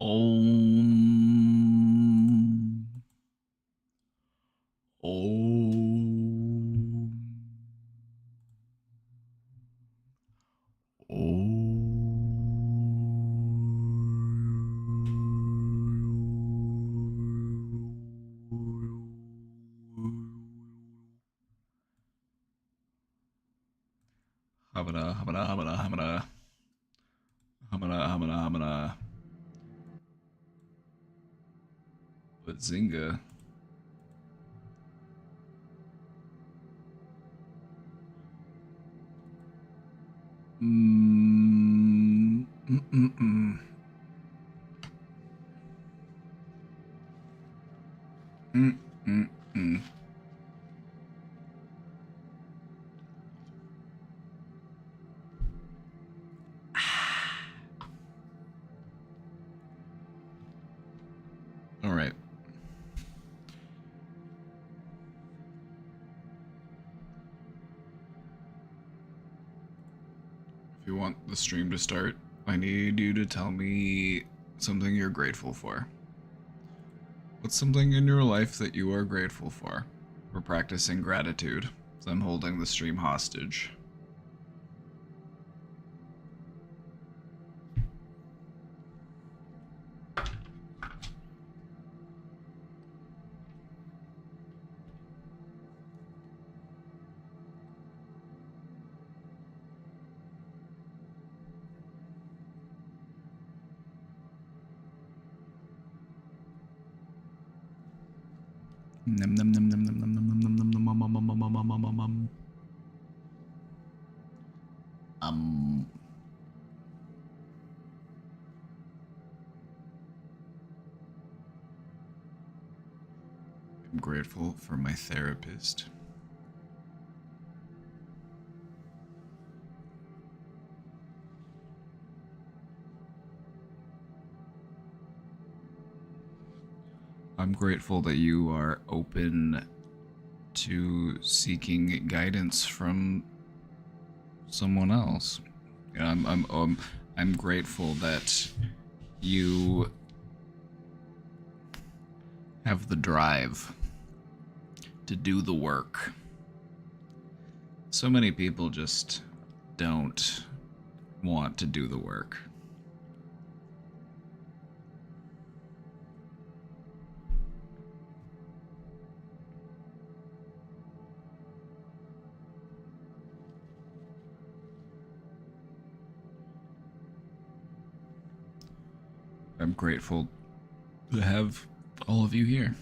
Om. Om. Hamana, hamana, hamana, hamana. Hamana, hamana, hamana. Bazinga. Mm, mm, mm, mm. Mm, mm, mm. All right. If you want the stream to start, I need you to tell me something you're grateful for. What's something in your life that you are grateful for? We're practicing gratitude, so I'm holding the stream hostage. Num num num num num num num num num num num num num num num num. I'm grateful for my therapist. I'm grateful that you are open to seeking guidance from someone else. You know, I'm grateful that you have the drive to do the work. So many people just don't want to do the work. I'm grateful to have all of you here.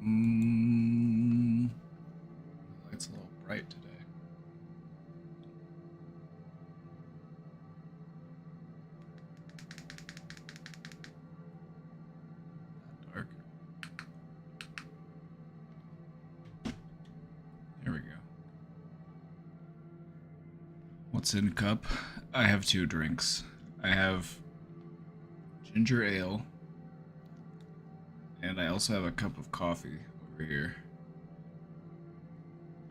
The light's a little bright today. Not dark. There we go. What's in cup? I have 2 drinks. I have ginger ale, and I also have a cup of coffee over here.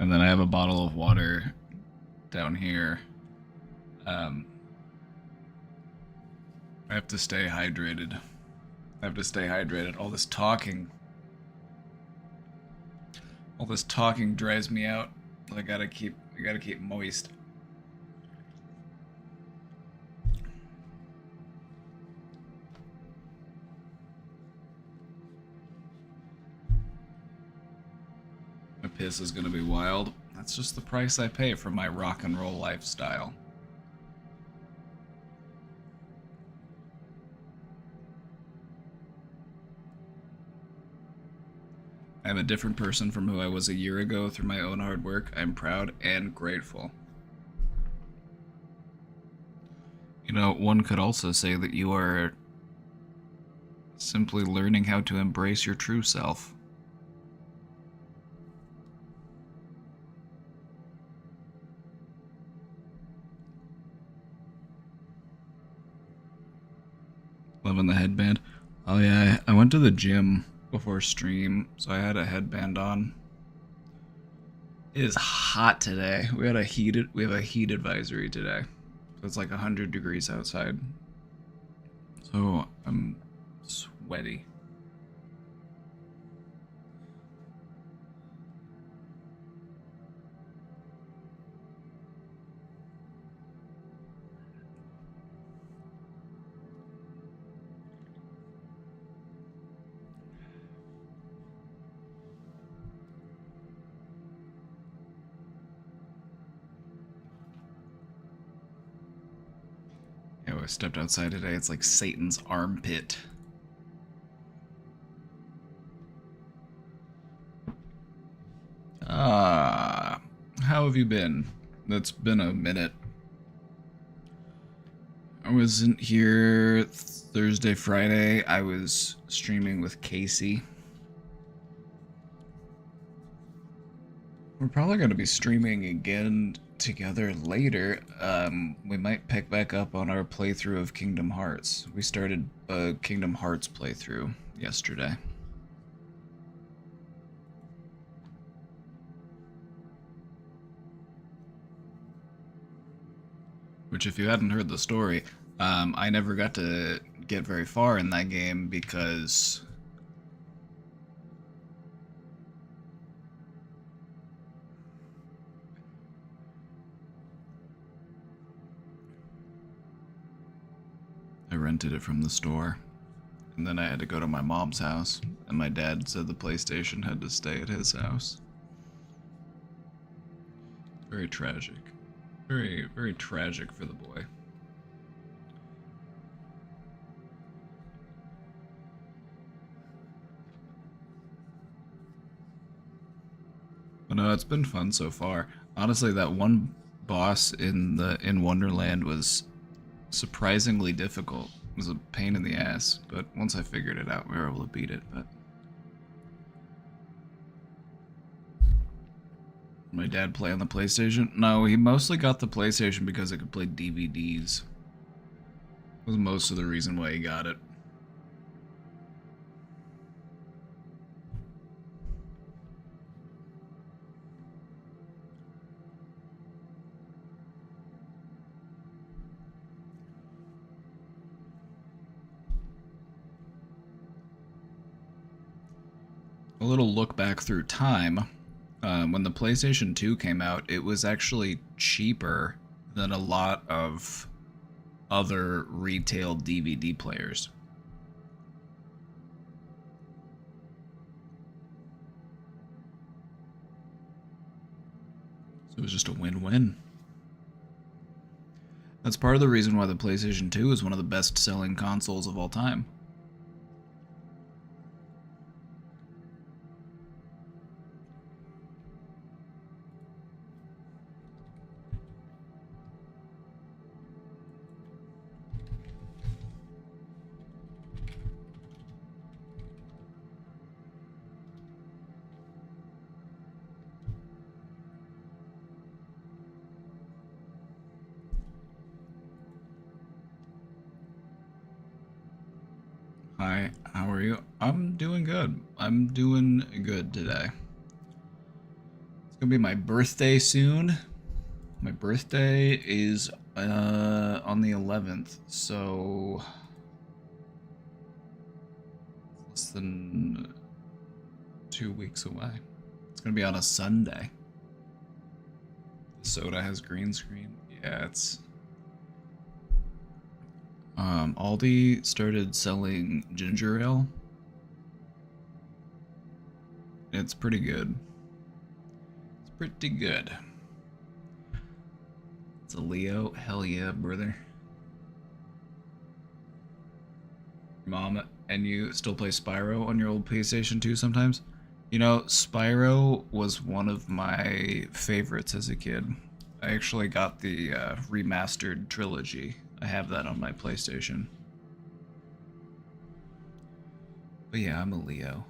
And then I have a bottle of water down here. I have to stay hydrated. All this talking drives me out. I gotta keep moist. My piss is gonna be wild. That's just the price I pay for my rock and roll lifestyle. I'm a different person from who I was a year ago through my own hard work. I'm proud and grateful. You know, one could also say that you are simply learning how to embrace your true self. Loving the headband. Oh yeah, I went to the gym before stream, so I had a headband on. It is hot today. We have a heat advisory today. So it's like 100 degrees outside. So I'm sweaty. Yeah, I stepped outside today. It's like Satan's armpit. How have you been? It's been a minute. I wasn't here Thursday, Friday. I was streaming with Casey. We're probably going to be streaming again together later. We might pick back up on our playthrough of Kingdom Hearts. We started a Kingdom Hearts playthrough yesterday. Which, if you hadn't heard the story, I never got to get very far in that game because I rented it from the store. And then I had to go to my mom's house, and my dad said the PlayStation had to stay at his house. Very tragic. Very, very tragic for the boy. But no, it's been fun so far. Honestly, that one boss in Wonderland was surprisingly difficult. It was a pain in the ass, but once I figured it out, we were able to beat it. But my dad play on the PlayStation? No, he mostly got the PlayStation because it could play DVDs. Was most of the reason why he got it. A little look back through time. When the PlayStation 2 came out, it was actually cheaper than a lot of other retail DVD players. So it was just a win-win. That's part of the reason why the PlayStation 2 is one of the best-selling consoles of all time. Hi, how are you? I'm doing good. I'm doing good today. It's gonna be my birthday soon. My birthday is on the 11th, so less than 2 weeks away. It's gonna be on a Sunday. The soda has green screen. Yeah, it's Aldi started selling ginger ale. It's pretty good. It's pretty good. It's a Leo. Hell yeah, brother. Mom and you still play Spyro on your old PlayStation 2 sometimes? You know, Spyro was one of my favorites as a kid. I actually got the remastered trilogy. I have that on my PlayStation. But yeah, I'm a Leo.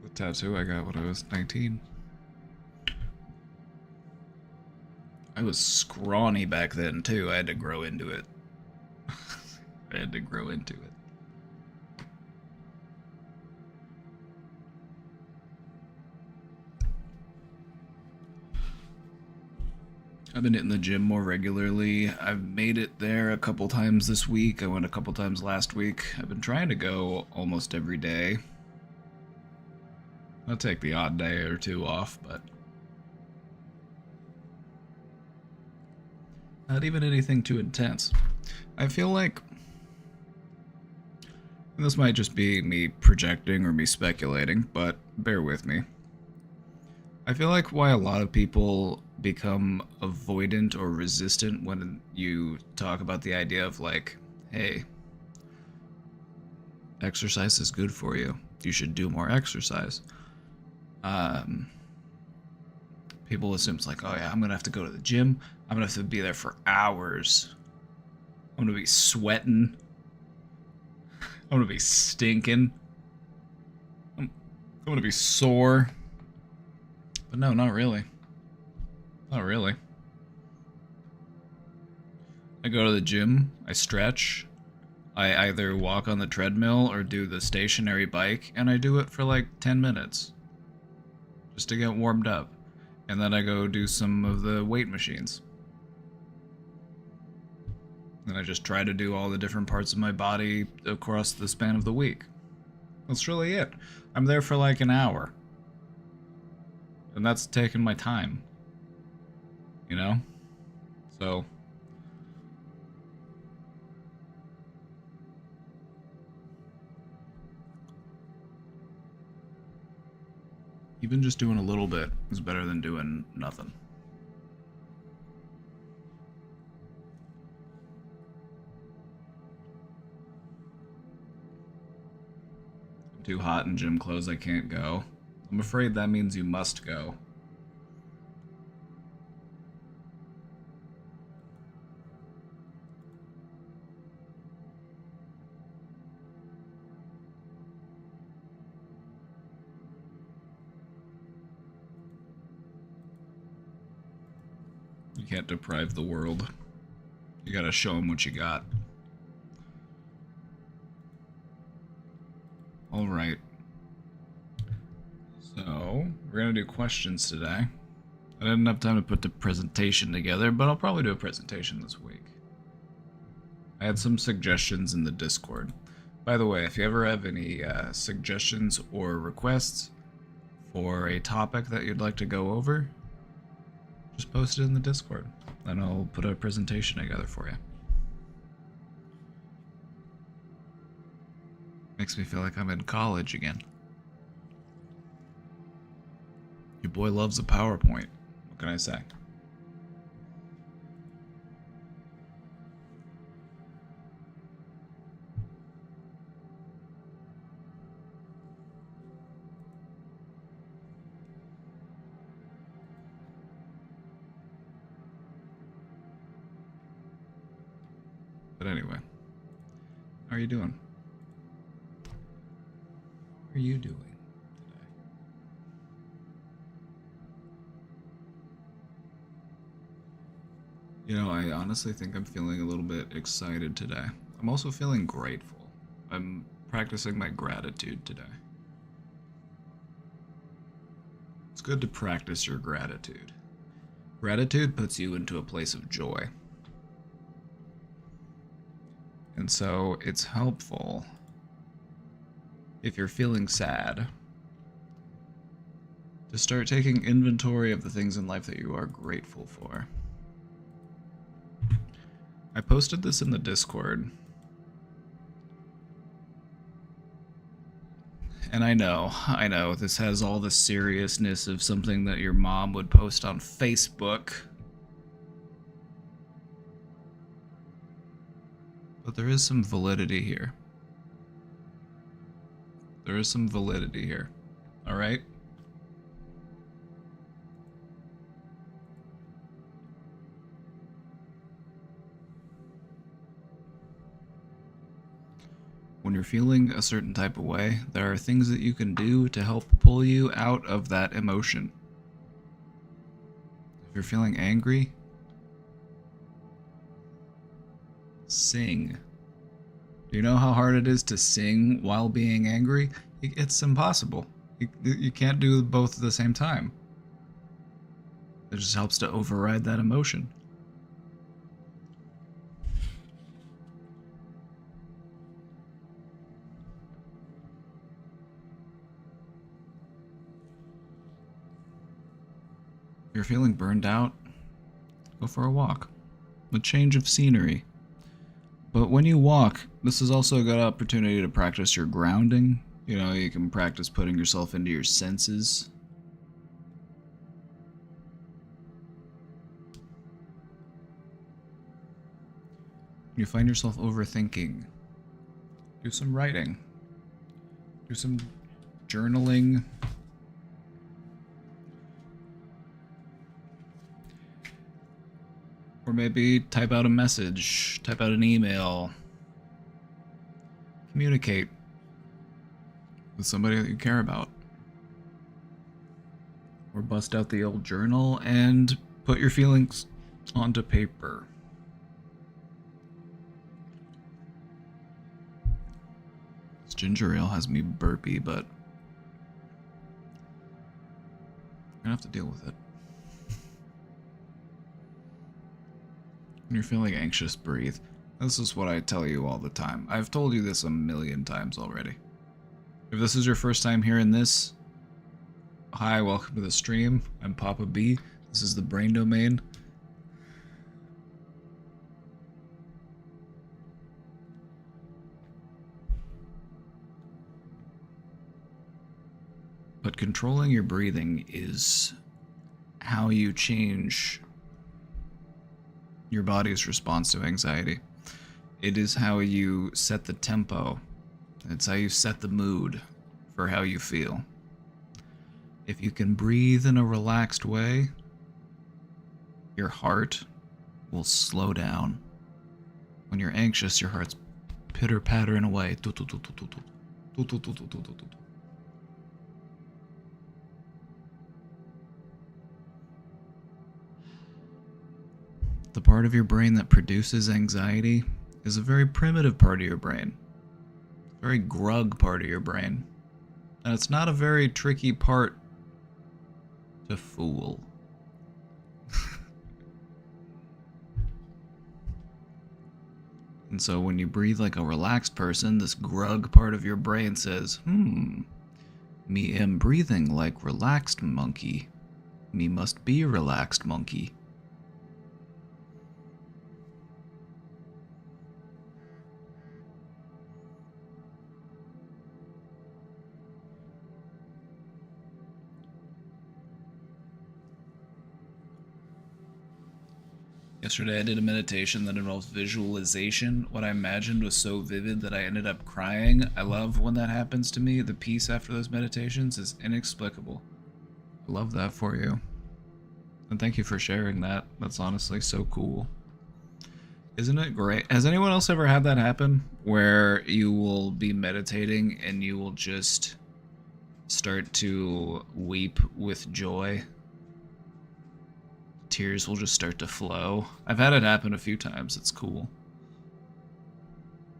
The tattoo I got when I was 19. I was scrawny back then too. I had to grow into it. I had to grow into it. I've been hitting the gym more regularly. I've made it there a couple times this week. I went a couple times last week. I've been trying to go almost every day. I'll take the odd day or two off, but not even anything too intense. I feel like, and this might just be me projecting or me speculating, but bear with me. I feel like why a lot of people become avoidant or resistant when you talk about the idea of like, hey, exercise is good for you. You should do more exercise. People assume it's like, oh yeah, I'm gonna have to go to the gym. I'm gonna have to be there for hours. I'm gonna be sweating. I'm gonna be stinking. I'm gonna be sore. But no, not really. Not really. I go to the gym, I stretch, I either walk on the treadmill or do the stationary bike, and I do it for like 10 minutes. Just to get warmed up. And then I go do some of the weight machines. And I just try to do all the different parts of my body across the span of the week. That's really it. I'm there for like an hour. And that's taking my time. You know? So even just doing a little bit is better than doing nothing. I'm too hot in gym clothes, I can't go. I'm afraid that means you must go. You can't deprive the world. You gotta show them what you got. Alright. So, we're gonna do questions today. I didn't have time to put the presentation together, but I'll probably do a presentation this week. I had some suggestions in the Discord. By the way, if you ever have any suggestions or requests for a topic that you'd like to go over, just post it in the Discord, and I'll put a presentation together for you. Makes me feel like I'm in college again. Your boy loves a PowerPoint. What can I say? But anyway, how are you doing? How are you doing today? You know, I honestly think I'm feeling a little bit excited today. I'm also feeling grateful. I'm practicing my gratitude today. It's good to practice your gratitude. Gratitude puts you into a place of joy. And so it's helpful if you're feeling sad to start taking inventory of the things in life that you are grateful for. I posted this in the Discord. And I know, this has all the seriousness of something that your mom would post on Facebook. But there is some validity here. There is some validity here. Alright? When you're feeling a certain type of way, there are things that you can do to help pull you out of that emotion. If you're feeling angry, sing. Do you know how hard it is to sing while being angry? It's impossible. You can't do both at the same time. It just helps to override that emotion. If you're feeling burned out, go for a walk. A change of scenery. But when you walk, this is also a good opportunity to practice your grounding. You know, you can practice putting yourself into your senses. You find yourself overthinking. Do some writing. Do some journaling. Or maybe type out a message, type out an email. Communicate with somebody that you care about. Or bust out the old journal and put your feelings onto paper. This ginger ale has me burpy, but I'm gonna have to deal with it. When you're feeling anxious, breathe. This is what I tell you all the time. I've told you this a million times already. If this is your first time hearing this, hi, welcome to the stream. I'm Papa B. This is the Brain Domain. But controlling your breathing is how you change your body's response to anxiety. It is how you set the tempo. It's how you set the mood for how you feel. If you can breathe in a relaxed way, your heart will slow down. When you're anxious, your heart's pitter-pattering away. The part of your brain that produces anxiety is a very primitive part of your brain. Very grug part of your brain. And it's not a very tricky part to fool. And so when you breathe like a relaxed person, this grug part of your brain says, me am breathing like relaxed monkey. Me must be a relaxed monkey. Yesterday I did a meditation that involves visualization. What I imagined was so vivid that I ended up crying. I love when that happens to me. The peace after those meditations is inexplicable. I love that for you. And thank you for sharing that. That's honestly so cool. Isn't it great? Has anyone else ever had that happen? Where you will be meditating and you will just start to weep with joy? Tears will just start to flow. I've had it happen a few times. It's cool.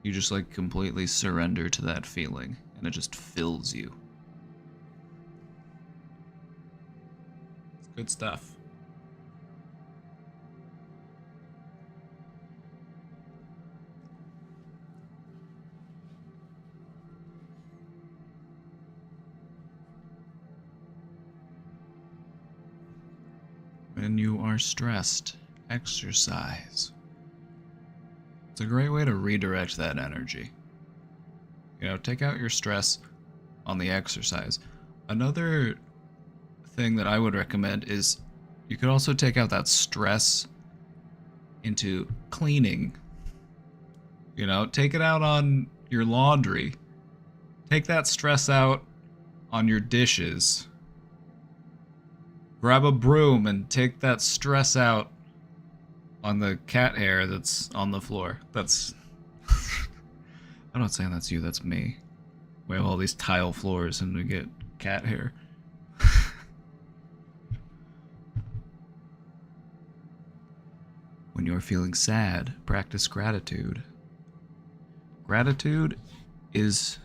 You just like completely surrender to that feeling and it just fills you. It's good stuff. When you are stressed, exercise. It's a great way to redirect that energy. You know, take out your stress on the exercise. Another thing that I would recommend is you could also take out that stress into cleaning. You know, take it out on your laundry. Take that stress out on your dishes. Grab a broom and take that stress out on the cat hair that's on the floor. That's... I'm not saying that's you, that's me. We have all these tile floors and we get cat hair. When you're feeling sad, practice gratitude. Gratitude is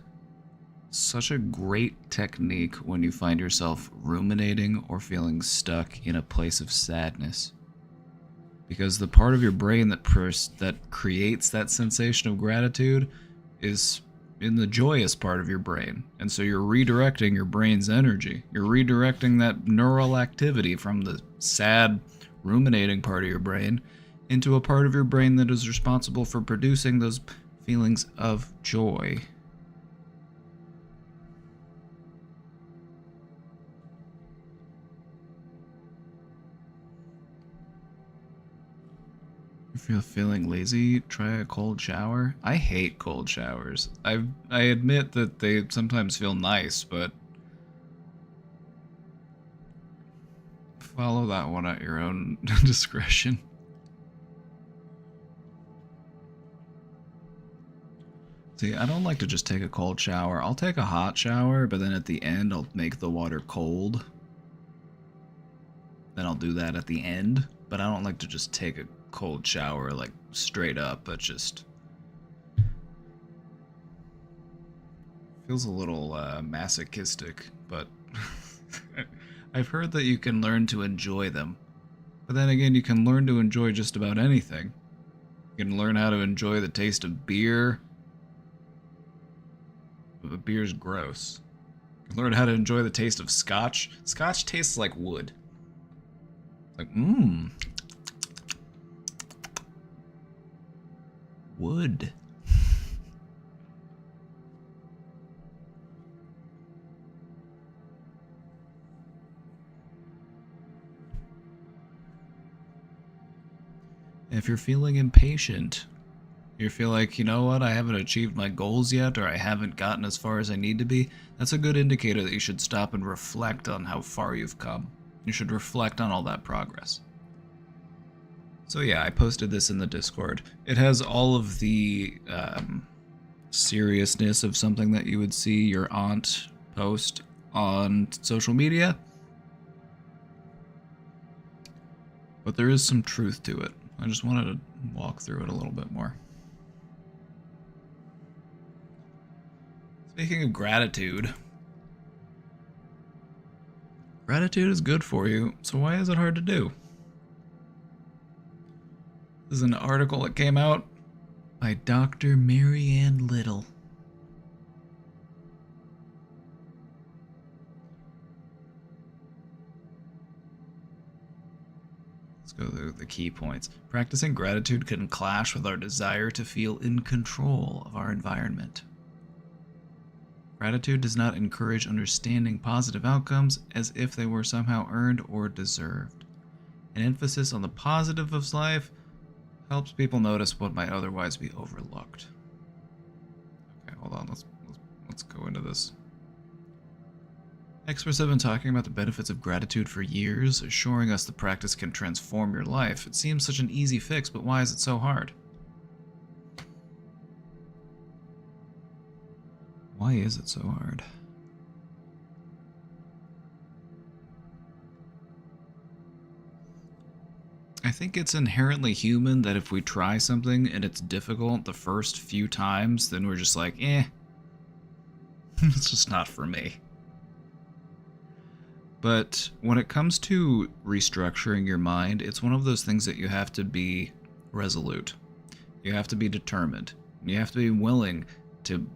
such a great technique when you find yourself ruminating or feeling stuck in a place of sadness. Because the part of your brain that creates that sensation of gratitude is in the joyous part of your brain. And so you're redirecting your brain's energy. You're redirecting that neural activity from the sad, ruminating part of your brain into a part of your brain that is responsible for producing those feelings of joy. If you're feeling lazy, try a cold shower. I hate cold showers. I admit that they sometimes feel nice, but follow that one at your own discretion. See, I don't like to just take a cold shower. I'll take a hot shower, but then at the end I'll make the water cold. Then I'll do that at the end, but I don't like to just take a cold shower like straight up. That just feels a little masochistic, but I've heard that you can learn to enjoy them. But then again, you can learn to enjoy just about anything. You can learn how to enjoy the taste of beer. But beer's gross. You can learn how to enjoy the taste of scotch. Scotch tastes like wood. Like, wood. If you're feeling impatient, you feel like, you know what, I haven't achieved my goals yet, or I haven't gotten as far as I need to be, that's a good indicator that you should stop and reflect on how far you've come. You should reflect on all that progress. So yeah, I posted this in the Discord. It has all of the seriousness of something that you would see your aunt post on social media. But there is some truth to it. I just wanted to walk through it a little bit more. Speaking of gratitude, gratitude is good for you, so why is it hard to do? This is an article that came out by Dr. Marianne Little. Let's go through the key points. Practicing gratitude can clash with our desire to feel in control of our environment. Gratitude does not encourage understanding positive outcomes as if they were somehow earned or deserved. An emphasis on the positive of life helps people notice what might otherwise be overlooked. Okay, hold on. Let's go into this. Experts have been talking about the benefits of gratitude for years, assuring us the practice can transform your life. It seems such an easy fix, but why is it so hard? Why is it so hard? I think it's inherently human that if we try something and it's difficult the first few times, then we're just like, it's just not for me. But when it comes to restructuring your mind, it's one of those things that you have to be resolute. You have to be determined. You have to be willing to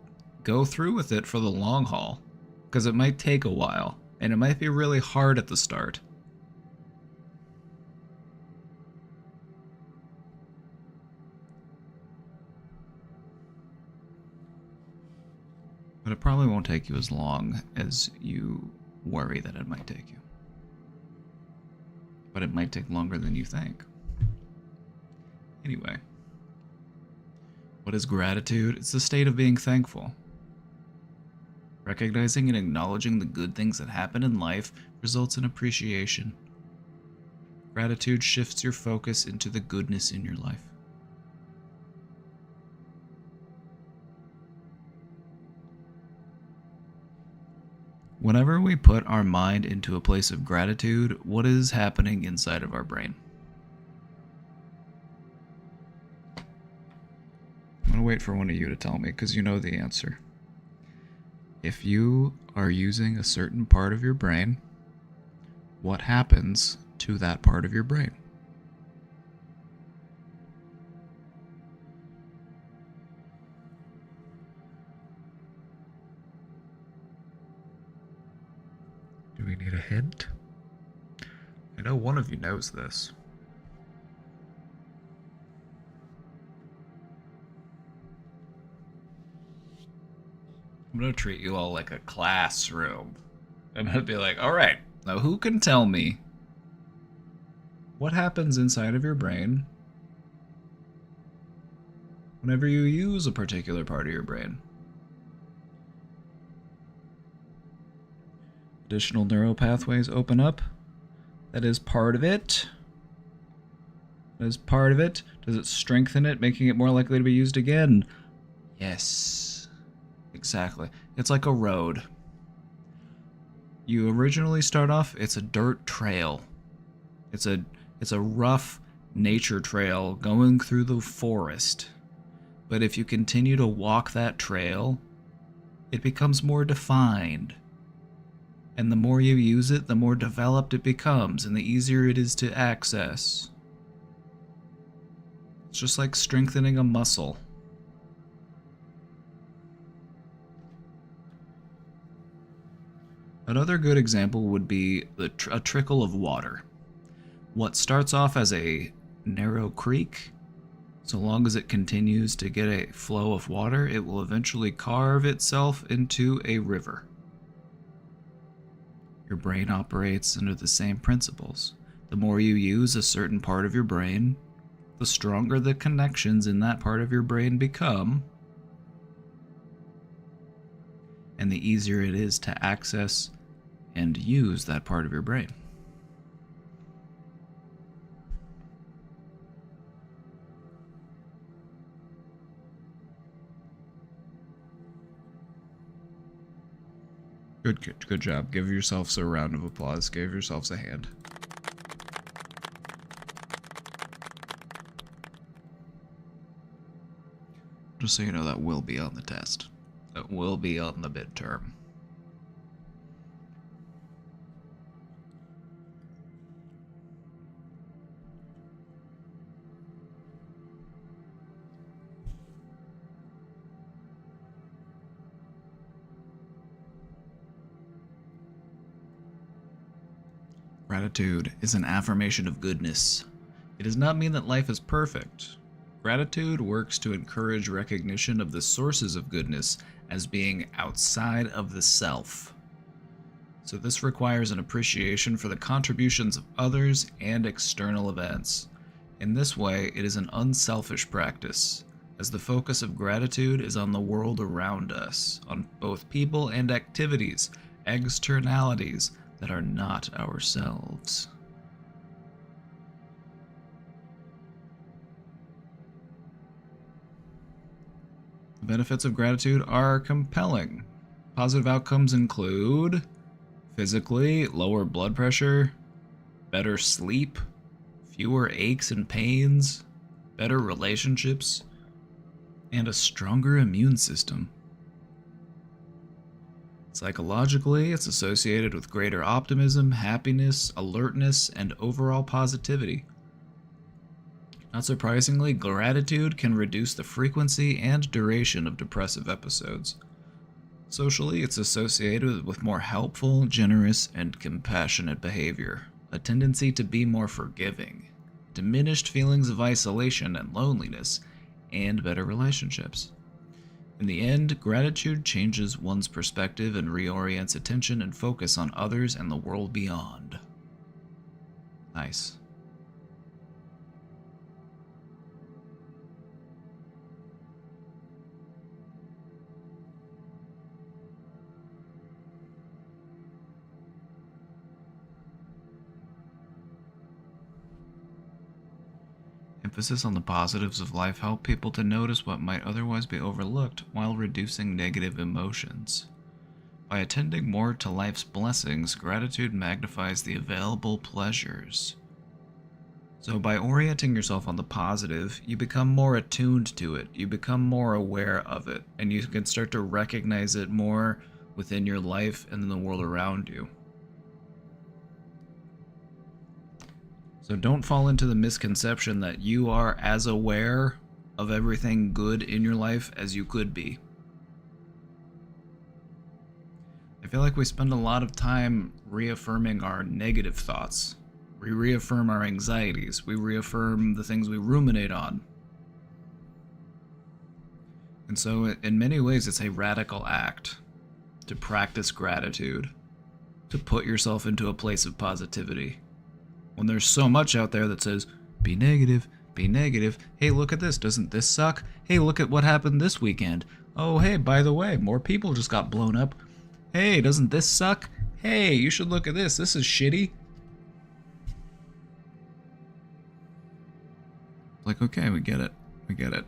go through with it for the long haul, because it might take a while, and it might be really hard at the start. But it probably won't take you as long as you worry that it might take you. But it might take longer than you think. Anyway, what is gratitude? It's the state of being thankful. Recognizing and acknowledging the good things that happen in life results in appreciation. Gratitude shifts your focus into the goodness in your life. Whenever we put our mind into a place of gratitude, what is happening inside of our brain? I'm going to wait for one of you to tell me, because you know the answer. If you are using a certain part of your brain, what happens to that part of your brain? Do we need a hint? I know one of you knows this. I'm gonna treat you all like a classroom. I'm gonna be like, all right, now who can tell me what happens inside of your brain whenever you use a particular part of your brain? Additional neural pathways open up. That is part of it. That is part of it. Does it strengthen it, making it more likely to be used again? Yes. Exactly. It's like a road. You originally start off, it's a dirt trail. It's a rough nature trail going through the forest. But if you continue to walk that trail, it becomes more defined. And the more you use it, the more developed it becomes, and the easier it is to access. It's just like strengthening a muscle. Another good example would be a trickle of water. What starts off as a narrow creek, so long as it continues to get a flow of water, it will eventually carve itself into a river. Your brain operates under the same principles. The more you use a certain part of your brain, the stronger the connections in that part of your brain become, and the easier it is to access and use that part of your brain. Good job. Give yourselves a round of applause. Give yourselves a hand. Just so you know, that will be on the test. That will be on the midterm. Gratitude is an affirmation of goodness. It does not mean that life is perfect. Gratitude works to encourage recognition of the sources of goodness as being outside of the self. So this requires an appreciation for the contributions of others and external events. In this way, it is an unselfish practice, as the focus of gratitude is on the world around us, on both people and activities, externalities that are not ourselves. The benefits of gratitude are compelling. Positive outcomes include physically, lower blood pressure, better sleep, fewer aches and pains, better relationships, and a stronger immune system. Psychologically, it's associated with greater optimism, happiness, alertness, and overall positivity. Not surprisingly, gratitude can reduce the frequency and duration of depressive episodes. Socially, it's associated with more helpful, generous, and compassionate behavior, a tendency to be more forgiving, diminished feelings of isolation and loneliness, and better relationships. In the end, gratitude changes one's perspective and reorients attention and focus on others and the world beyond. Nice. Emphasis on the positives of life help people to notice what might otherwise be overlooked while reducing negative emotions. By attending more to life's blessings, gratitude magnifies the available pleasures. So by orienting yourself on the positive, you become more attuned to it, you become more aware of it, and you can start to recognize it more within your life and in the world around you. So don't fall into the misconception that you are as aware of everything good in your life as you could be. I feel like we spend a lot of time reaffirming our negative thoughts. We reaffirm our anxieties. We reaffirm the things we ruminate on. And so, in many ways, it's a radical act to practice gratitude, to put yourself into a place of positivity. When there's so much out there that says, be negative, be negative. Hey, look at this. Doesn't this suck? Hey, look at what happened this weekend. Oh, hey, by the way, more people just got blown up. Hey, doesn't this suck? Hey, you should look at this. This is shitty. Like, okay, we get it. We get it.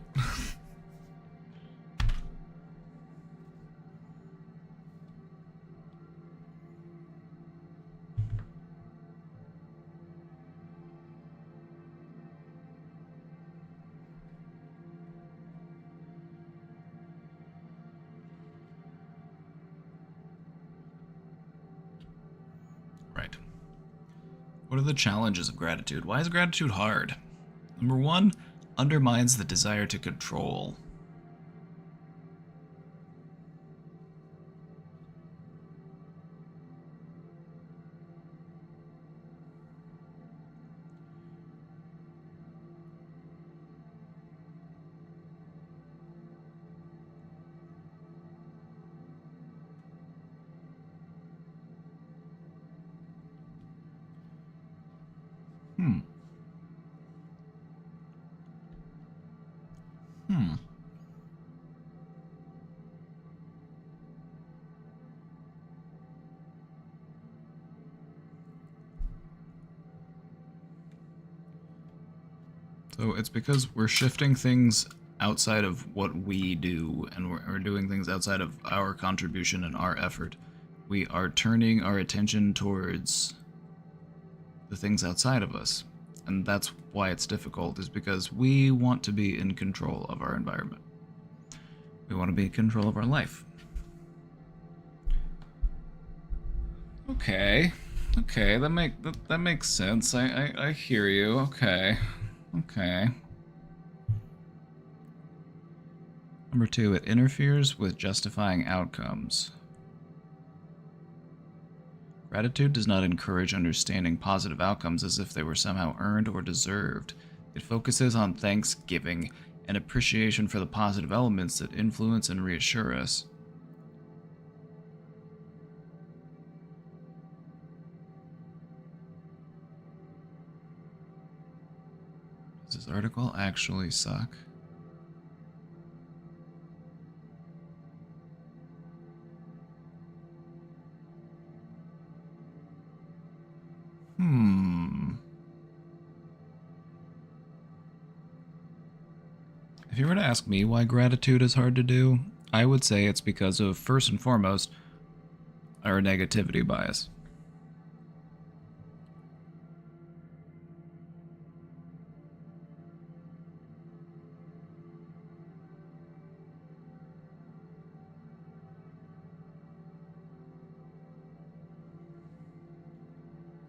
Right. What are the challenges of gratitude? Why is gratitude hard? Number one, undermines the desire to control. Hmm. So it's because we're shifting things outside of what we do, and we're doing things outside of our contribution and our effort. We are turning our attention towards the things outside of us. And that's why it's difficult, is because we want to be in control of our environment. We want to be in control of our life. Okay. Okay, that makes sense. I hear you. Okay. Okay. Number two, it interferes with justifying outcomes. Gratitude does not encourage understanding positive outcomes as if they were somehow earned or deserved. It focuses on thanksgiving and appreciation for the positive elements that influence and reassure us. Does this article actually suck? If you were to ask me why gratitude is hard to do, I would say it's because of, first and foremost, our negativity bias.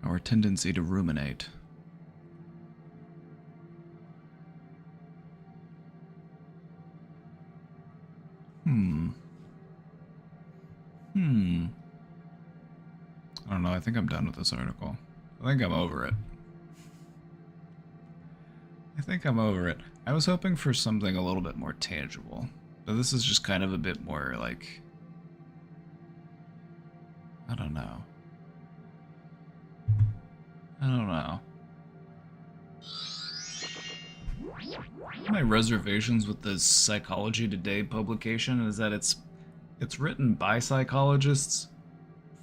Our tendency to ruminate. I don't know, I think I'm done with this article. I think I'm over it. I was hoping for something a little bit more tangible. But this is just kind of a bit more like... I don't know. My reservations with the Psychology Today publication is that it's written by psychologists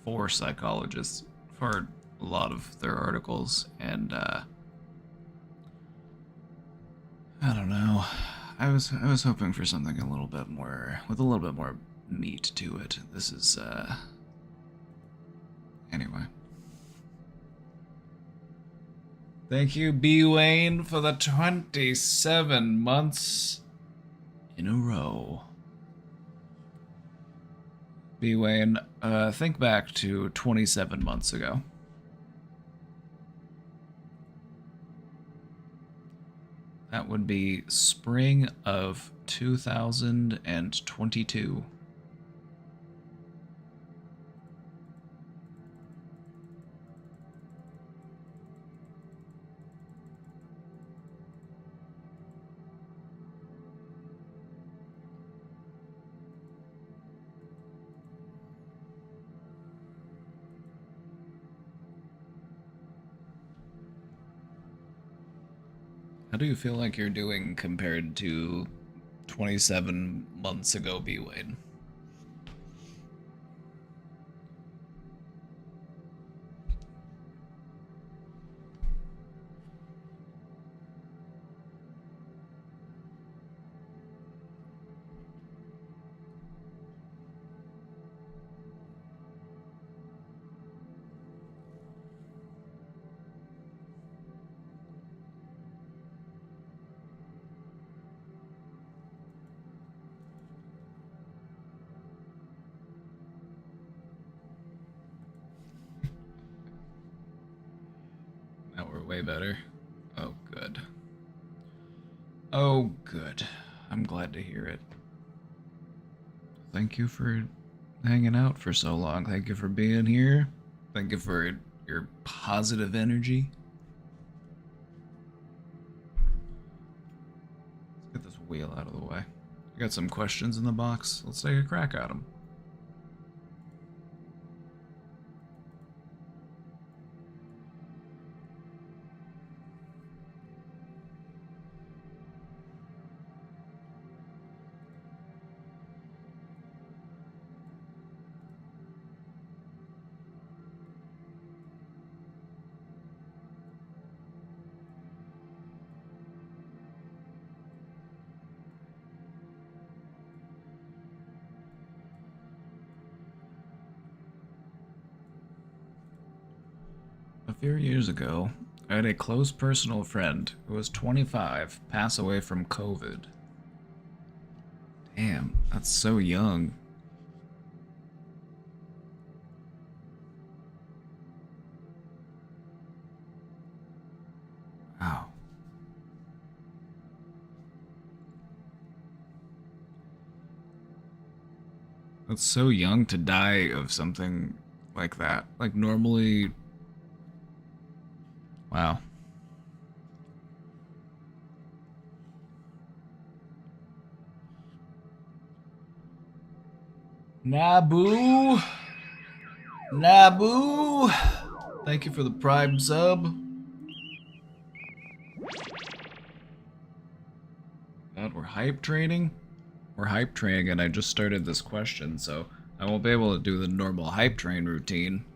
for psychologists for a lot of their articles, and I don't know. I was hoping for something a little bit more with a little bit more meat to it. This is anyway. Thank you, B. Wayne, for the 27 months in a row. B. Wayne, think back to 27 months ago. That would be spring of 2022. How do you feel like you're doing compared to 27 months ago, B. Wade? Now we're way better. Oh, good. Oh, good. I'm glad to hear it. Thank you for hanging out for so long. Thank you for being here. Thank you for your positive energy. Let's get this wheel out of the way. You got some questions in the box? Let's take a crack at them. A few years ago, I had a close personal friend who was 25 pass away from COVID. Damn, that's so young. Wow. That's so young to die of something like that. Like, normally. Wow. Nabu. Nabu. Thank you for the Prime sub. God, we're hype training? We're hype training, and I just started this question, so I won't be able to do the normal hype train routine.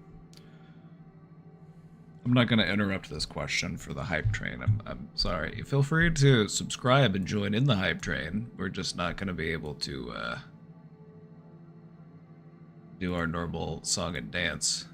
I'm not going to interrupt this question for the hype train. I'm sorry. Feel free to subscribe and join in the hype train. We're just not going to be able to do our normal song and dance.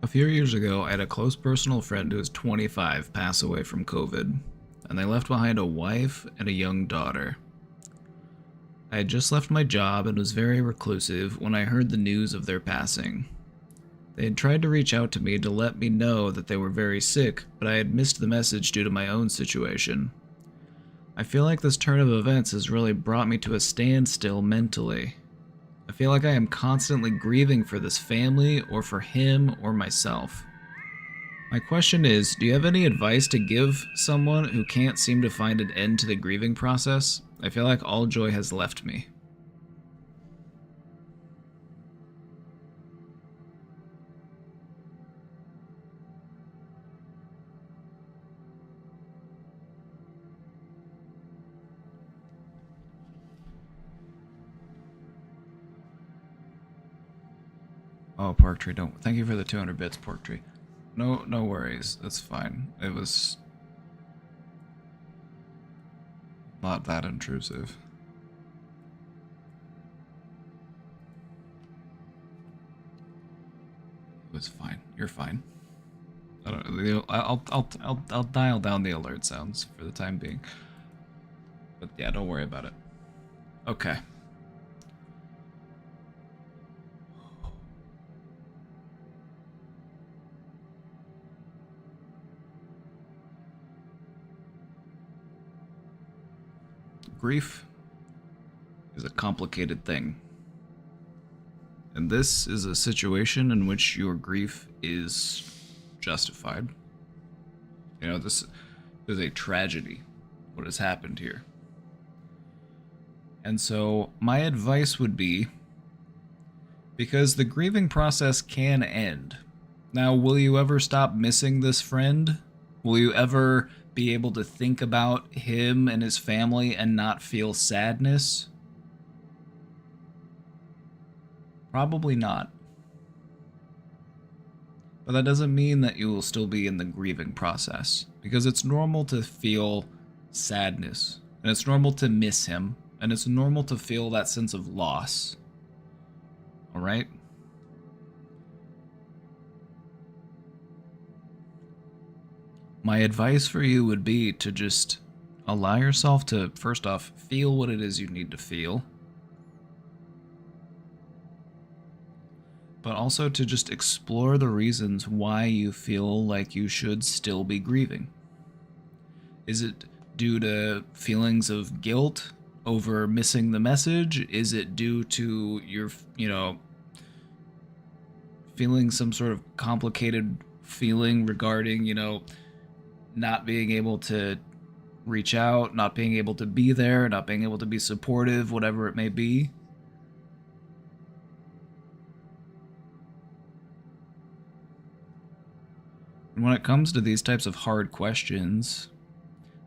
A few years ago, I had a close personal friend who was 25 pass away from COVID, and they left behind a wife and a young daughter. I had just left my job and was very reclusive when I heard the news of their passing. They had tried to reach out to me to let me know that they were very sick, but I had missed the message due to my own situation. I feel like this turn of events has really brought me to a standstill mentally. I feel like I am constantly grieving for this family or for him or myself. My question is, do you have any advice to give someone who can't seem to find an end to the grieving process? I feel like all joy has left me. Oh, Pork Tree, don't. Thank you for the 200 bits, Pork Tree. No worries. That's fine. It was not that intrusive. It was fine. You're fine. I'll dial down the alert sounds for the time being. But yeah, don't worry about it. Okay. Grief is a complicated thing. And this is a situation in which your grief is justified. You know, this is a tragedy, what has happened here. And so, my advice would be, because the grieving process can end. Now, will you ever stop missing this friend? Will you ever be able to think about him and his family and not feel sadness? Probably not. But that doesn't mean that you will still be in the grieving process, because it's normal to feel sadness, and it's normal to miss him, and it's normal to feel that sense of loss. Alright? My advice for you would be to just allow yourself to, first off, feel what it is you need to feel, but also to just explore the reasons why you feel like you should still be grieving. Is it due to feelings of guilt over missing the message? Is it due to your, feeling some sort of complicated feeling regarding, not being able to reach out, not being able to be there, not being able to be supportive, whatever it may be? And when it comes to these types of hard questions,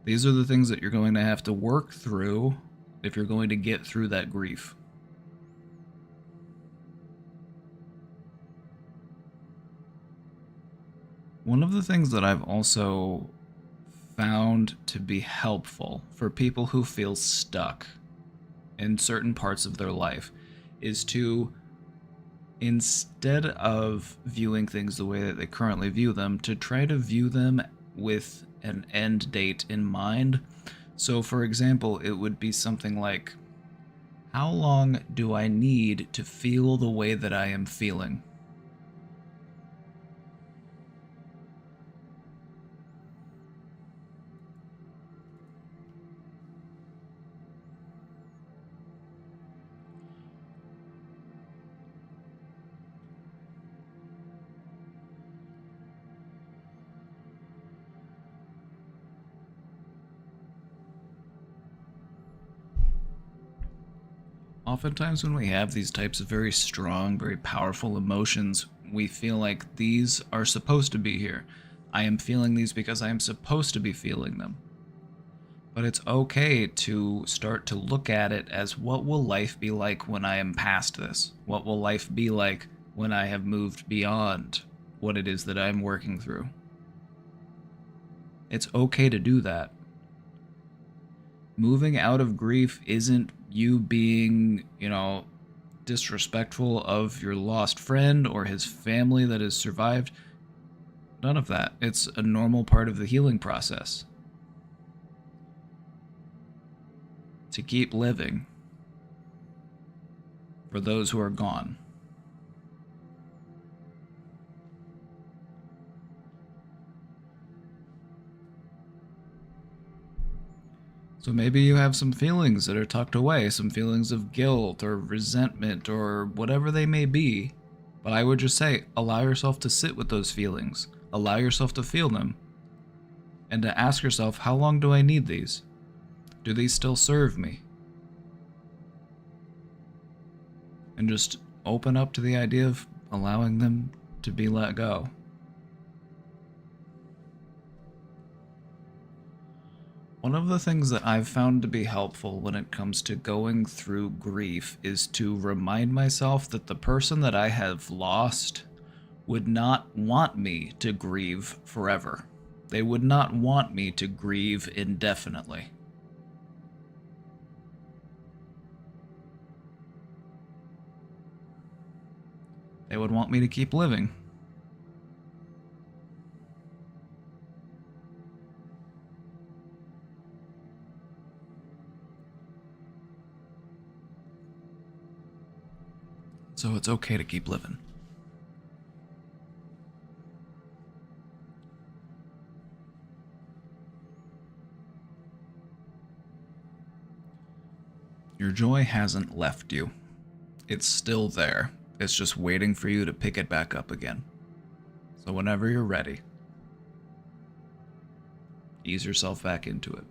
these are the things that you're going to have to work through if you're going to get through that grief. One of the things that I've also found to be helpful for people who feel stuck in certain parts of their life is to, instead of viewing things the way that they currently view them, to try to view them with an end date in mind. So, for example, it would be something like, how long do I need to feel the way that I am feeling? Oftentimes, when we have these types of very strong, very powerful emotions, we feel like these are supposed to be here. I am feeling these because I am supposed to be feeling them. But it's okay to start to look at it as, what will life be like when I am past this? What will life be like when I have moved beyond what it is that I'm working through? It's okay to do that. Moving out of grief isn't you being, disrespectful of your lost friend or his family that has survived. None of that. It's a normal part of the healing process. To keep living for those who are gone. So maybe you have some feelings that are tucked away, some feelings of guilt or resentment or whatever they may be. But I would just say, allow yourself to sit with those feelings. Allow yourself to feel them. And to ask yourself, how long do I need these? Do these still serve me? And just open up to the idea of allowing them to be let go. One of the things that I've found to be helpful when it comes to going through grief is to remind myself that the person that I have lost would not want me to grieve forever. They would not want me to grieve indefinitely. They would want me to keep living. So it's okay to keep living. Your joy hasn't left you. It's still there. It's just waiting for you to pick it back up again. So whenever you're ready, ease yourself back into it.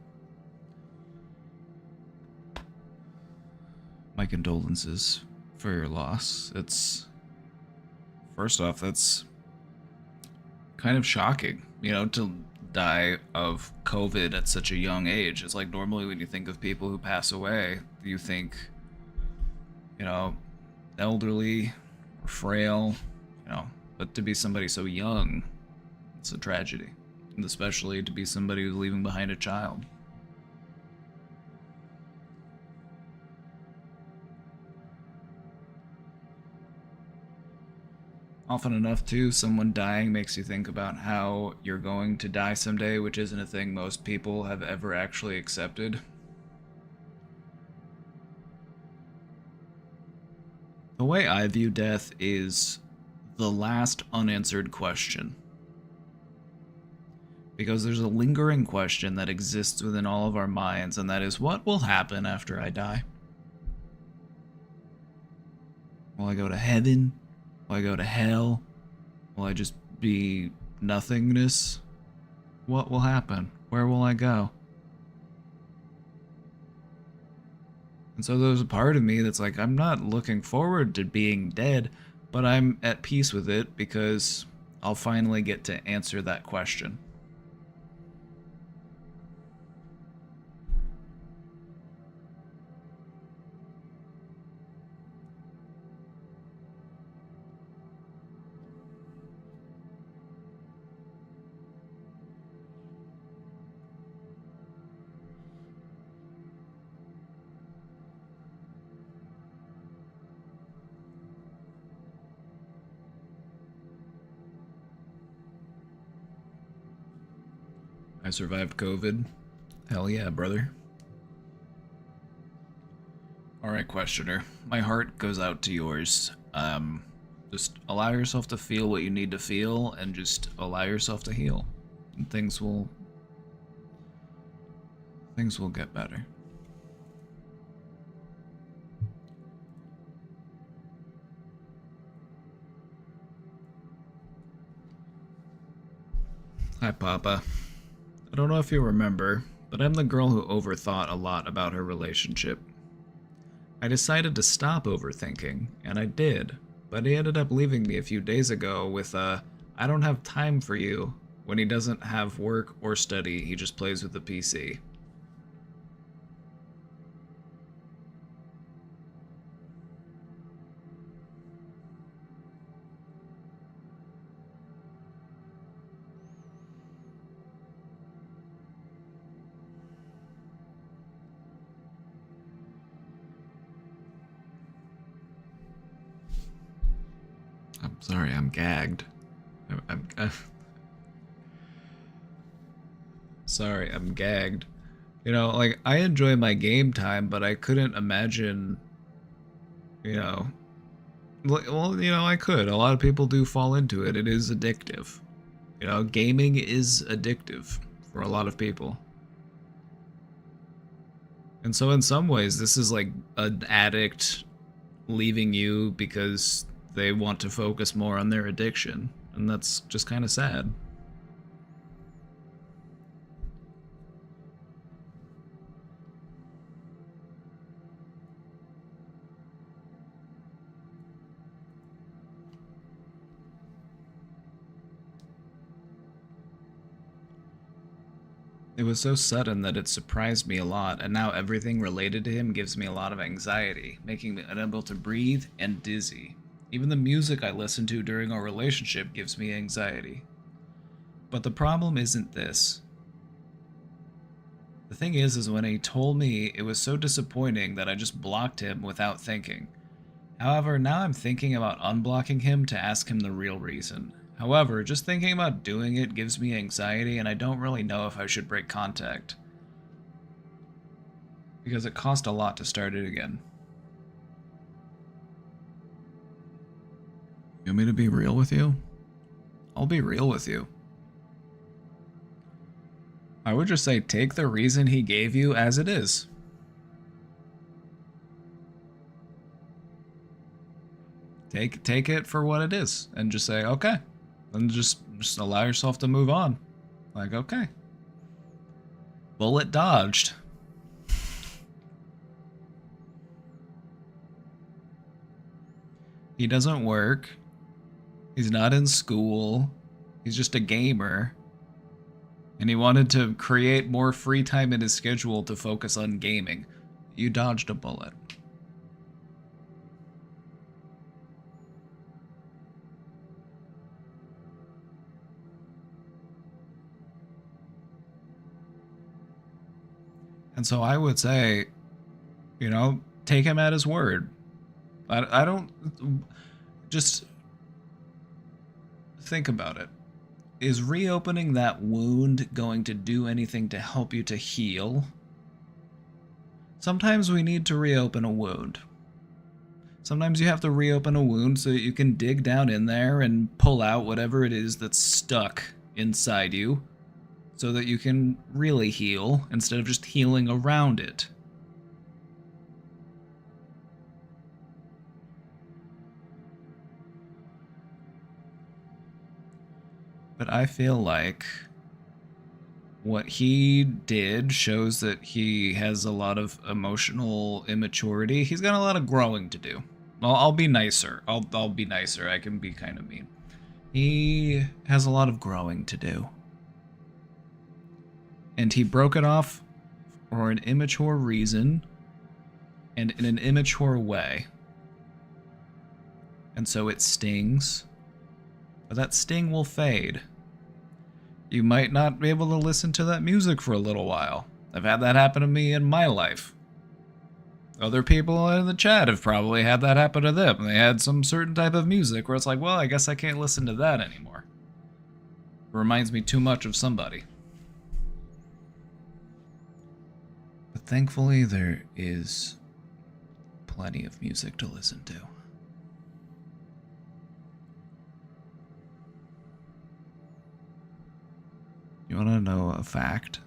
My condolences for your loss. First off, that's kind of shocking, to die of COVID at such a young age. It's like normally when you think of people who pass away, you think, elderly or frail, but to be somebody so young, it's a tragedy. And especially to be somebody who's leaving behind a child. Often enough, too, someone dying makes you think about how you're going to die someday, which isn't a thing most people have ever actually accepted. The way I view death is the last unanswered question. Because there's a lingering question that exists within all of our minds, and that is, what will happen after I die? Will I go to heaven? Will I go to hell? Will I just be nothingness? What will happen? Where will I go? And so there's a part of me that's like, I'm not looking forward to being dead, but I'm at peace with it because I'll finally get to answer that question. I survived COVID. Hell yeah, brother. Alright, questioner. My heart goes out to yours. Just allow yourself to feel what you need to feel and just allow yourself to heal. And things will get better. Hi, Papa. I don't know if you remember, but I'm the girl who overthought a lot about her relationship. I decided to stop overthinking, and I did, but he ended up leaving me a few days ago with a, I don't have time for you, when he doesn't have work or study, he just plays with the PC. I'm sorry, I'm gagged. I'm sorry, I'm gagged. I enjoy my game time, but I couldn't imagine, you know, well, I could. A lot of people do fall into it. It is addictive. Gaming is addictive for a lot of people. And so in some ways, this is like an addict leaving you because they want to focus more on their addiction. And that's just kind of sad. It was so sudden that it surprised me a lot, and now everything related to him gives me a lot of anxiety, making me unable to breathe and dizzy. Even the music I listen to during our relationship gives me anxiety. But the problem isn't this. The thing is when he told me, it was so disappointing that I just blocked him without thinking. However, now I'm thinking about unblocking him to ask him the real reason. However, just thinking about doing it gives me anxiety, and I don't really know if I should break contact. Because it cost a lot to start it again. You want me to be real with you? I'll be real with you. I would just say take the reason he gave you as it is. Take it for what it is and just say, okay. And just allow yourself to move on. Like, okay. Bullet dodged. He doesn't work. He's not in school. He's just a gamer. And he wanted to create more free time in his schedule to focus on gaming. You dodged a bullet. And so I would say, you know, take him at his word. I don't... Just think about it. Is reopening that wound going to do anything to help you to heal? Sometimes we need to reopen a wound. Sometimes you have to reopen a wound so that you can dig down in there and pull out whatever it is that's stuck inside you, so that you can really heal instead of just healing around it. But I feel like what he did shows that he has a lot of emotional immaturity. He's got a lot of growing to do. I'll be nicer. I'll be nicer. I can be kind of mean. He has a lot of growing to do. And he broke it off for an immature reason and in an immature way. And so it stings. But that sting will fade. You might not be able to listen to that music for a little while. I've had that happen to me in my life. Other people in the chat have probably had that happen to them. They had some certain type of music where it's like, well, I guess I can't listen to that anymore. It reminds me too much of somebody. But thankfully, there is plenty of music to listen to. You want to know a fact?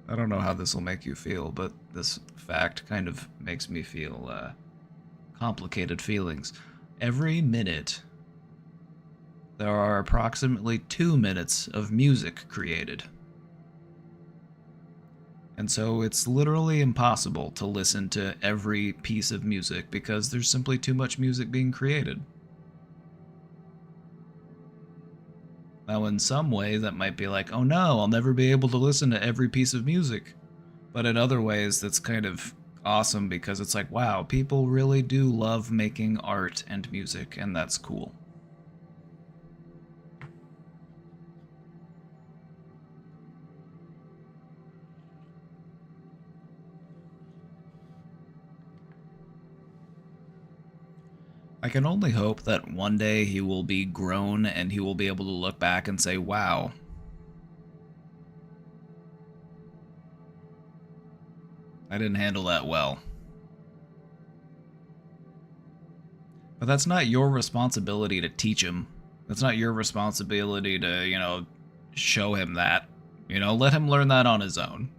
I don't know how this will make you feel, but this fact kind of makes me feel complicated feelings. Every minute, there are approximately 2 minutes of music created. And so it's literally impossible to listen to every piece of music because there's simply too much music being created. Now, in some ways, that might be like, oh no, I'll never be able to listen to every piece of music. But in other ways, that's kind of awesome because it's like, wow, people really do love making art and music, and that's cool. I can only hope that one day he will be grown and he will be able to look back and say, wow, I didn't handle that well. But that's not your responsibility to teach him. That's not your responsibility to, show him that. Let him learn that on his own.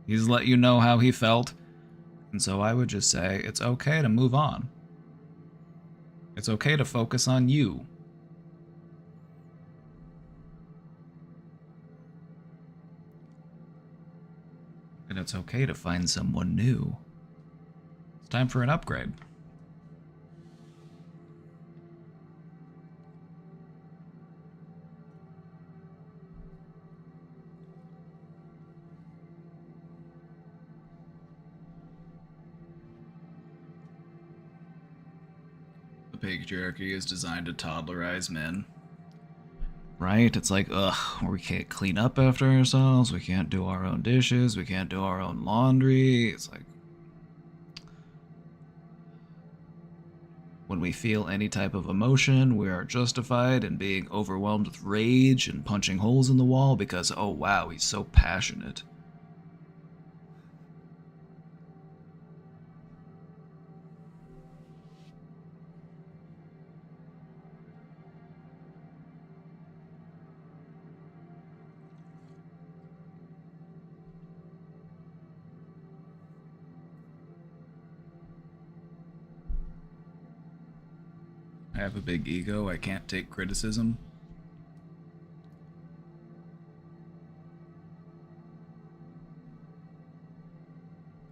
He's let you know how he felt. And so I would just say, it's okay to move on. It's okay to focus on you. And it's okay to find someone new. It's time for an upgrade. The patriarchy is designed to toddlerize men. Right? It's like, ugh, we can't clean up after ourselves, we can't do our own dishes, we can't do our own laundry. It's like, when we feel any type of emotion, we are justified in being overwhelmed with rage and punching holes in the wall because, oh wow, he's so passionate. I have a big ego, I can't take criticism.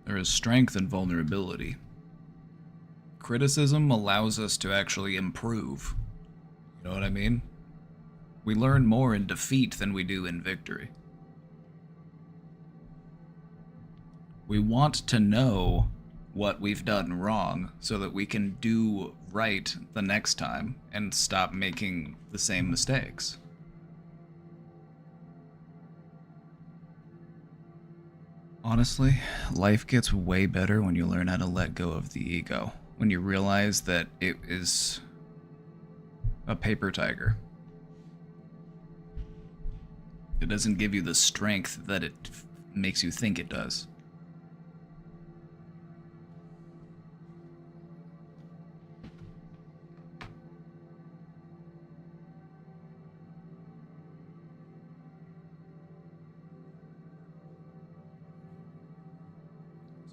There is strength in vulnerability. Criticism allows us to actually improve. You know what I mean? We learn more in defeat than we do in victory. We want to know what we've done wrong so that we can do right the next time and stop making the same mistakes. Honestly, life gets way better when you learn how to let go of the ego. When you realize that it is a paper tiger. It doesn't give you the strength that it makes you think it does.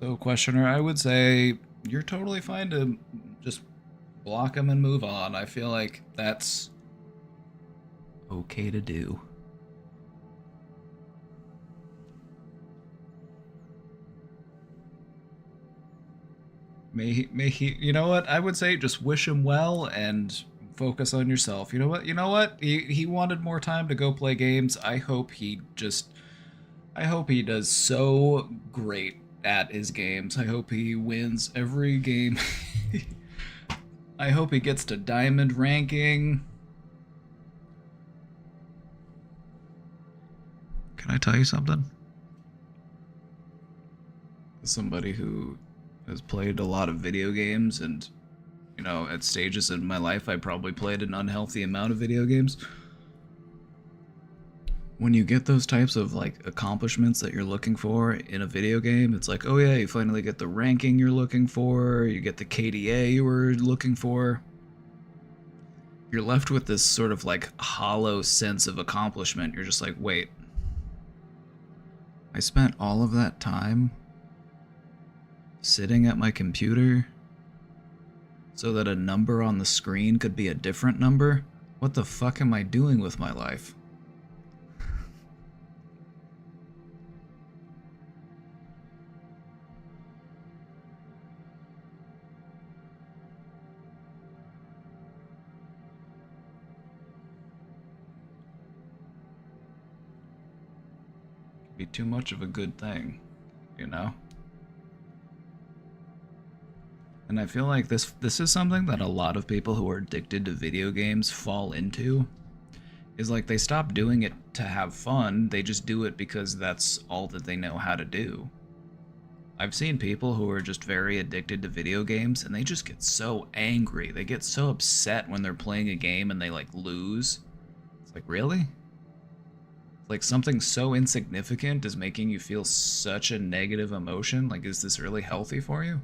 So, questioner, I would say you're totally fine to just block them and move on. I feel like that's okay to do. May he, you know what? I would say just wish him well and focus on yourself. You know what? You know what? He wanted more time to go play games. I hope he does so great at his games. I hope he wins every game. I hope he gets to diamond ranking. Can I tell you something? As somebody who has played a lot of video games and, you know, at stages in my life, I probably played an unhealthy amount of video games. When you get those types of like accomplishments that you're looking for in a video game, it's like, oh yeah, you finally get the ranking you're looking for, you get the KDA you were looking for. You're left with this sort of like hollow sense of accomplishment. You're just like, wait, I spent all of that time sitting at my computer so that a number on the screen could be a different number? What the fuck am I doing with my life? Be too much of a good thing, you know? And I feel like this is something that a lot of people who are addicted to video games fall into. Is like they stop doing it to have fun, they just do it because that's all that they know how to do. I've seen people who are just very addicted to video games and they just get so angry. They get so upset when they're playing a game and they like lose. It's like, really? Like something so insignificant is making you feel such a negative emotion? Like, is this really healthy for you?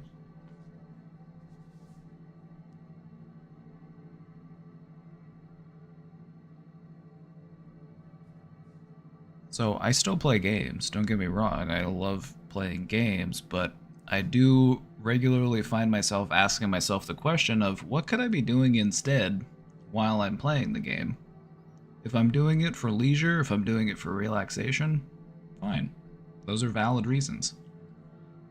So I still play games, don't get me wrong. I love playing games, but I do regularly find myself asking myself the question of what could I be doing instead while I'm playing the game? If I'm doing it for leisure, if I'm doing it for relaxation, fine. Those are valid reasons.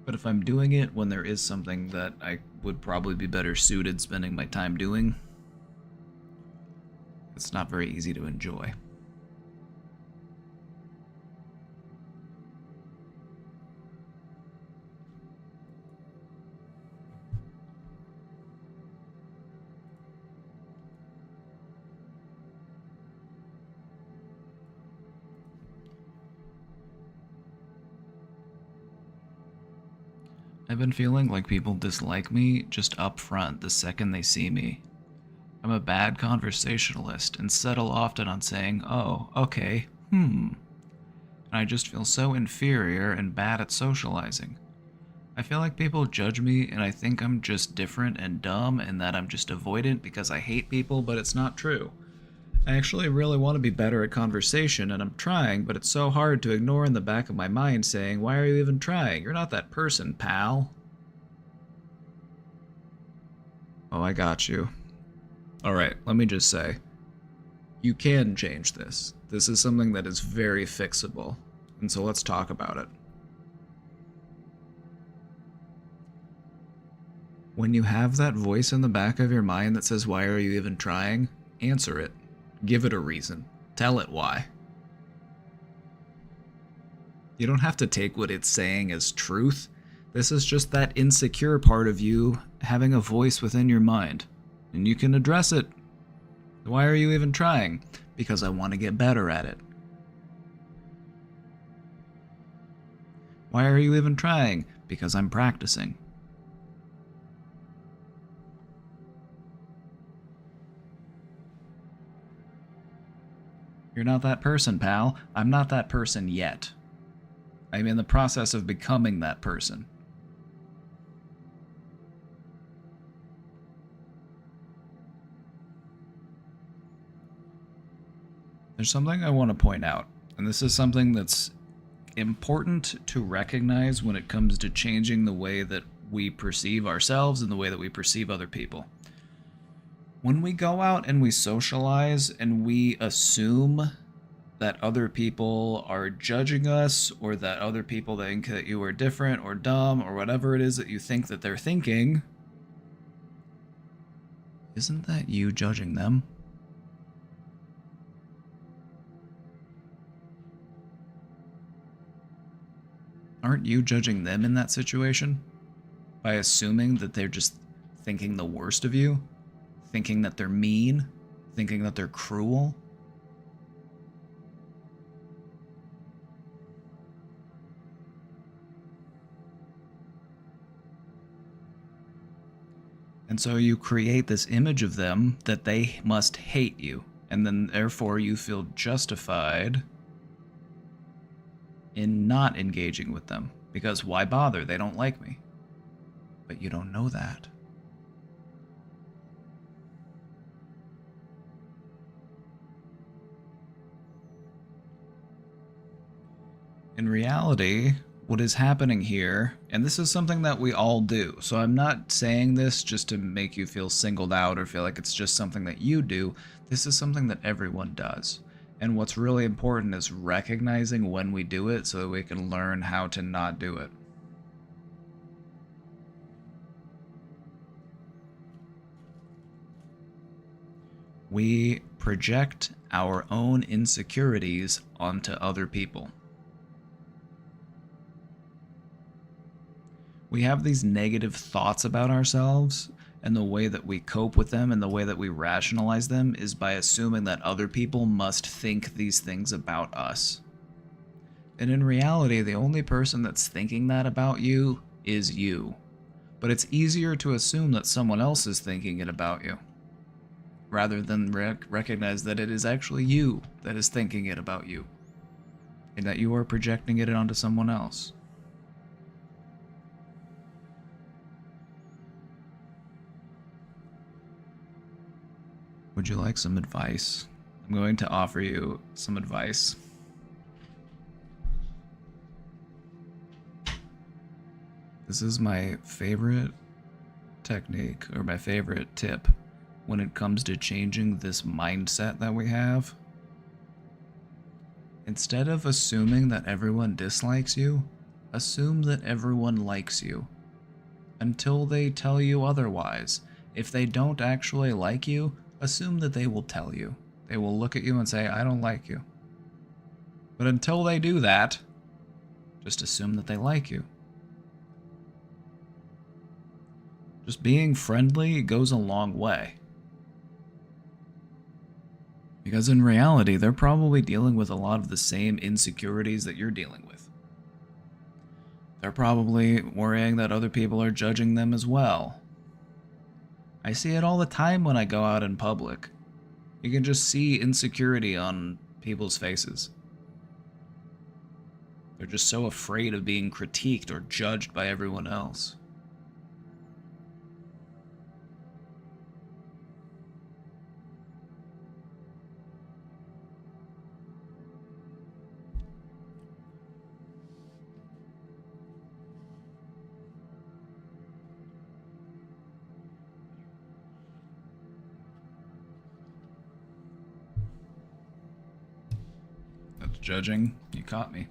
But if I'm doing it when there is something that I would probably be better suited spending my time doing, it's not very easy to enjoy. I've been feeling like people dislike me just up front the second they see me. I'm a bad conversationalist and settle often on saying, oh, okay, And I just feel so inferior and bad at socializing. I feel like people judge me and I think I'm just different and dumb and that I'm just avoidant because I hate people, but it's not true. I actually really want to be better at conversation and I'm trying, but it's so hard to ignore in the back of my mind saying, why are you even trying? You're not that person, pal. Oh, I got you. Alright, let me just say, you can change this. This is something that is very fixable, and so let's talk about it. When you have that voice in the back of your mind that says, why are you even trying? Answer it. Give it a reason. Tell it why. You don't have to take what it's saying as truth. This is just that insecure part of you having a voice within your mind. And you can address it. Why are you even trying? Because I want to get better at it. Why are you even trying? Because I'm practicing. You're not that person, pal. I'm not that person yet. I'm in the process of becoming that person. There's something I want to point out, and this is something that's important to recognize when it comes to changing the way that we perceive ourselves and the way that we perceive other people. When we go out and we socialize and we assume that other people are judging us or that other people think that you are different or dumb or whatever it is that you think that they're thinking, isn't that you judging them? Aren't you judging them in that situation? By assuming that they're just thinking the worst of you? Thinking that they're mean? Thinking that they're cruel? And so you create this image of them that they must hate you, and then therefore you feel justified in not engaging with them. Because why bother? They don't like me. But you don't know that. In reality, what is happening here, and this is something that we all do, so I'm not saying this just to make you feel singled out or feel like it's just something that you do. This is something that everyone does. And what's really important is recognizing when we do it so that we can learn how to not do it. We project our own insecurities onto other people. We have these negative thoughts about ourselves, and the way that we cope with them and the way that we rationalize them is by assuming that other people must think these things about us. And in reality, the only person that's thinking that about you is you. But it's easier to assume that someone else is thinking it about you, rather than recognize that it is actually you that is thinking it about you, and that you are projecting it onto someone else. Would you like some advice? I'm going to offer you some advice. This is my favorite technique, or my favorite tip, when it comes to changing this mindset that we have. Instead of assuming that everyone dislikes you, assume that everyone likes you. Until they tell you otherwise. If they don't actually like you, assume that they will tell you. They will look at you and say, I don't like you. But until they do that, just assume that they like you. Just being friendly goes a long way. Because in reality, they're probably dealing with a lot of the same insecurities that you're dealing with. They're probably worrying that other people are judging them as well. I see it all the time when I go out in public. You can just see insecurity on people's faces. They're just so afraid of being critiqued or judged by everyone else. That's judging. You caught me.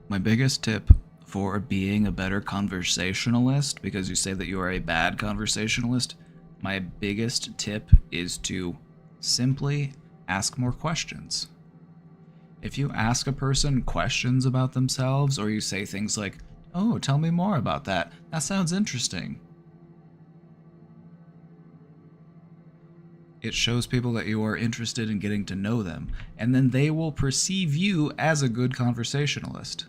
My biggest tip for being a better conversationalist, because you say that you are a bad conversationalist, my biggest tip is to simply ask more questions. If you ask a person questions about themselves, or you say things like, "Oh, tell me more about that. That sounds interesting," it shows people that you are interested in getting to know them, and then they will perceive you as a good conversationalist.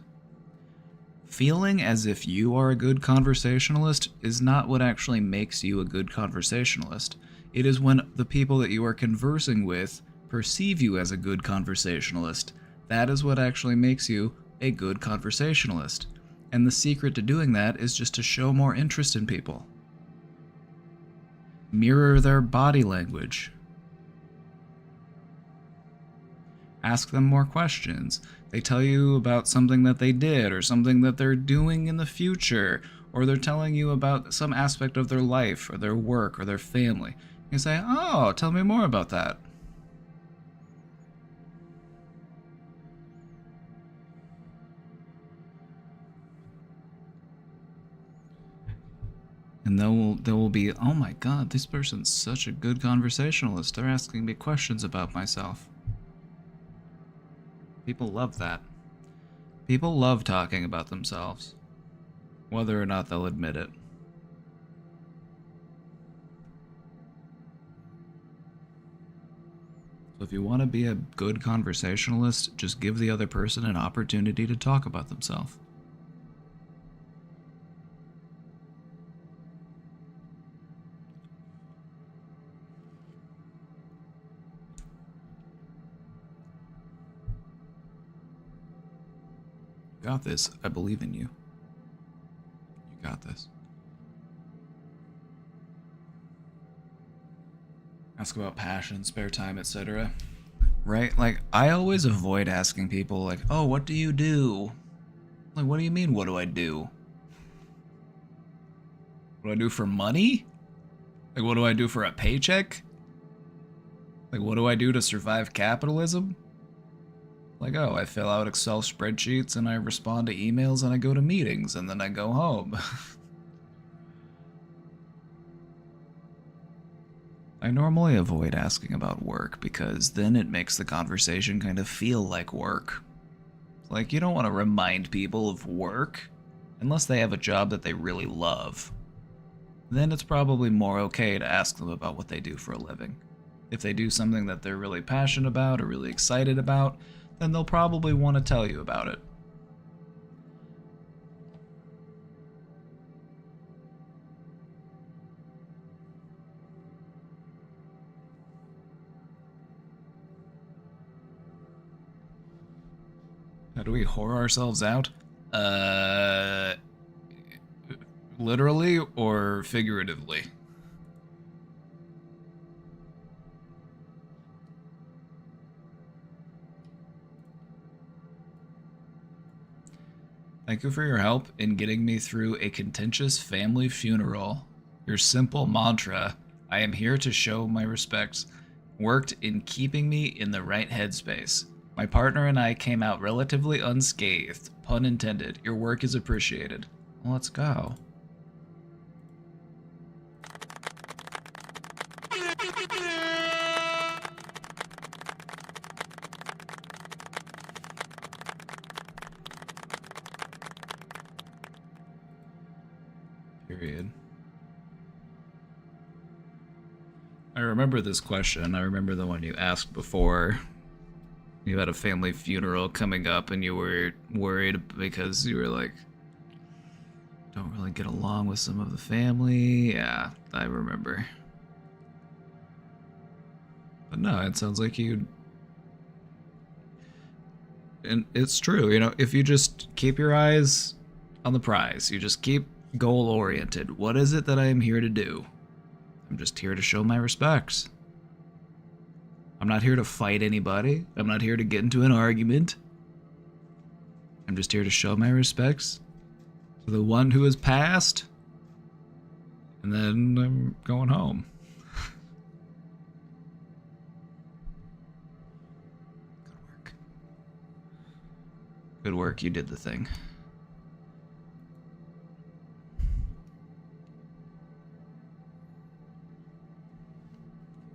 Feeling as if you are a good conversationalist is not what actually makes you a good conversationalist. It is when the people that you are conversing with perceive you as a good conversationalist. That is what actually makes you a good conversationalist. And the secret to doing that is just to show more interest in people. Mirror their body language. Ask them more questions. They tell you about something that they did or something that they're doing in the future, or they're telling you about some aspect of their life or their work or their family. You say, "Oh, tell me more about that." And they will be, "Oh my god, this person's such a good conversationalist. They're asking me questions about myself." People love that. People love talking about themselves, whether or not they'll admit it. So if you want to be a good conversationalist, just give the other person an opportunity to talk about themselves. You got this. I believe in you. You got this. Ask about passion, spare time, etc. Right? Like, I always avoid asking people, like, "Oh, what do you do?" Like, what do you mean, what do I do? What do I do for money? Like, what do I do for a paycheck? Like, what do I do to survive capitalism? Like, oh, I fill out Excel spreadsheets and I respond to emails and I go to meetings and then I go home. I normally avoid asking about work because then it makes the conversation kind of feel like work. Like, you don't want to remind people of work unless they have a job that they really love. Then it's probably more okay to ask them about what they do for a living. If they do something that they're really passionate about or really excited about, then they'll probably want to tell you about it. How do we whore ourselves out? Literally or figuratively? Thank you for your help in getting me through a contentious family funeral. Your simple mantra, "I am here to show my respects," worked in keeping me in the right headspace. My partner and I came out relatively unscathed. Pun intended. Your work is appreciated. Well, let's go. Period. I remember this question. I remember the one you asked before. You had a family funeral coming up and you were worried because you were like, don't really get along with some of the family. Yeah, I remember. But no, it sounds like you. And it's true, you know, if you just keep your eyes on the prize, you just keep goal oriented. What is it that I am here to do? I'm just here to show my respects. I'm not here to fight anybody. I'm not here to get into an argument. I'm just here to show my respects to the one who has passed. And then I'm going home. Good work. Good work, you did the thing.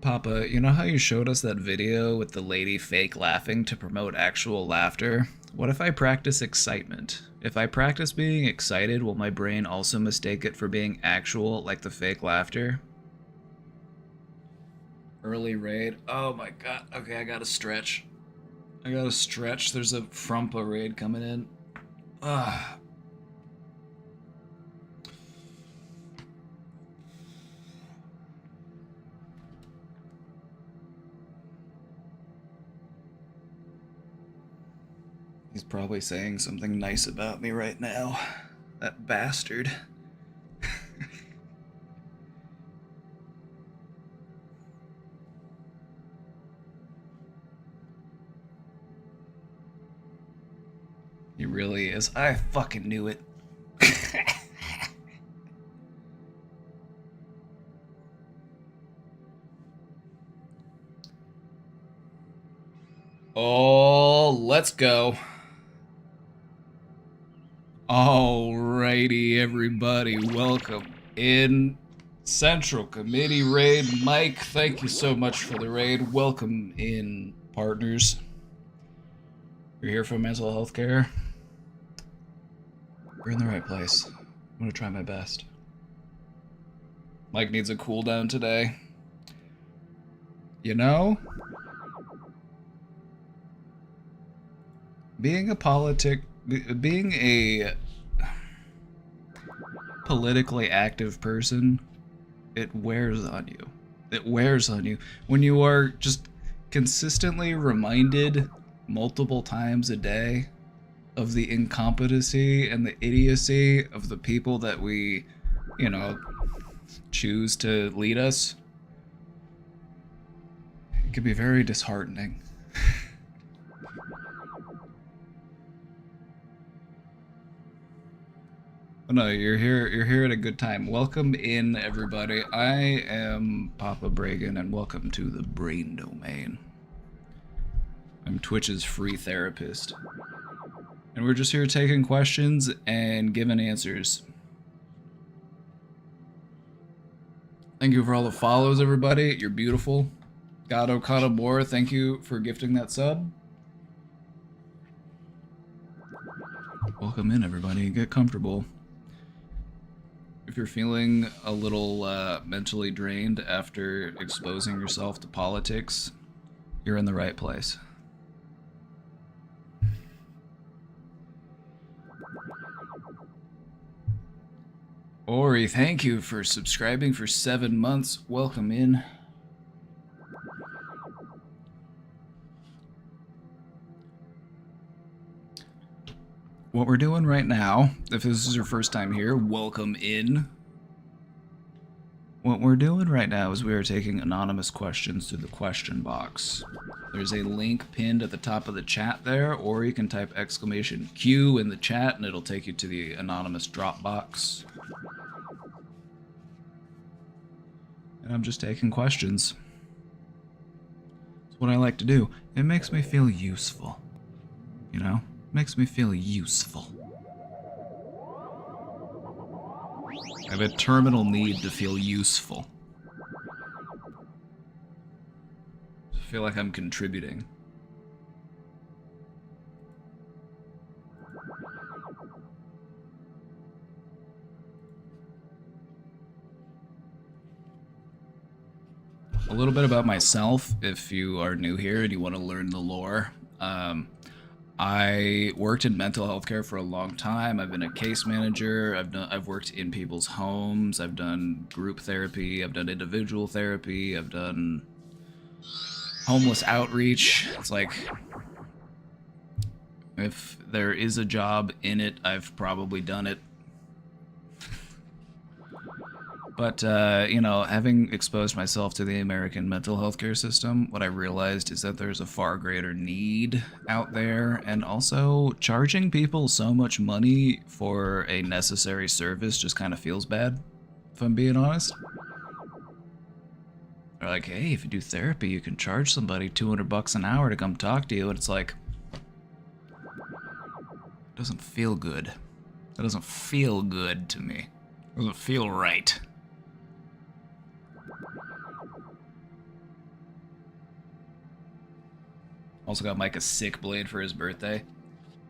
Papa, you know how you showed us that video with the lady fake laughing to promote actual laughter? What if I practice excitement? If I practice being excited, will my brain also mistake it for being actual, like the fake laughter? Early raid. Oh my god. Okay, I gotta stretch. There's a Frumpa raid coming in. Ugh. He's probably saying something nice about me right now. That bastard. He really is. I fucking knew it. Oh, let's go. Alrighty, everybody, welcome in. Central Committee raid. Mike, thank you so much for the raid. Welcome in, partners. You're here for mental health care? We're in the right place. I'm gonna try my best. Mike needs a cooldown today. You know? Being a politically active person, it wears on you. It wears on you. When you are just consistently reminded multiple times a day of the incompetency and the idiocy of the people that we, you know, choose to lead us, it can be very disheartening. No, you're here at a good time. Welcome in, everybody. I am Papa Bragan, and welcome to the Brain Domain. I'm Twitch's free therapist. And we're just here taking questions and giving answers. Thank you for all the follows, everybody. You're beautiful. God Okada Moore, thank you for gifting that sub. Welcome in, everybody. Get comfortable. If you're feeling a little mentally drained after exposing yourself to politics, you're in the right place. Ori, thank you for subscribing for 7 months. Welcome in. What we're doing right now, if this is your first time here, welcome in. What we're doing right now is we are taking anonymous questions through the question box. There's a link pinned at the top of the chat there, or you can type !Q in the chat and it'll take you to the anonymous drop box. And I'm just taking questions. It's what I like to do. It makes me feel useful. You know? Makes me feel useful. I have a terminal need to feel useful. I feel like I'm contributing. A little bit about myself, if you are new here and you want to learn the lore. I worked in mental health care for a long time. I've been a case manager. I've worked in people's homes. I've done group therapy. I've done individual therapy. I've done homeless outreach. It's like, if there is a job in it, I've probably done it. But, you know, having exposed myself to the American mental health care system, what I realized is that there's a far greater need out there, and also charging people so much money for a necessary service just kind of feels bad, if I'm being honest. They're like, hey, if you do therapy, you can charge somebody $200 an hour to come talk to you, and it's like, it doesn't feel good. That doesn't feel good to me. It doesn't feel right. Also got Mike a sick blade for his birthday.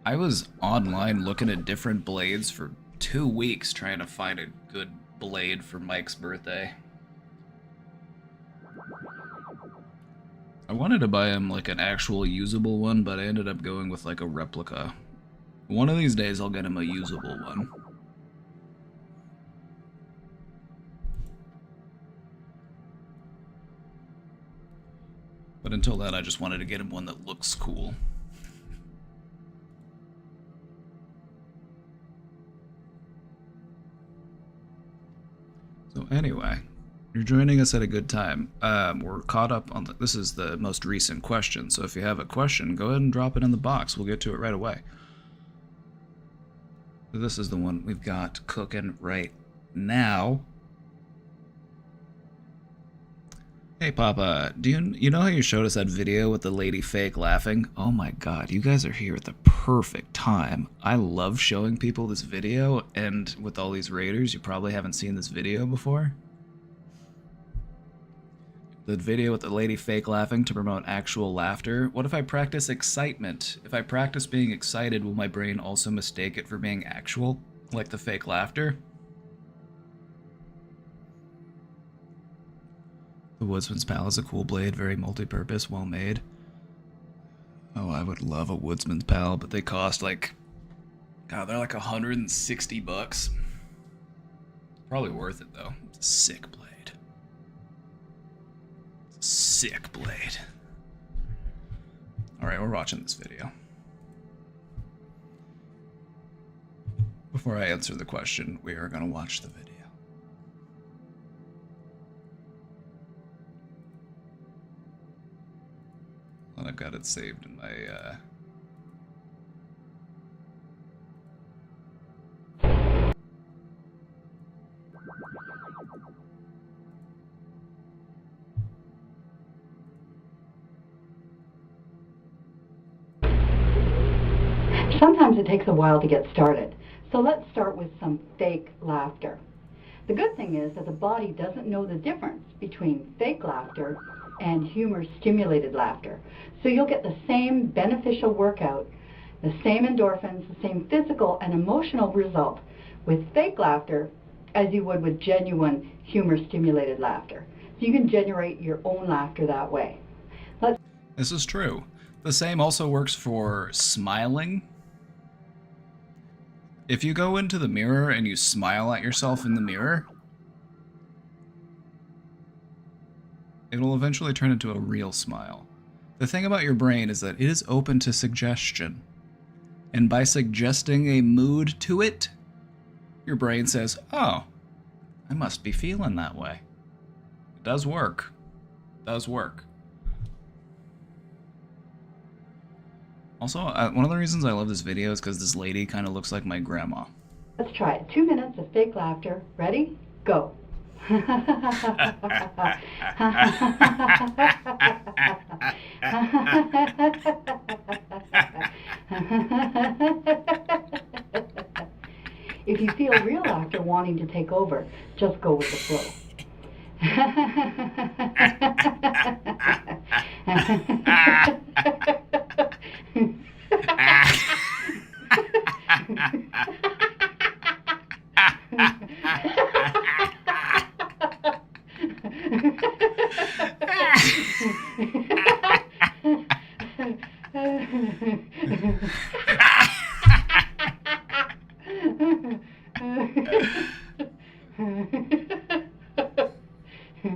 I was online looking at different blades for 2 weeks trying to find a good blade for Mike's birthday. I wanted to buy him like an actual usable one, but I ended up going with like a replica. One of these days I'll get him a usable one. But until then, I just wanted to get him one that looks cool. So anyway, you're joining us at a good time. We're caught up on this is the most recent question, so if you have a question, go ahead and drop it in the box. We'll get to it right away. So this is the one we've got cooking right now. Hey Papa, do you know how you showed us that video with the lady fake laughing? Oh my god, you guys are here at the perfect time. I love showing people this video, and with all these raiders, you probably haven't seen this video before. The video with the lady fake laughing to promote actual laughter. What if I practice excitement? If I practice being excited, will my brain also mistake it for being actual, like the fake laughter? The Woodsman's Pal is a cool blade, very multi-purpose, well made. Oh, I would love a Woodsman's Pal, but they cost like, God, they're like $160. Probably worth it though. It's a sick blade. It's a sick blade. Alright, we're watching this video. Before I answer the question, we are going to watch the video. And I've got it saved in my, Sometimes it takes a while to get started, so let's start with some fake laughter. The good thing is that the body doesn't know the difference between fake laughter and humor-stimulated laughter. So you'll get the same beneficial workout, the same endorphins, the same physical and emotional result with fake laughter as you would with genuine humor-stimulated laughter. So you can generate your own laughter that way. This is true. The same also works for smiling. If you go into the mirror and you smile at yourself in the mirror, it will eventually turn into a real smile. The thing about your brain is that it is open to suggestion. And by suggesting a mood to it, your brain says, oh, I must be feeling that way. It does work. It does work. Also, one of the reasons I love this video is because this lady kind of looks like my grandma. Let's try it. 2 minutes of fake laughter. Ready? Go. If you feel real laughter wanting to take over, just go with the flow. Oh,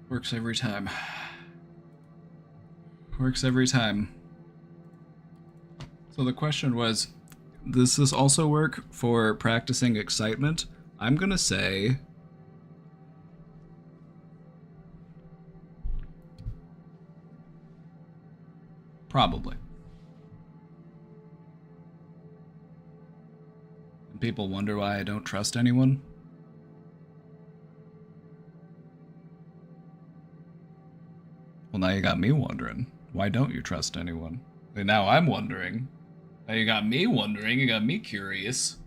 works every time. Works every time. So the question was, does this also work for practicing excitement? I'm gonna say probably. And people wonder why I don't trust anyone. Well, now you got me wondering. Why don't you trust anyone? And now I'm wondering. Now you got me wondering, you got me curious.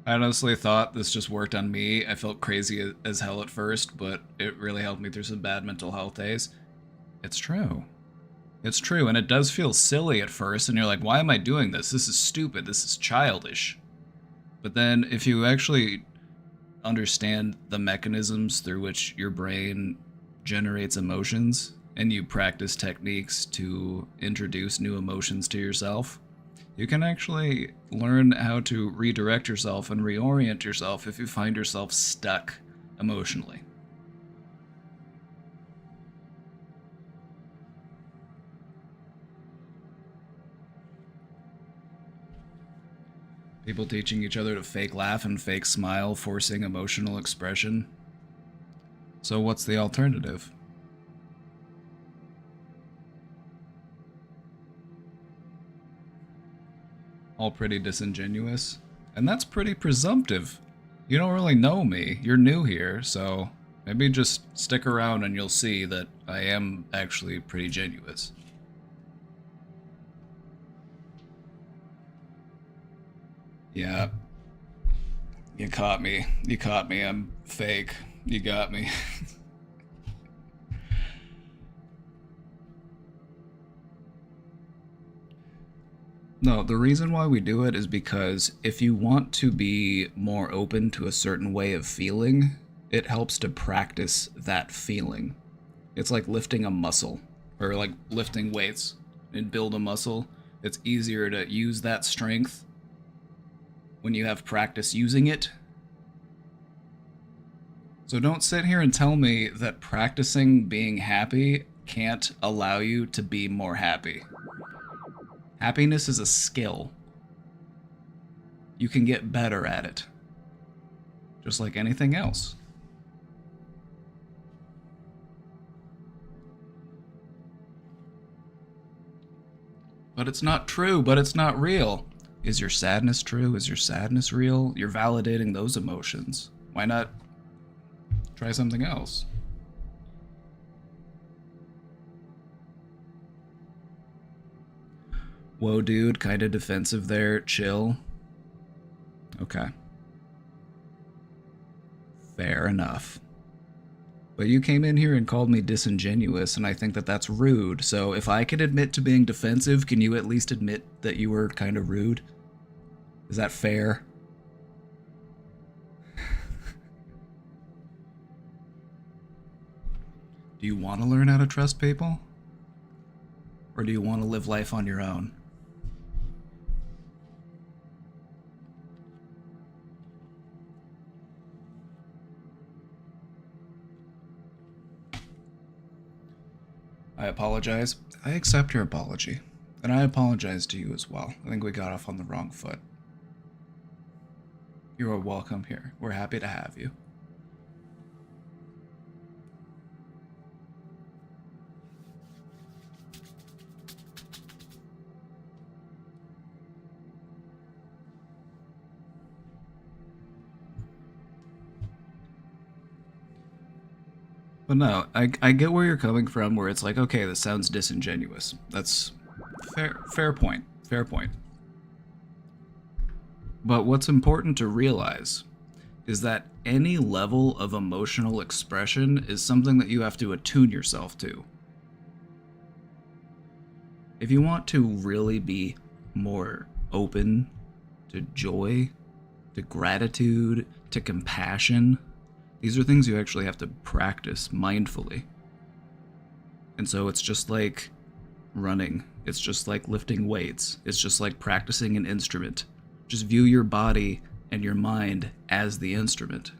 I honestly thought this just worked on me. I felt crazy as hell at first, but it really helped me through some bad mental health days. It's true. It's true, and it does feel silly at first, and you're like, why am I doing this? This is stupid. This is childish. But then if you actually understand the mechanisms through which your brain generates emotions, and you practice techniques to introduce new emotions to yourself, you can actually learn how to redirect yourself and reorient yourself if you find yourself stuck emotionally. People teaching each other to fake laugh and fake smile, forcing emotional expression. So what's the alternative? All pretty disingenuous. And that's pretty presumptive. You don't really know me. You're new here, so maybe just stick around and you'll see that I am actually pretty genuine. Yeah. You caught me. You caught me. I'm fake. You got me. No, the reason why we do it is because if you want to be more open to a certain way of feeling, it helps to practice that feeling. It's like lifting a muscle, or like lifting weights and build a muscle. It's easier to use that strength when you have practice using it. So don't sit here and tell me that practicing being happy can't allow you to be more happy. Happiness is a skill. You can get better at it. Just like anything else. But it's not true, but it's not real. Is your sadness true? Is your sadness real? You're validating those emotions. Why not try something else? Whoa, dude, kinda defensive there. Chill. Okay. Fair enough. But you came in here and called me disingenuous, and I think that that's rude. So if I can admit to being defensive, can you at least admit that you were kind of rude? Is that fair? Do you want to learn how to trust people? Or do you want to live life on your own? I apologize. I accept your apology. And I apologize to you as well. I think we got off on the wrong foot. You are welcome here. We're happy to have you. But no, I get where you're coming from, where it's like, okay, this sounds disingenuous. That's fair point. Fair point. But what's important to realize is that any level of emotional expression is something that you have to attune yourself to. If you want to really be more open to joy to gratitude, to compassion. These are things you actually have to practice mindfully. And so it's just like running. It's just like lifting weights. It's just like practicing an instrument. Just view your body and your mind as the instrument.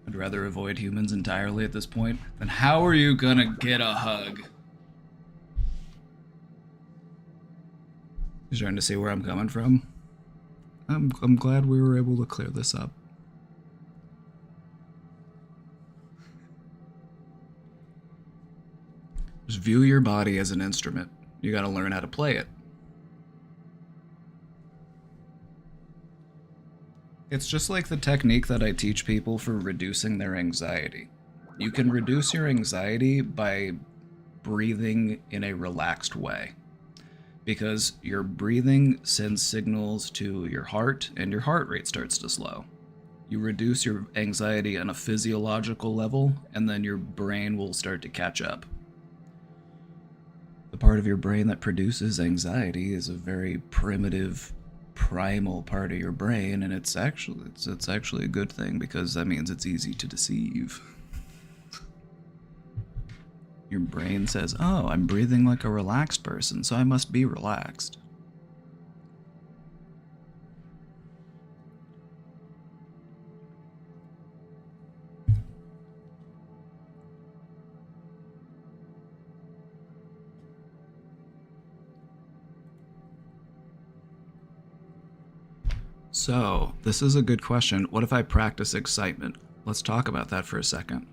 I'd rather avoid humans entirely at this point. Then how are you gonna get a hug? You starting to see where I'm coming from? I'm glad we were able to clear this up. Just view your body as an instrument. You gotta learn how to play it. It's just like the technique that I teach people for reducing their anxiety. You can reduce your anxiety by breathing in a relaxed way. Because your breathing sends signals to your heart, and your heart rate starts to slow. You reduce your anxiety on a physiological level, and then your brain will start to catch up. The part of your brain that produces anxiety is a very primitive, primal part of your brain, and it's actually a good thing because that means it's easy to deceive. Your brain says, "Oh, I'm breathing like a relaxed person, so I must be relaxed." So, this is a good question. What if I practice excitement? Let's talk about that for a second.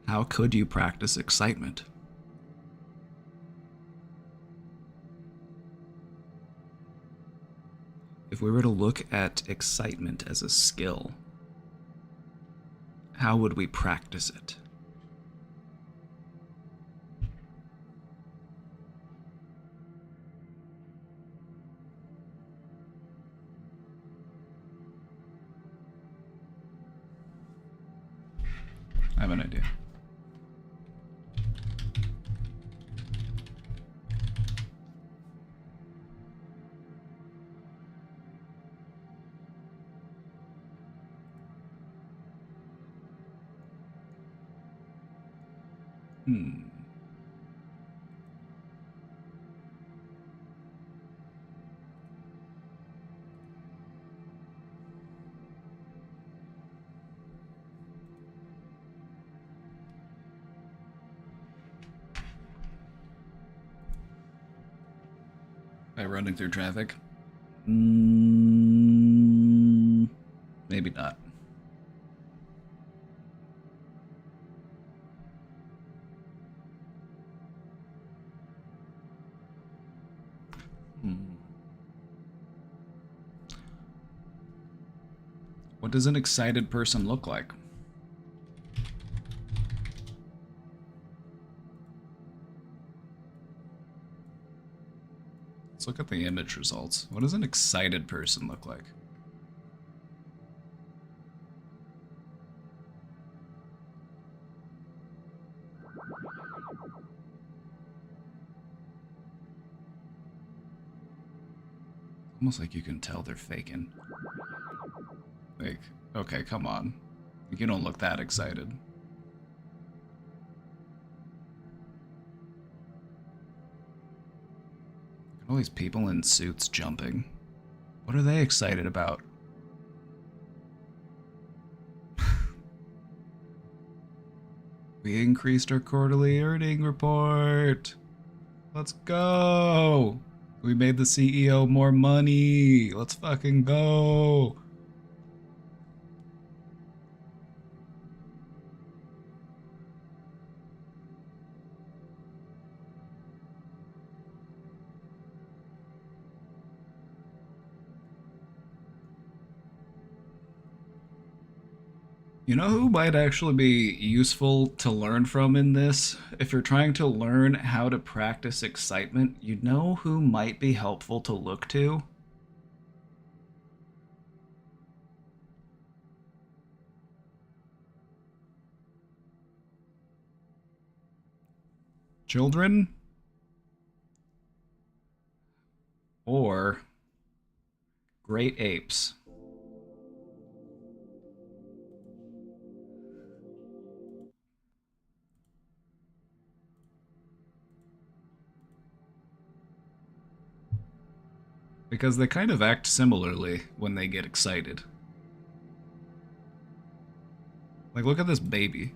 How could you practice excitement? If we were to look at excitement as a skill, how would we practice it? I have an idea. By running through traffic? Maybe not. What does an excited person look like? Let's look at the image results. What does an excited person look like? Almost like you can tell they're faking. Like, okay, come on. You don't look that excited. All these people in suits jumping. What are they excited about? We increased our quarterly earning report. Let's go. We made the CEO more money. Let's fucking go. You know who might actually be useful to learn from in this? If you're trying to learn how to practice excitement, you know who might be helpful to look to? Children or great apes? Because they kind of act similarly when they get excited. Like, look at this baby.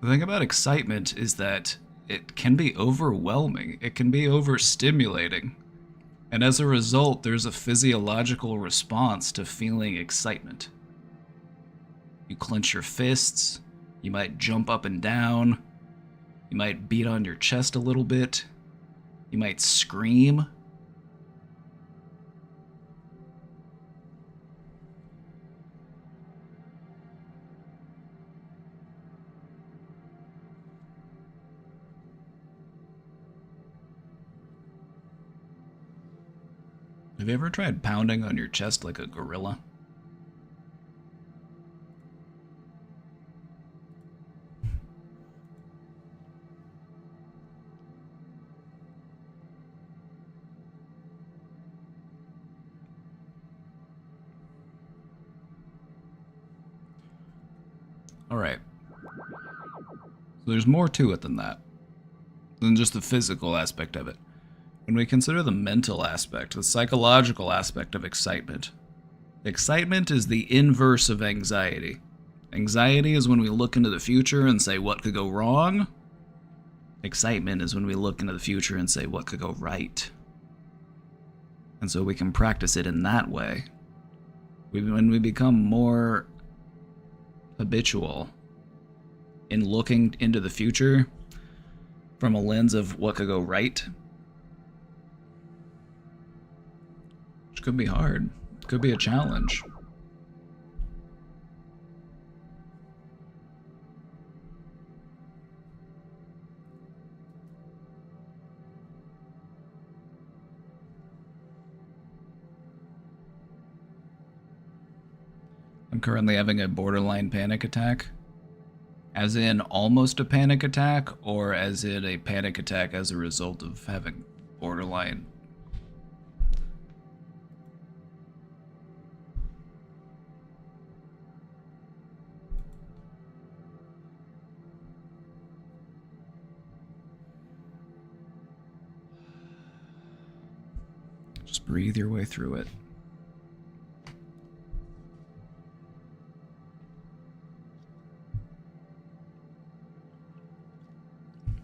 The thing about excitement is that it can be overwhelming. It can be overstimulating. And as a result, there's a physiological response to feeling excitement. You clench your fists, you might jump up and down, you might beat on your chest a little bit, you might scream. Have you ever tried pounding on your chest like a gorilla? Alright. So there's more to it than that. Than just the physical aspect of it. When we consider the mental aspect, the psychological aspect of excitement, excitement is the inverse of anxiety. Anxiety is when we look into the future and say what could go wrong. Excitement is when we look into the future and say what could go right. And so we can practice it in that way. When we become more habitual in looking into the future from a lens of what could go right, which could be hard, could be a challenge. I'm currently having a borderline panic attack. As in almost a panic attack, or as in a panic attack as a result of having borderline? Just breathe your way through it.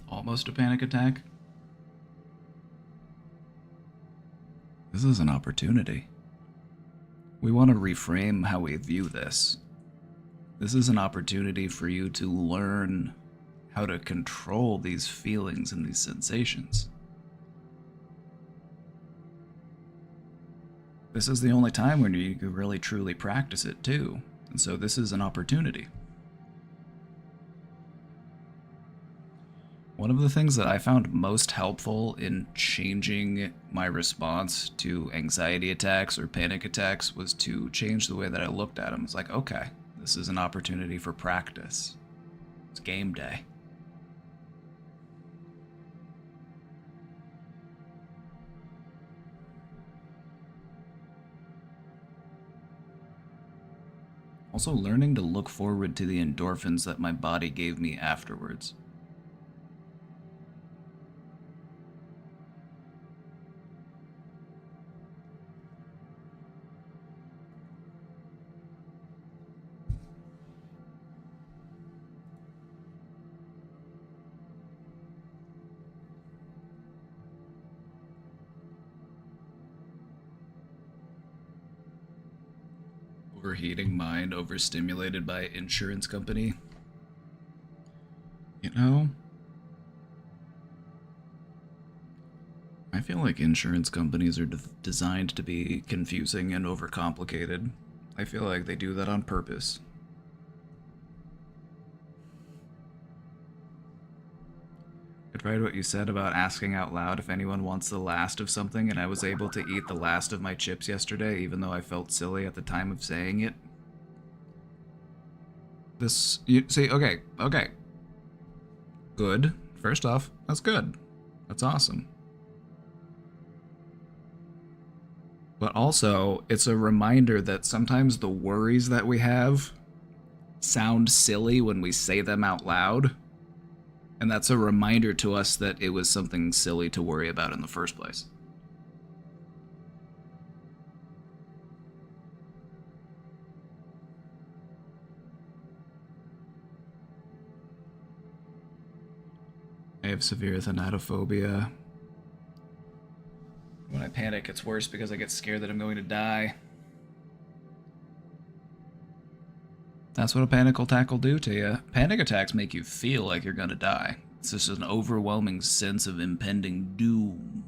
Almost a panic attack? This is an opportunity. We want to reframe how we view this. This is an opportunity for you to learn how to control these feelings and these sensations. This is the only time when you can really truly practice it too. And so this is an opportunity. One of the things that I found most helpful in changing my response to anxiety attacks or panic attacks was to change the way that I looked at them. It's like, okay, this is an opportunity for practice. It's game day. Also, learning to look forward to the endorphins that my body gave me afterwards. Overheating mind, overstimulated by insurance company. You know, I feel like insurance companies are designed to be confusing and overcomplicated. I feel like they do that on purpose. I tried what you said about asking out loud if anyone wants the last of something, and I was able to eat the last of my chips yesterday, even though I felt silly at the time of saying it. This, you see, okay. Good. First off, that's good. That's awesome. But also, it's a reminder that sometimes the worries that we have sound silly when we say them out loud. And that's a reminder to us that it was something silly to worry about in the first place. I have severe thanatophobia. When I panic, it's worse because I get scared that I'm going to die. That's what a panic attack will do to you. Panic attacks make you feel like you're gonna die. It's just an overwhelming sense of impending doom.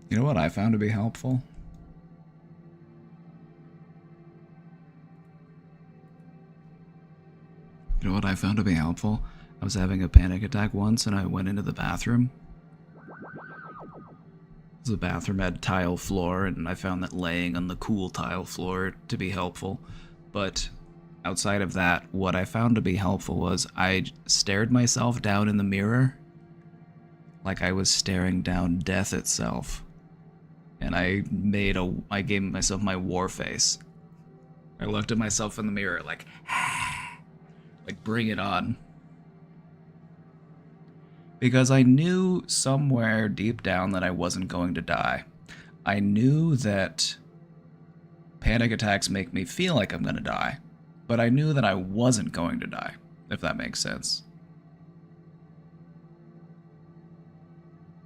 You know what I found to be helpful? You know what I found to be helpful? I was having a panic attack once and I went into the bathroom. The bathroom had tile floor, and I found that laying on the cool tile floor to be helpful. But outside of that, what I found to be helpful was I stared myself down in the mirror like I was staring down death itself. And I gave myself my war face. I looked at myself in the mirror like bring it on. Because I knew somewhere deep down that I wasn't going to die. I knew that panic attacks make me feel like I'm going to die, but I knew that I wasn't going to die, if that makes sense.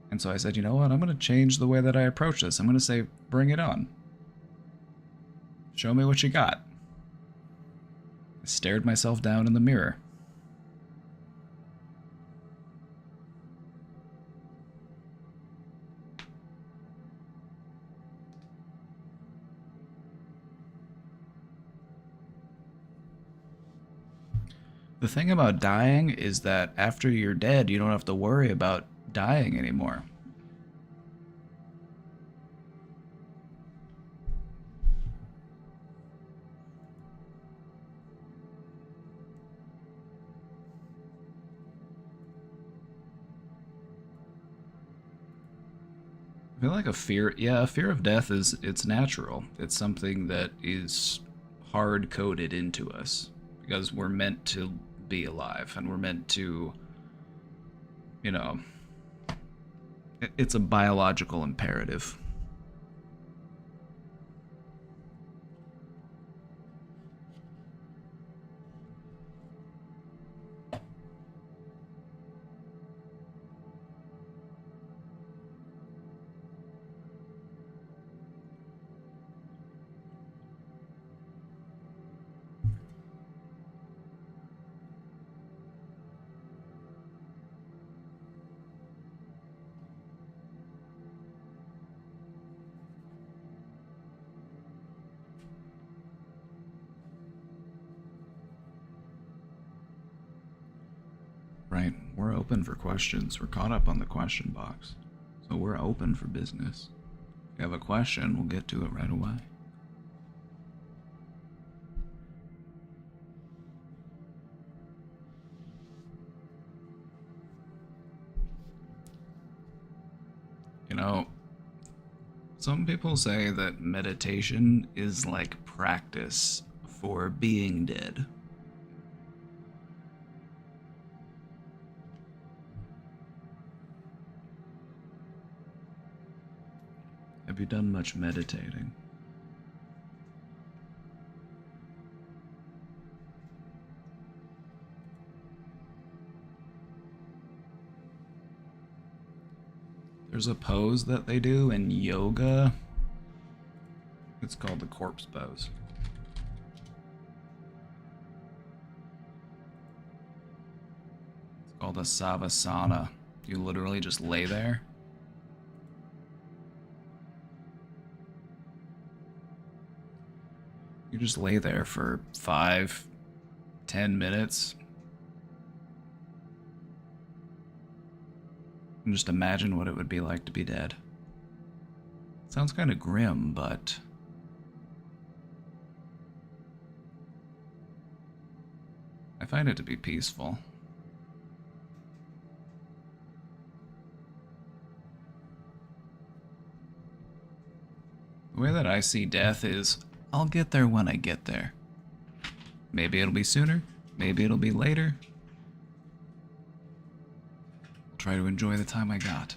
And so I said, you know what, I'm going to change the way that I approach this. I'm going to say, bring it on. Show me what you got. I stared myself down in the mirror. The thing about dying is that after you're dead, you don't have to worry about dying anymore. I feel like a fear of death it's natural. It's something that is hard coded into us because we're meant to be alive and we're meant to, you know, it's a biological imperative. Right, we're open for questions. We're caught up on the question box. So we're open for business. If you have a question, we'll get to it right away. You know, some people say that meditation is like practice for being dead. Have you done much meditating? There's a pose that they do in yoga. It's called the corpse pose. It's called a savasana. You literally just lay there. You just lay there for 5-10 minutes. And just imagine what it would be like to be dead. Sounds kind of grim, but I find it to be peaceful. The way that I see death is, I'll get there when I get there. Maybe it'll be sooner, maybe it'll be later. I'll try to enjoy the time I got.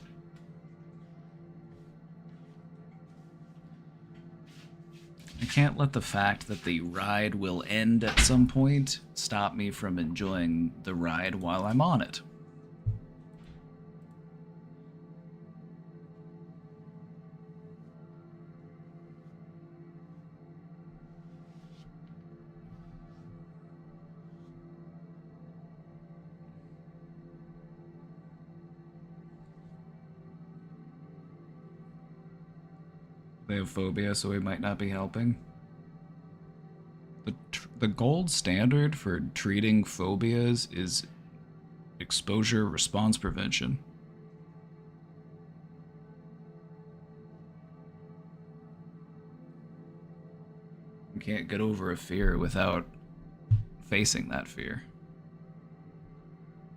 I can't let the fact that the ride will end at some point stop me from enjoying the ride while I'm on it. They have phobia, so we might not be helping. The gold standard for treating phobias is exposure response prevention. You can't get over a fear without facing that fear.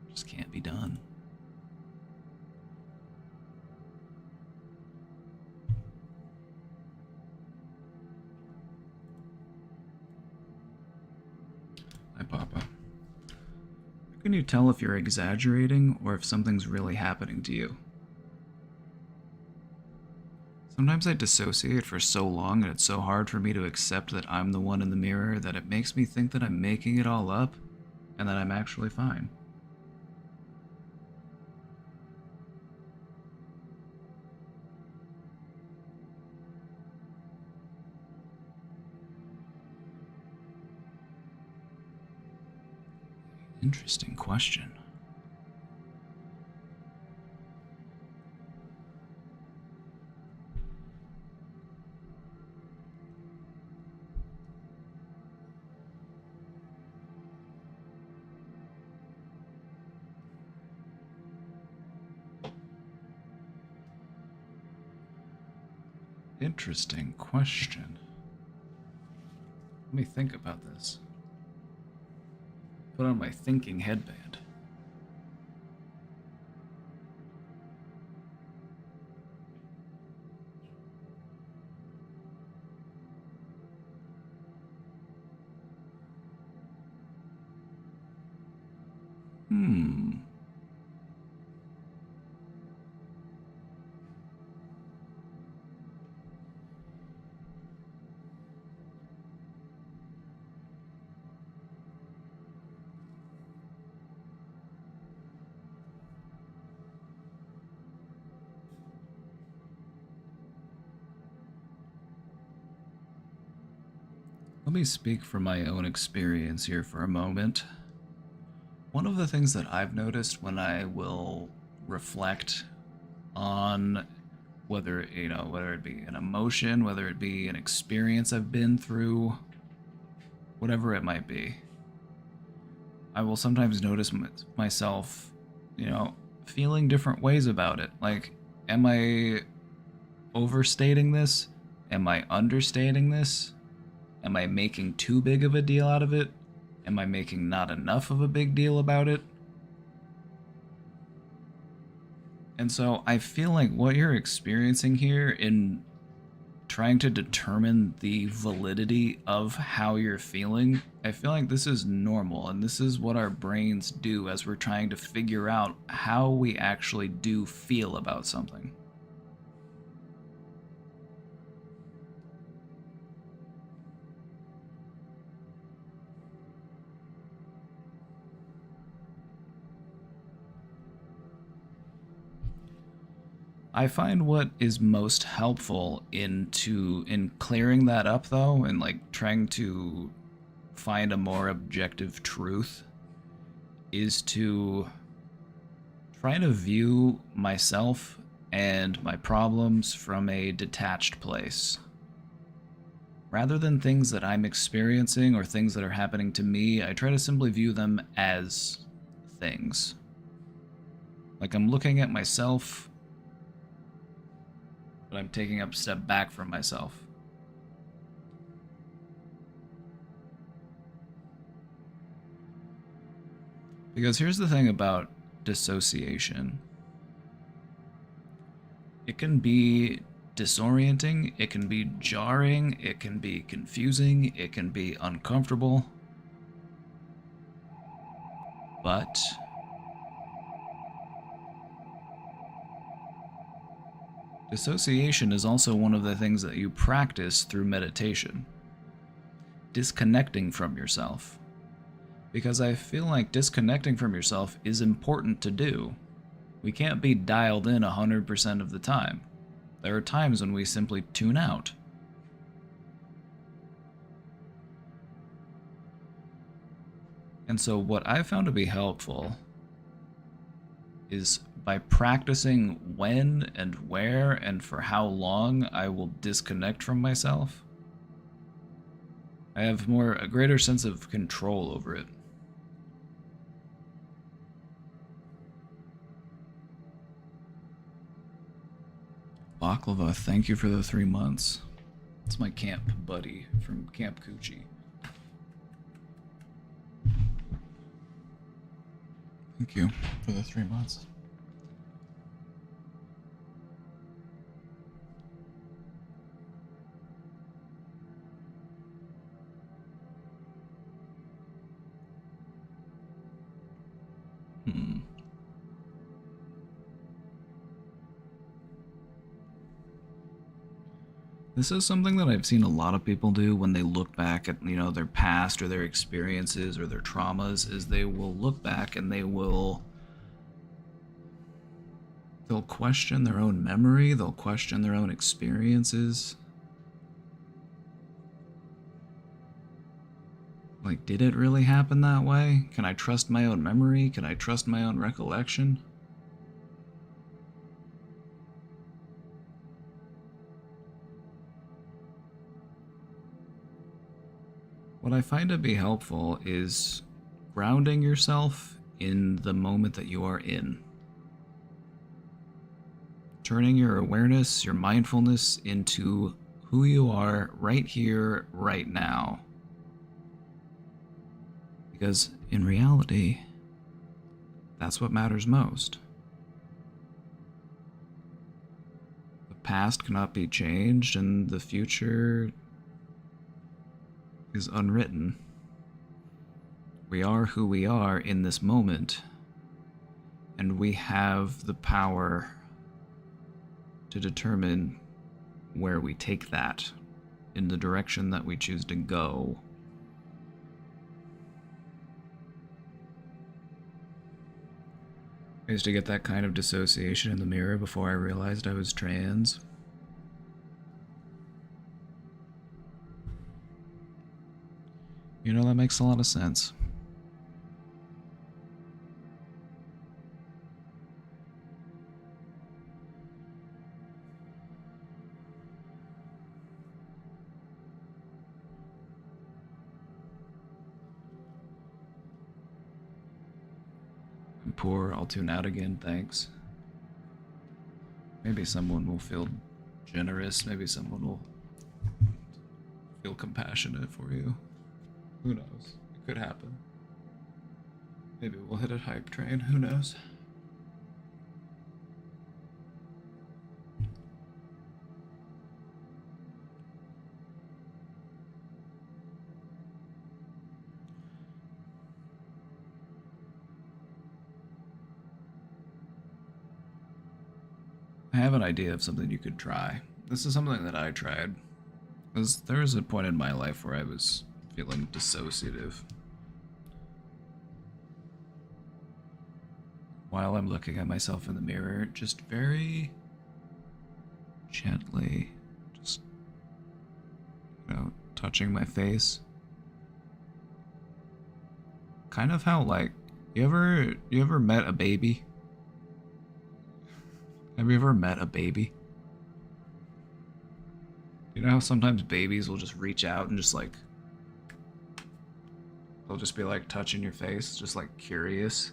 It just can't be done. Hi, Papa. How can you tell if you're exaggerating or if something's really happening to you? Sometimes I dissociate for so long and it's so hard for me to accept that I'm the one in the mirror that it makes me think that I'm making it all up and that I'm actually fine. Interesting question. Interesting question. Let me think about this. Put on my thinking headband. Let me speak from my own experience here for a moment. One of the things that I've noticed when I will reflect on whether it be an emotion, whether it be an experience I've been through, whatever it might be, I will sometimes notice myself, feeling different ways about it. Like, am I overstating this? Am I understating this? Am I making too big of a deal out of it? Am I making not enough of a big deal about it? And so I feel like what you're experiencing here in trying to determine the validity of how you're feeling, I feel like this is normal, and this is what our brains do as we're trying to figure out how we actually do feel about something. I find what is most helpful in clearing that up though, and like trying to find a more objective truth, is to try to view myself and my problems from a detached place. Rather than things that I'm experiencing or things that are happening to me, I try to simply view them as things. Like I'm looking at myself, but I'm taking a step back from myself. Because here's the thing about dissociation. It can be disorienting, it can be jarring, it can be confusing, it can be uncomfortable. But dissociation is also one of the things that you practice through meditation. Disconnecting from yourself. Because I feel like disconnecting from yourself is important to do. We can't be dialed in 100% of the time. There are times when we simply tune out. And so what I found to be helpful is by practicing when and where and for how long I will disconnect from myself, I have a greater sense of control over it. Baklava, thank you for the 3 months. It's my camp buddy from Camp Coochie. Thank you for the 3 months. This is something that I've seen a lot of people do when they look back at, their past or their experiences or their traumas, is they will look back and they'll question their own memory, they'll question their own experiences. Like, did it really happen that way? Can I trust my own memory? Can I trust my own recollection? What I find to be helpful is grounding yourself in the moment that you are in. Turning your awareness, your mindfulness into who you are right here, right now. Because in reality, that's what matters most. The past cannot be changed, and the future is unwritten. We are who we are in this moment, and we have the power to determine where we take that in the direction that we choose to go. I used to get that kind of dissociation in the mirror before I realized I was trans. That makes a lot of sense. I'm poor, I'll tune out again, thanks. Maybe someone will feel generous, maybe someone will feel compassionate for you. Who knows? It could happen. Maybe we'll hit a hype train, who knows? I have an idea of something you could try. This is something that I tried. There was a point in my life where I was feeling dissociative. While I'm looking at myself in the mirror, just very gently, just, touching my face. Kind of how, like, you ever met a baby? Have you ever met a baby? You know how sometimes babies will just reach out and just, like, they'll just be, like, touching your face, just, like, curious?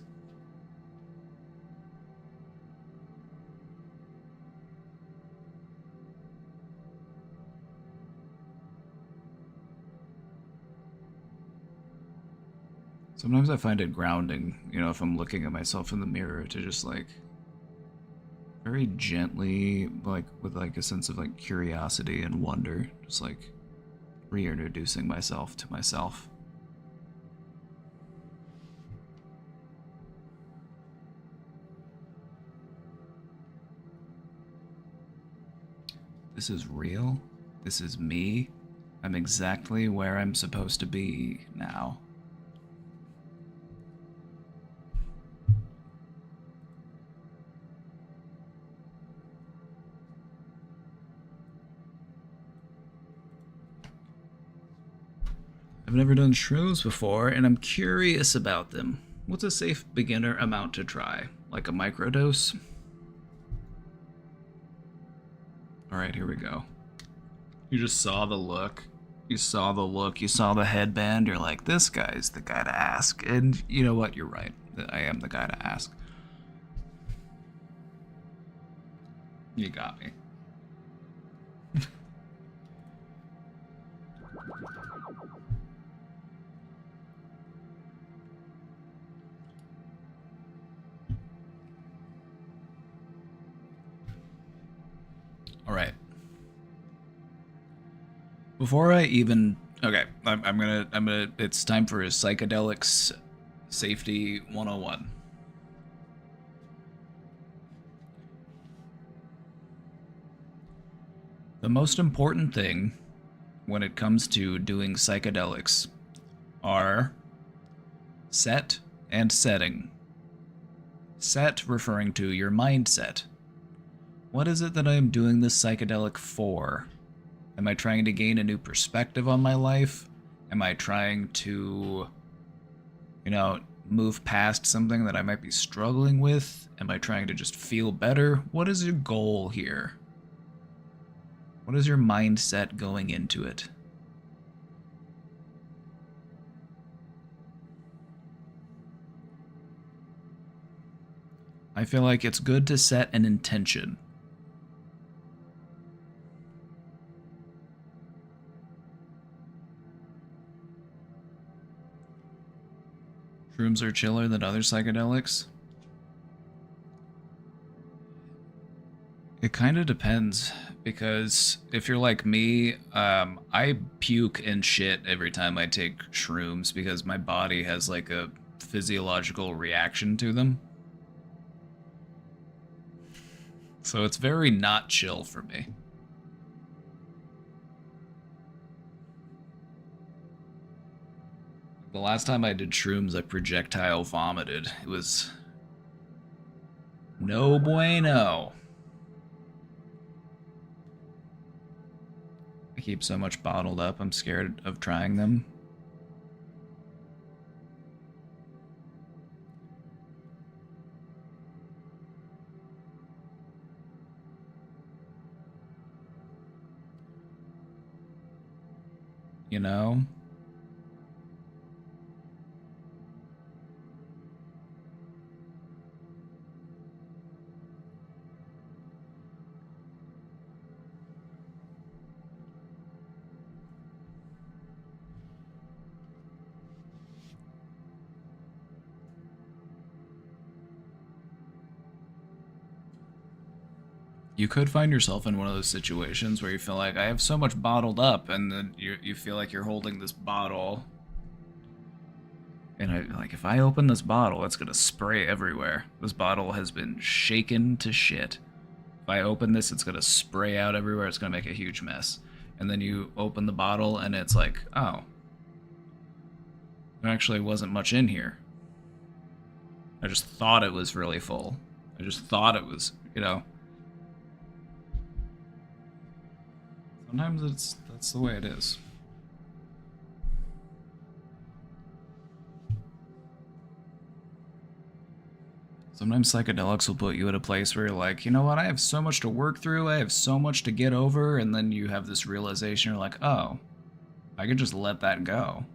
Sometimes I find it grounding, if I'm looking at myself in the mirror, to just, like, very gently, like, with, like, a sense of, like, curiosity and wonder, just, like, reintroducing myself to myself. This is real. This is me. I'm exactly where I'm supposed to be now. I've never done shrooms before, and I'm curious about them. What's a safe beginner amount to try? Like a microdose? Alright, here we go. You just saw the look. You saw the look. You saw the headband. You're like, this guy's the guy to ask. And you know what? You're right. I am the guy to ask. You got me. All right. Before I even, okay, I'm gonna. It's time for Psychedelics Safety 101. The most important thing when it comes to doing psychedelics are set and setting. Set referring to your mindset. What is it that I am doing this psychedelic for? Am I trying to gain a new perspective on my life? Am I trying to, move past something that I might be struggling with? Am I trying to just feel better? What is your goal here? What is your mindset going into it? I feel like it's good to set an intention. Shrooms are chiller than other psychedelics? It kind of depends, because if you're like me, I puke and shit every time I take shrooms because my body has like a physiological reaction to them. So it's very not chill for me. The last time I did shrooms, I projectile vomited. It was no bueno. I keep so much bottled up, I'm scared of trying them. You know? You could find yourself in one of those situations where you feel like I have so much bottled up, and then you feel like you're holding this bottle, and if I open this bottle, it's gonna spray everywhere. This bottle has been shaken to shit. If I open this, it's gonna spray out everywhere. It's gonna make a huge mess. And then you open the bottle, and it's like, oh, there actually wasn't much in here. I just thought it was really full. I just thought it was, Sometimes that's the way it is. Sometimes psychedelics will put you at a place where you're like, you know what, I have so much to work through, I have so much to get over, and then you have this realization, you're like, oh, I can just let that go.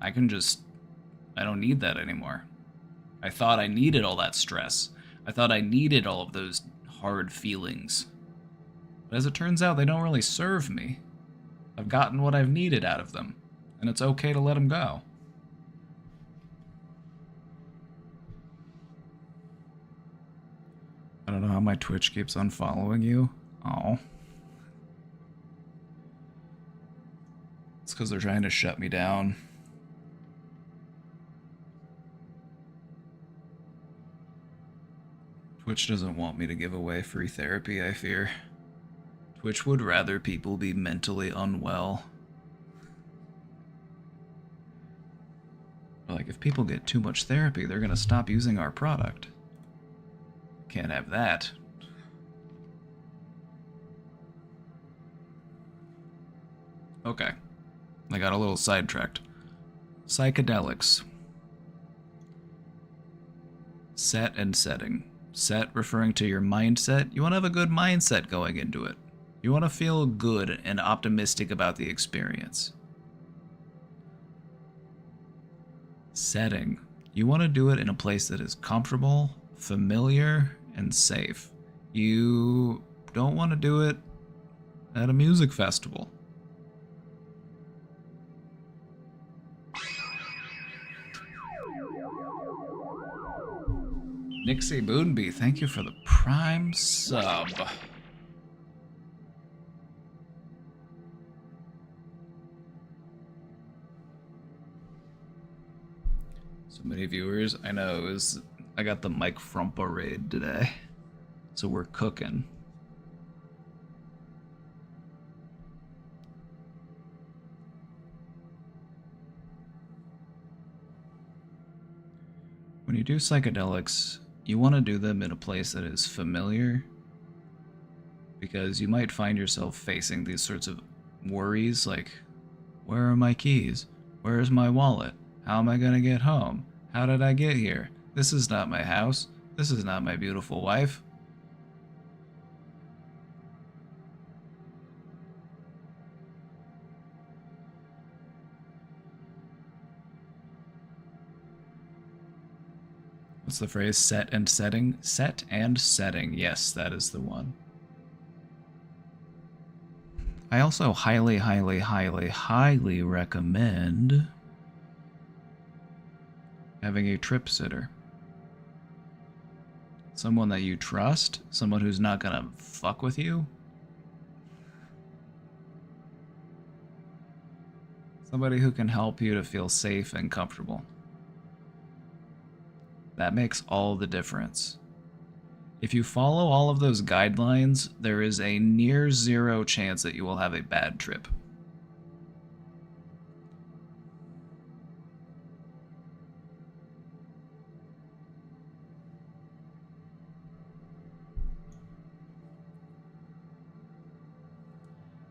I don't need that anymore. I thought I needed all that stress. I thought I needed all of those hard feelings. But as it turns out, they don't really serve me. I've gotten what I've needed out of them, and it's okay to let them go. I don't know how my Twitch keeps on following you. Oh. It's because they're trying to shut me down. Twitch doesn't want me to give away free therapy, I fear. Twitch would rather people be mentally unwell. Like, if people get too much therapy, they're gonna stop using our product. Can't have that. Okay. I got a little sidetracked. Psychedelics. Set and setting. Set referring to your mindset. You want to have a good mindset going into it. You want to feel good and optimistic about the experience. Setting. You want to do it in a place that is comfortable, familiar, and safe. You don't want to do it at a music festival. Nixie Boonby, thank you for the Prime sub. So many viewers. I know, I got the Mike Frumpa raid today. So we're cooking. When you do psychedelics, you want to do them in a place that is familiar, because you might find yourself facing these sorts of worries like, where are my keys? Where is my wallet? How am I going to get home? How did I get here? This is not my house. This is not my beautiful wife. What's the phrase? Set and setting? Set and setting. Yes, that is the one. I also highly, highly, highly, highly recommend having a trip sitter. Someone that you trust, someone who's not gonna fuck with you. Somebody who can help you to feel safe and comfortable. That makes all the difference. If you follow all of those guidelines, there is a near zero chance that you will have a bad trip.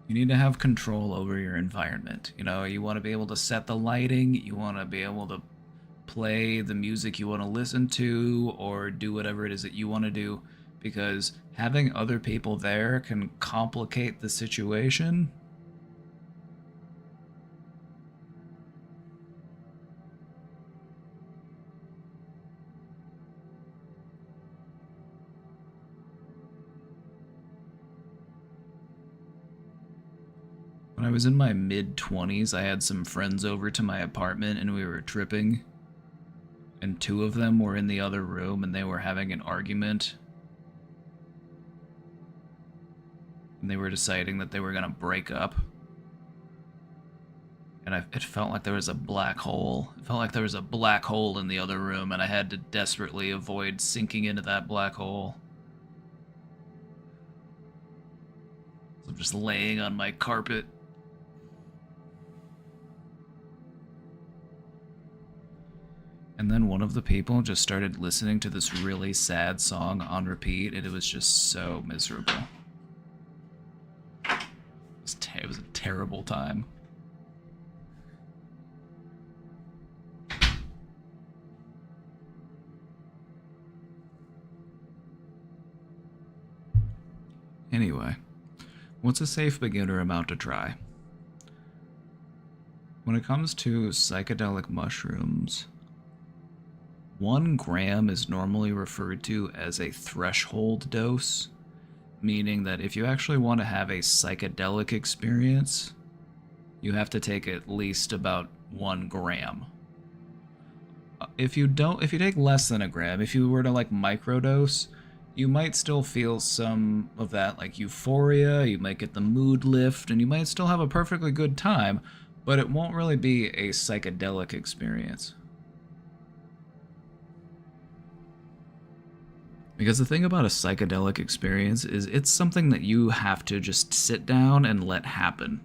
You need to have control over your environment. You know, you want to be able to set the lighting, you want to be able to play the music you want to listen to, or do whatever it is that you want to do, because having other people there can complicate the situation. When I was in my mid-20s, I had some friends over to my apartment and we were tripping. And two of them were in the other room and they were having an argument. And they were deciding that they were going to break up. And it felt like there was a black hole. It felt like there was a black hole in the other room and I had to desperately avoid sinking into that black hole. So I'm just laying on my carpet. And then one of the people just started listening to this really sad song on repeat, and it was just so miserable. terrible time. Anyway, what's a safe beginner amount to try? When it comes to psychedelic mushrooms, 1 gram is normally referred to as a threshold dose, meaning that if you actually want to have a psychedelic experience, you have to take at least about 1 gram. If you take less than a gram, if you were to like microdose, you might still feel some of that like euphoria, you might get the mood lift, and you might still have a perfectly good time, but it won't really be a psychedelic experience. Because the thing about a psychedelic experience is it's something that you have to just sit down and let happen.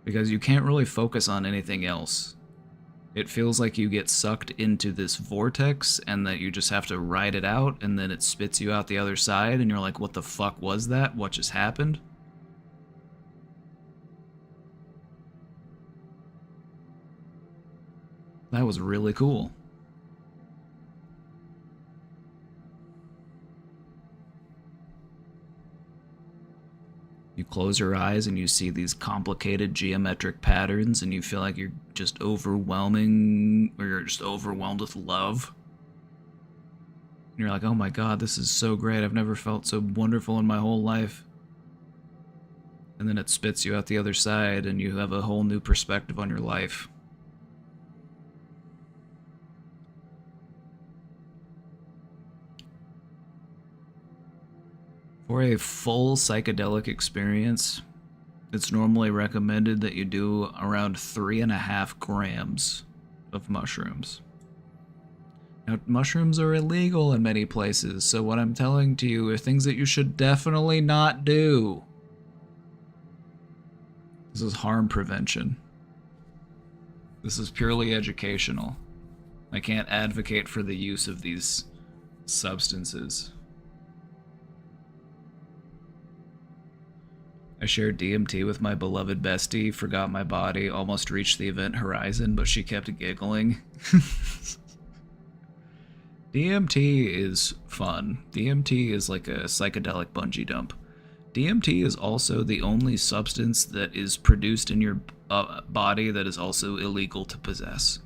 Because you can't really focus on anything else. It feels like you get sucked into this vortex and that you just have to ride it out, and then it spits you out the other side and you're like, what the fuck was that? What just happened? That was really cool. You close your eyes and you see these complicated geometric patterns and you feel like you're just overwhelmed with love. And you're like, oh my god, this is so great. I've never felt so wonderful in my whole life. And then it spits you out the other side and you have a whole new perspective on your life. For a full psychedelic experience, it's normally recommended that you do around 3.5 grams of mushrooms. Now, mushrooms are illegal in many places, so what I'm telling to you are things that you should definitely not do. This is harm prevention. This is purely educational. I can't advocate for the use of these substances. I shared DMT with my beloved bestie, forgot my body, almost reached the event horizon, but she kept giggling. DMT is fun. DMT is like a psychedelic bungee dump. DMT is also the only substance that is produced in your body that is also illegal to possess.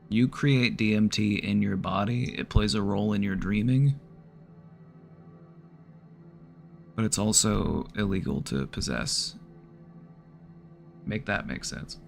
You create DMT in your body, it plays a role in your dreaming, but it's also illegal to possess. Make that make sense.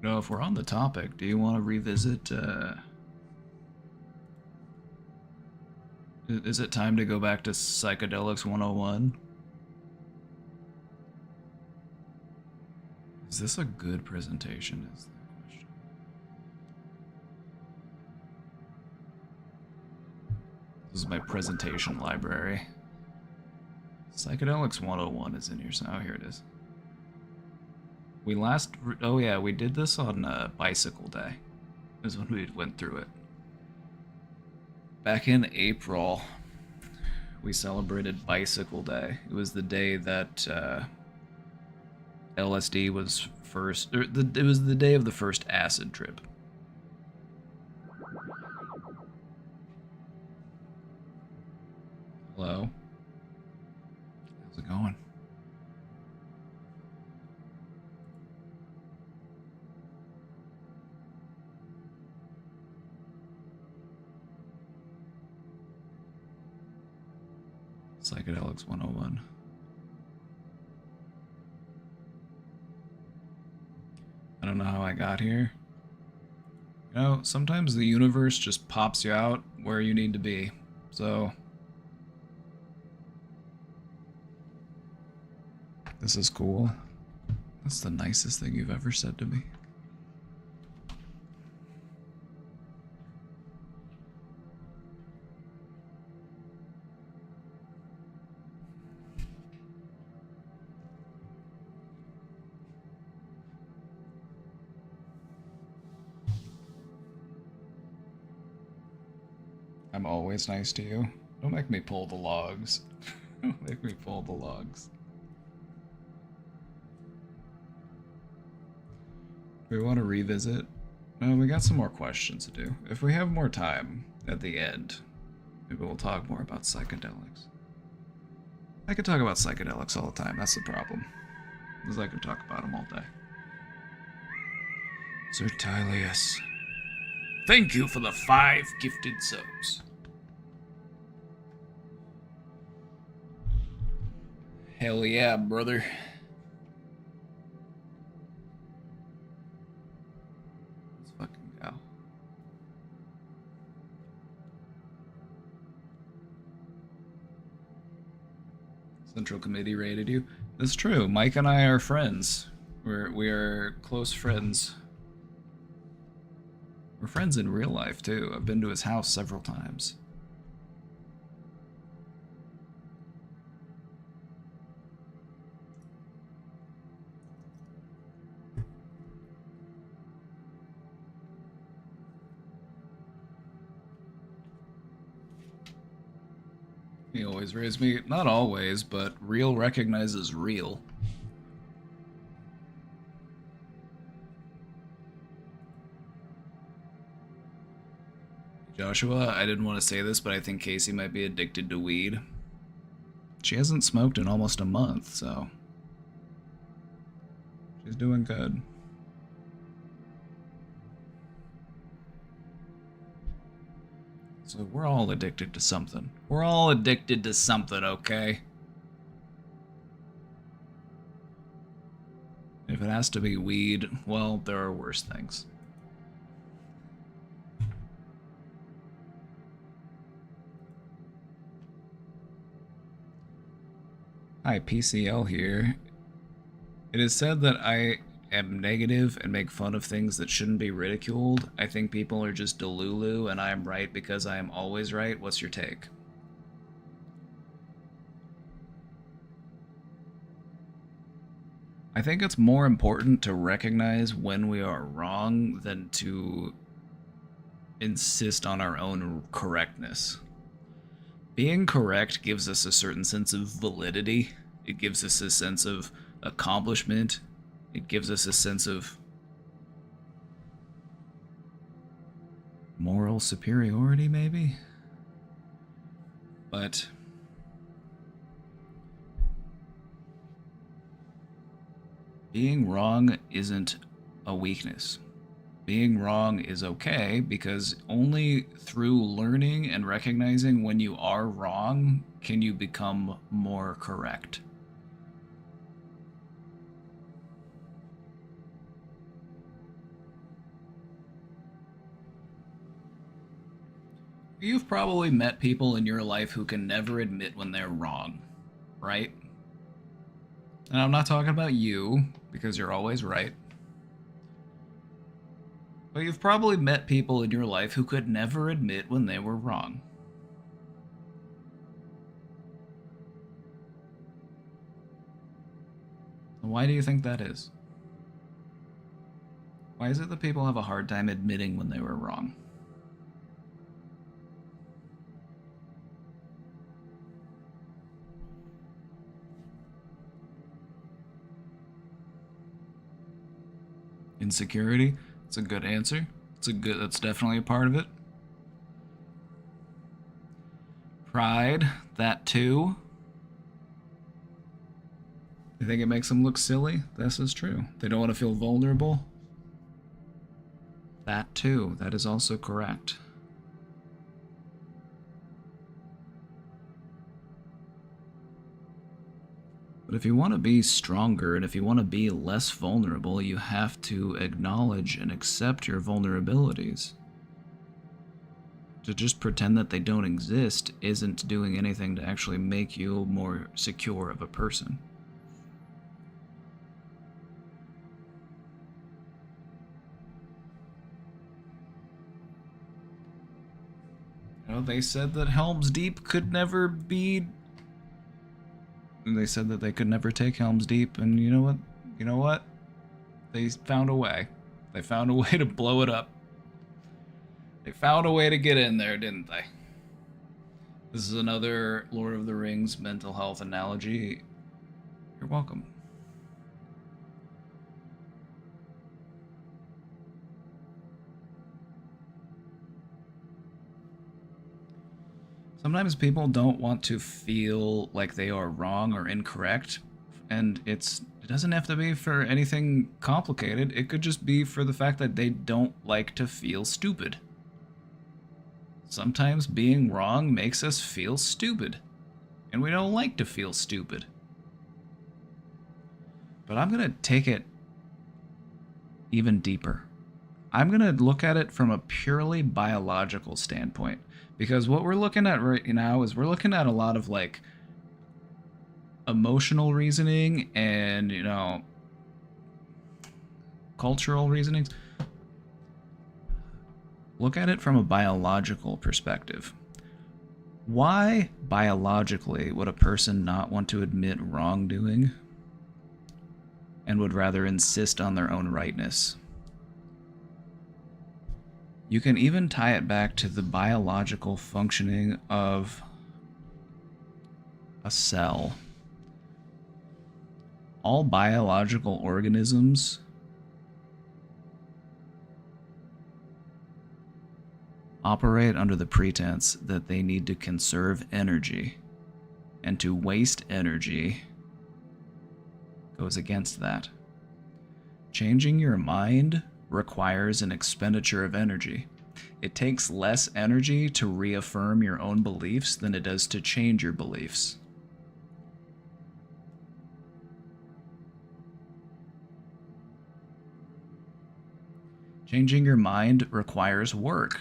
You know, if we're on the topic, do you want to revisit, is it time to go back to Psychedelics 101? Is this a good presentation, is the question. This is my presentation library. Psychedelics 101 is in here, so here it is. We did this on Bicycle Day. Is when we went through it. Back in April, we celebrated Bicycle Day. It was the day that LSD was first, it was the day of the first acid trip. Hello? How's it going? Psychedelics 101. I don't know how I got here. You know, sometimes the universe just pops you out where you need to be. So, this is cool. That's the nicest thing you've ever said to me. I'm always nice to you. Don't make me pull the logs. Don't make me pull the logs. We want to revisit. We got some more questions to do. If we have more time at the end, maybe we'll talk more about psychedelics. I could talk about psychedelics all the time. That's the problem. Because I could talk about them all day. Sertilius. Thank you for the 5 gifted subs. Hell yeah, brother. Let's fucking go. Central Committee rated you. That's true. Mike and I are friends. We are close friends. We're friends in real life too. I've been to his house several times. He always raised me. Not always, but real recognizes real. Joshua, I didn't want to say this, but I think Casey might be addicted to weed. She hasn't smoked in almost a month, so she's doing good. So we're all addicted to something. We're all addicted to something, okay? If it has to be weed, well, there are worse things. Hi, PCL here. It is said that I am negative and make fun of things that shouldn't be ridiculed. I think people are just delulu and I am right because I am always right. What's your take? I think it's more important to recognize when we are wrong than to insist on our own correctness. Being correct gives us a certain sense of validity. It gives us a sense of accomplishment. It gives us a sense of moral superiority, maybe? But being wrong isn't a weakness. Being wrong is okay because only through learning and recognizing when you are wrong can you become more correct. You've probably met people in your life who can never admit when they're wrong, right? And I'm not talking about you, because you're always right. But you've probably met people in your life who could never admit when they were wrong. Why do you think that is? Why is it that people have a hard time admitting when they were wrong? Insecurity? It's a good answer. That's definitely a part of it. Pride, that too. You think it makes them look silly? This is true. They don't want to feel vulnerable? That too. That is also correct. But if you want to be stronger and if you want to be less vulnerable, you have to acknowledge and accept your vulnerabilities. To just pretend that they don't exist isn't doing anything to actually make you more secure of a person. You know, they said that Helm's Deep could never be... They said that they could never take Helm's Deep, and you know what? You know what? They found a way. They found a way to blow it up. They found a way to get in there, didn't they? This is another Lord of the Rings mental health analogy. You're welcome. Sometimes people don't want to feel like they are wrong or incorrect, and it doesn't have to be for anything complicated. It could just be for the fact that they don't like to feel stupid. Sometimes being wrong makes us feel stupid, and we don't like to feel stupid. But I'm going to take it even deeper. I'm going to look at it from a purely biological standpoint. Because what we're looking at right now is we're looking at a lot of like emotional reasoning and, you know, cultural reasonings. Look at it from a biological perspective. Why biologically would a person not want to admit wrongdoing and would rather insist on their own rightness? You can even tie it back to the biological functioning of a cell. All biological organisms operate under the pretense that they need to conserve energy, and to waste energy goes against that. Changing your mind requires an expenditure of energy. It takes less energy to reaffirm your own beliefs than it does to change your beliefs. Changing your mind requires work,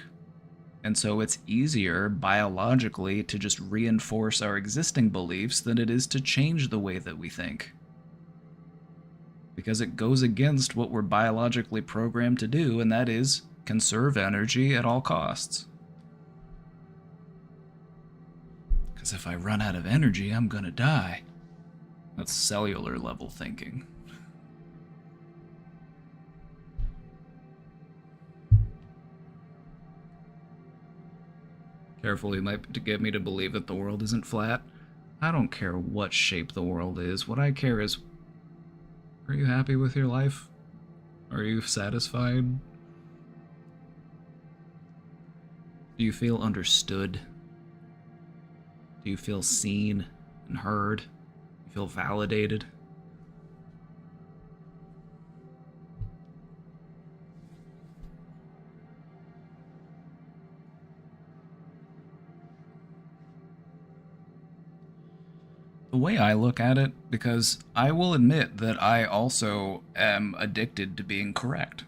and so it's easier biologically to just reinforce our existing beliefs than it is to change the way that we think. Because it goes against what we're biologically programmed to do, and that is conserve energy at all costs. Because if I run out of energy, I'm gonna die. That's cellular level thinking. Careful, you might get me to believe that the world isn't flat. I don't care what shape the world is. What I care is, are you happy with your life? Are you satisfied? Do you feel understood? Do you feel seen and heard? Do you feel validated? The way I look at it, because I will admit that I also am addicted to being correct.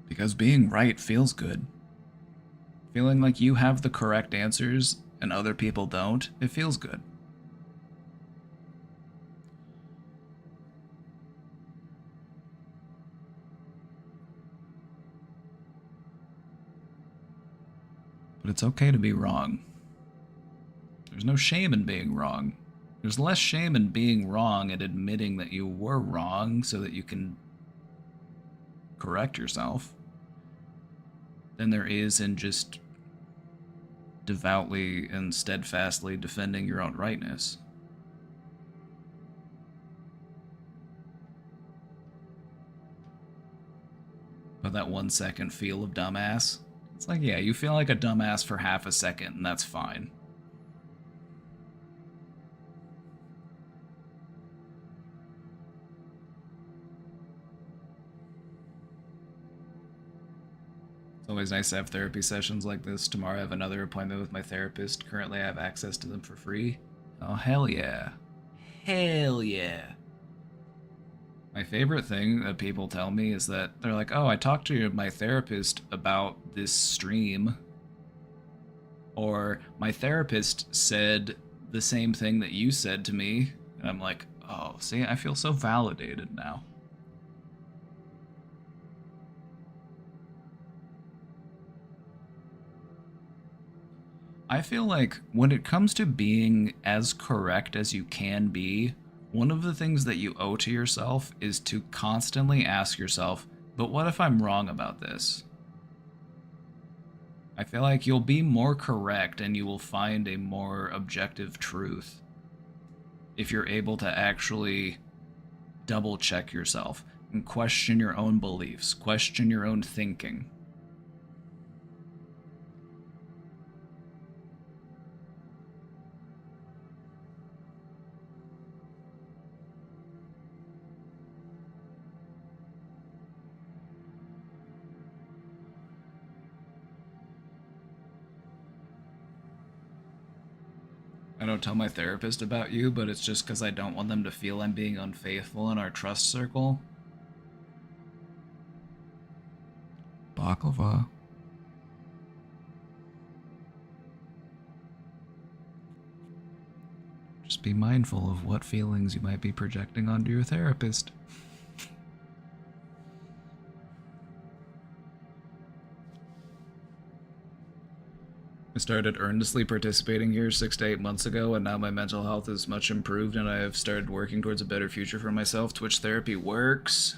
Because being right feels good. Feeling like you have the correct answers and other people don't, it feels good. But it's okay to be wrong. There's no shame in being wrong. There's less shame in being wrong and admitting that you were wrong so that you can correct yourself than there is in just devoutly and steadfastly defending your own rightness. But that 1 second feel of dumbass, it's like, yeah, you feel like a dumbass for half a second, and that's fine. It's always nice to have therapy sessions like this. Tomorrow I have another appointment with my therapist. Currently I have access to them for free. Oh, hell yeah. Hell yeah. My favorite thing that people tell me is that they're like, oh, I talked to my therapist about this stream. Or my therapist said the same thing that you said to me. And I'm like, oh, see, I feel so validated now. I feel like when it comes to being as correct as you can be, one of the things that you owe to yourself is to constantly ask yourself, but what if I'm wrong about this? I feel like you'll be more correct and you will find a more objective truth if you're able to actually double check yourself and question your own beliefs, question your own thinking. I don't tell my therapist about you, but it's just because I don't want them to feel I'm being unfaithful in our trust circle. Baklava. Just be mindful of what feelings you might be projecting onto your therapist. I started earnestly participating here 6 to 8 months ago, and now my mental health is much improved and I have started working towards a better future for myself. Twitch therapy works.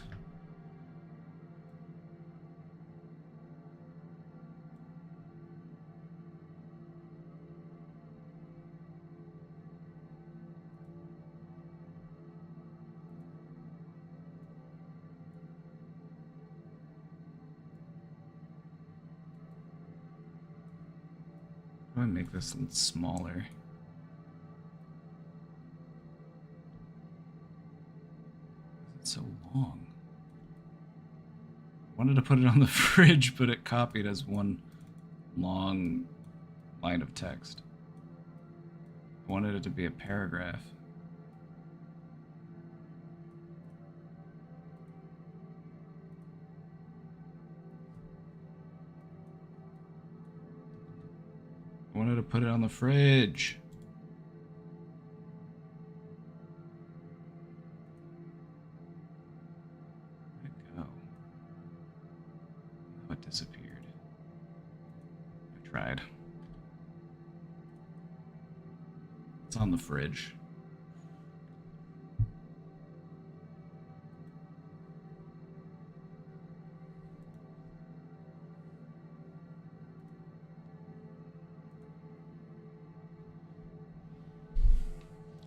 How do I make this a little smaller? It's so long. I wanted to put it on the fridge, but it copied as one long line of text. I wanted it to be a paragraph. I wanted to put it on the fridge. Where'd it go? Oh, it disappeared. I tried. It's on the fridge.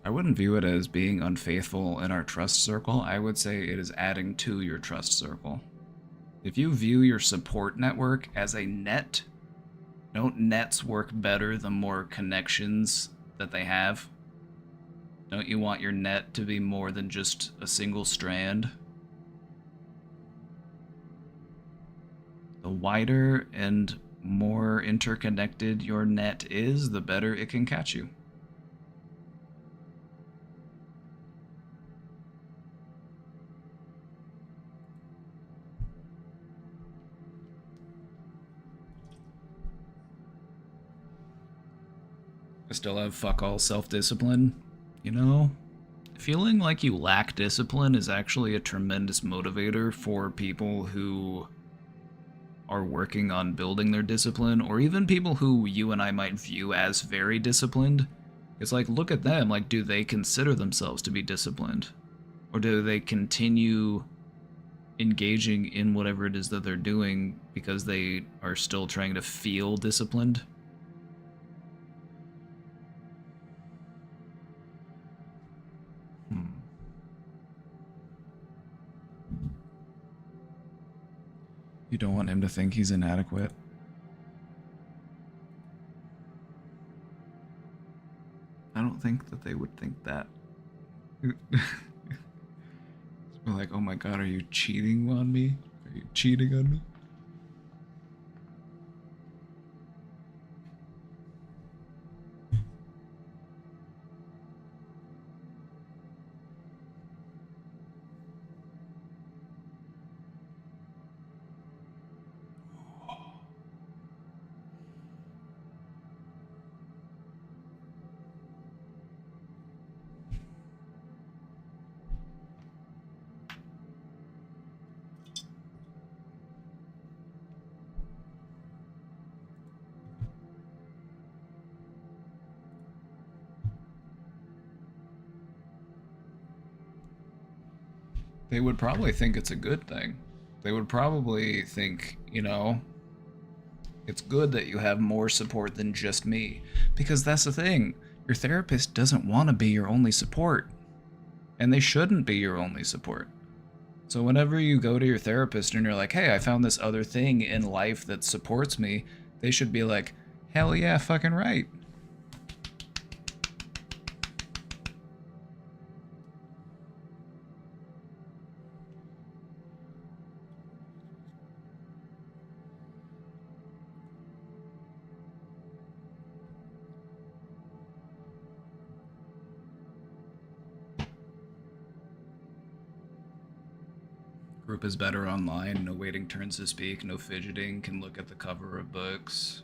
I wouldn't view it as being unfaithful in our trust circle. I would say it is adding to your trust circle. If you view your support network as a net, don't nets work better the more connections that they have? Don't you want your net to be more than just a single strand? The wider and more interconnected your net is, the better it can catch you. I still have fuck all self-discipline, you know? Feeling like you lack discipline is actually a tremendous motivator for people who are working on building their discipline, or even people who you and I might view as very disciplined. It's like, look at them, like, do they consider themselves to be disciplined? Or do they continue engaging in whatever it is that they're doing because they are still trying to feel disciplined? You don't want him to think he's inadequate. I don't think that they would think that. We're like, oh my god, are you cheating on me? Are you cheating on me? They would probably think it's a good thing. They would probably think, you know, It's good that you have more support than just me, because that's the thing. Your therapist doesn't want to be your only support, and they shouldn't be your only support. So whenever you go to your therapist and you're like, hey, I found this other thing in life that supports me, they should be like, hell yeah, fucking right. Group is better online, no waiting turns to speak, no fidgeting, can look at the cover of books.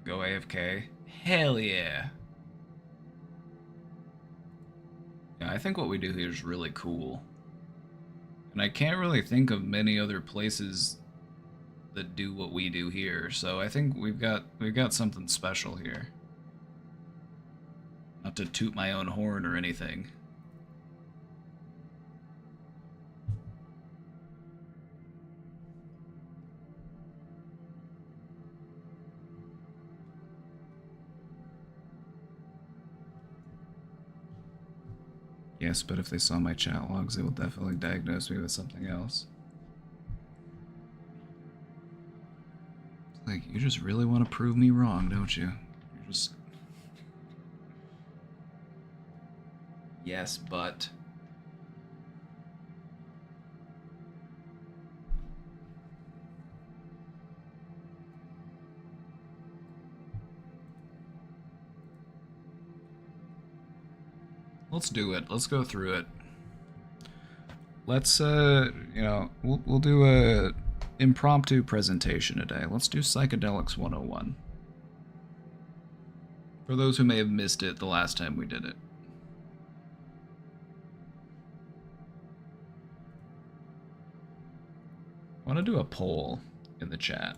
Go AFK. Hell yeah. Yeah, I think what we do here is really cool. And I can't really think of many other places that do what we do here, so I think we've got something special here. Not to toot my own horn or anything. Yes, but if they saw my chat logs, they will definitely diagnose me with something else. It's like, you just really want to prove me wrong, don't you? You're just... Yes, but... Let's do it. Let's go through it. Let's, we'll do a impromptu presentation today. Let's do Psychedelics 101. For those who may have missed it the last time we did it. I want to do a poll in the chat.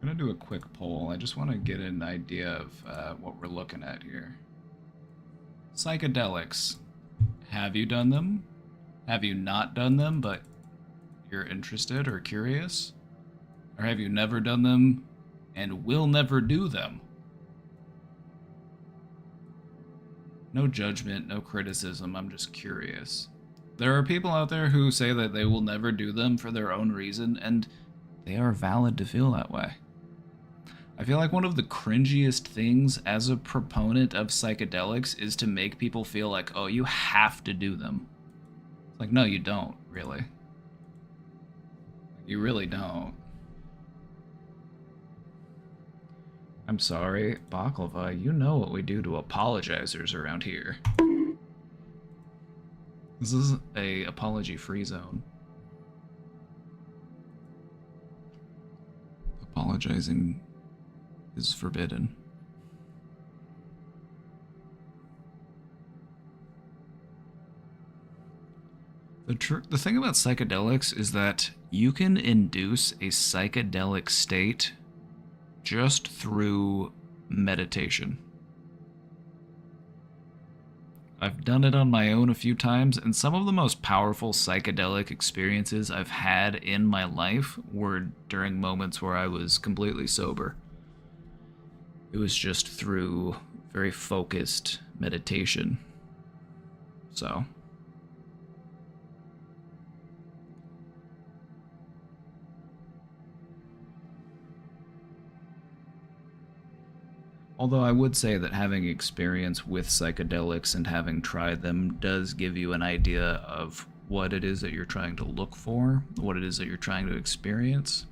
I'm going to do a quick poll. I just want to get an idea of what we're looking at here. Psychedelics. Have you done them? Have you not done them, but you're interested or curious? Or have you never done them and will never do them? No judgment, no criticism, I'm just curious. There are people out there who say that they will never do them for their own reason, and they are valid to feel that way. I feel like one of the cringiest things as a proponent of psychedelics is to make people feel like, oh, you have to do them. It's like, no, you don't, really. You really don't. I'm sorry, Baklava, you know what we do to apologizers around here. This is a apology-free zone. Apologizing is forbidden. The thing about psychedelics is that you can induce a psychedelic state just through meditation. I've done it on my own a few times, and some of the most powerful psychedelic experiences I've had in my life were during moments where I was completely sober. It was just through very focused meditation. So. Although I would say that having experience with psychedelics and having tried them does give you an idea of what it is that you're trying to look for, what it is that you're trying to experience.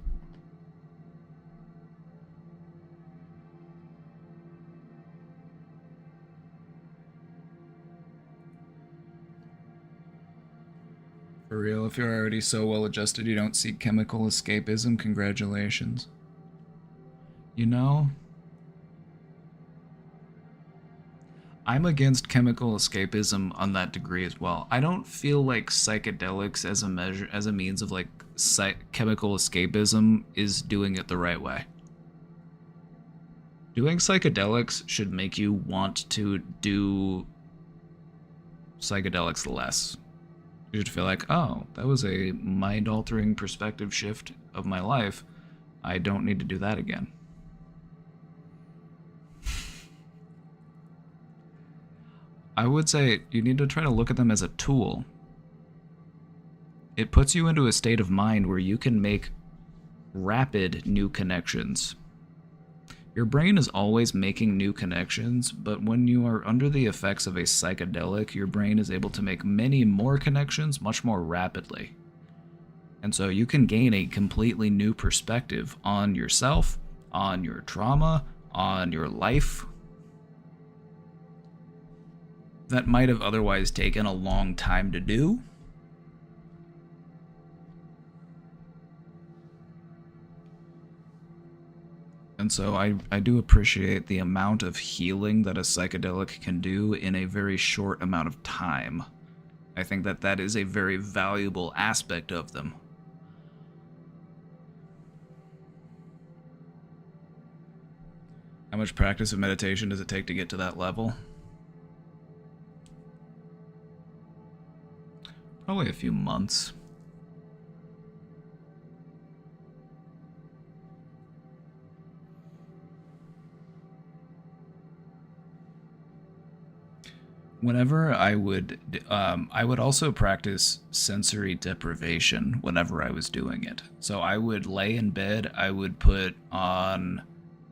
For real, if you're already so well adjusted you don't seek chemical escapism, congratulations. You know, I'm against chemical escapism on that degree as well. I don't feel like psychedelics as a measure, as a means of like chemical escapism, is doing it the right way. Doing psychedelics should make you want to do psychedelics less. You should feel like, oh, that was a mind-altering perspective shift of my life. I don't need to do that again. I would say you need to try to look at them as a tool. It puts you into a state of mind where you can make rapid new connections. Your brain is always making new connections, but when you are under the effects of a psychedelic, your brain is able to make many more connections much more rapidly. And so you can gain a completely new perspective on yourself, on your trauma, on your life, that might have otherwise taken a long time to do. And so I do appreciate the amount of healing that a psychedelic can do in a very short amount of time. I think that that is a very valuable aspect of them. How much practice of meditation does it take to get to that level? Probably a few months. Whenever I would also practice sensory deprivation whenever I was doing it. So I would lay in bed, I would put on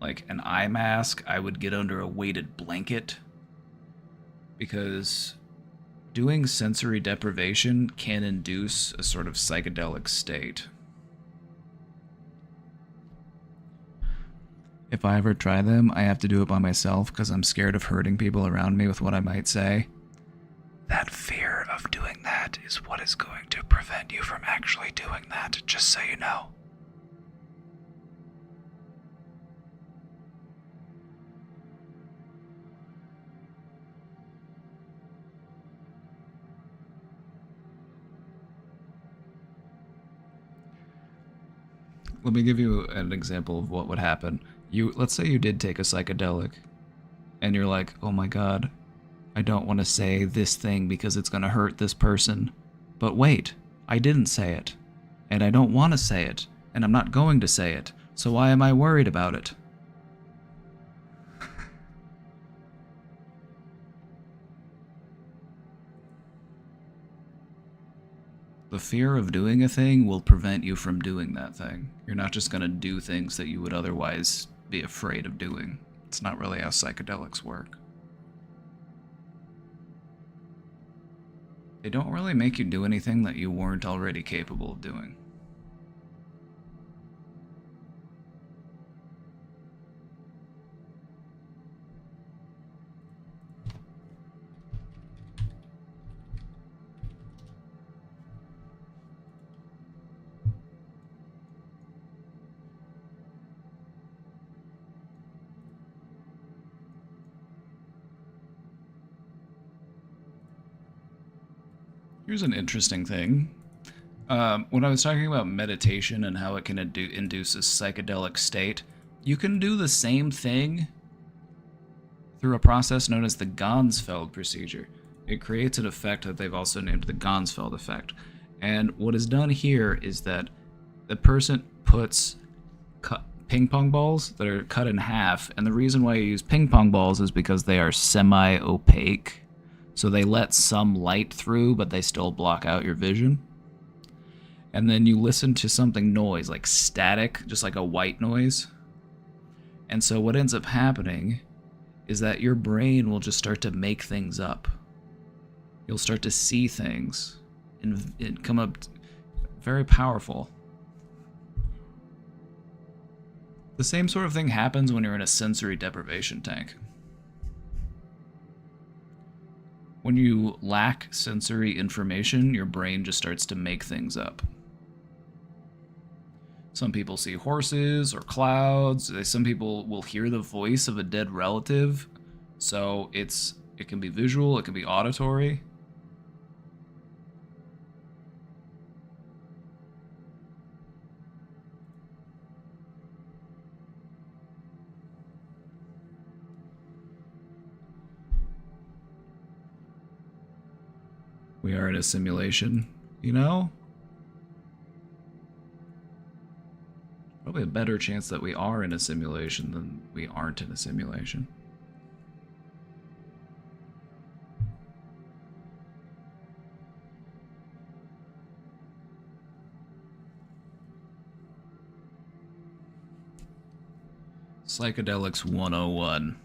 like an eye mask, I would get under a weighted blanket, because doing sensory deprivation can induce a sort of psychedelic state. If I ever try them, I have to do it by myself because I'm scared of hurting people around me with what I might say. That fear of doing that is what is going to prevent you from actually doing that, just so you know. Let me give you an example of what would happen. Let's say you did take a psychedelic, and you're like, oh my god, I don't want to say this thing because it's going to hurt this person. But wait, I didn't say it. And I don't want to say it. And I'm not going to say it. So why am I worried about it? The fear of doing a thing will prevent you from doing that thing. You're not just going to do things that you would otherwise be afraid of doing. It's not really how psychedelics work. They don't really make you do anything that you weren't already capable of doing. Here's an interesting thing. When I was talking about meditation and how it can induce a psychedelic state, you can do the same thing through a process known as the Ganzfeld procedure. It creates an effect that they've also named the Ganzfeld effect. And what is done here is that the person puts ping pong balls that are cut in half, and the reason why you use ping pong balls is because they are semi-opaque. So they let some light through, but they still block out your vision. And then you listen to something noise, like static, just like a white noise. And so what ends up happening is that your brain will just start to make things up. You'll start to see things and come up very powerful. The same sort of thing happens when you're in a sensory deprivation tank. When you lack sensory information, your brain just starts to make things up. Some people see horses or clouds. Some people will hear the voice of a dead relative. So it's It can be visual, it can be auditory. We are in a simulation, you know? Probably a better chance that we are in a simulation than we aren't in a simulation. Psychedelics 101.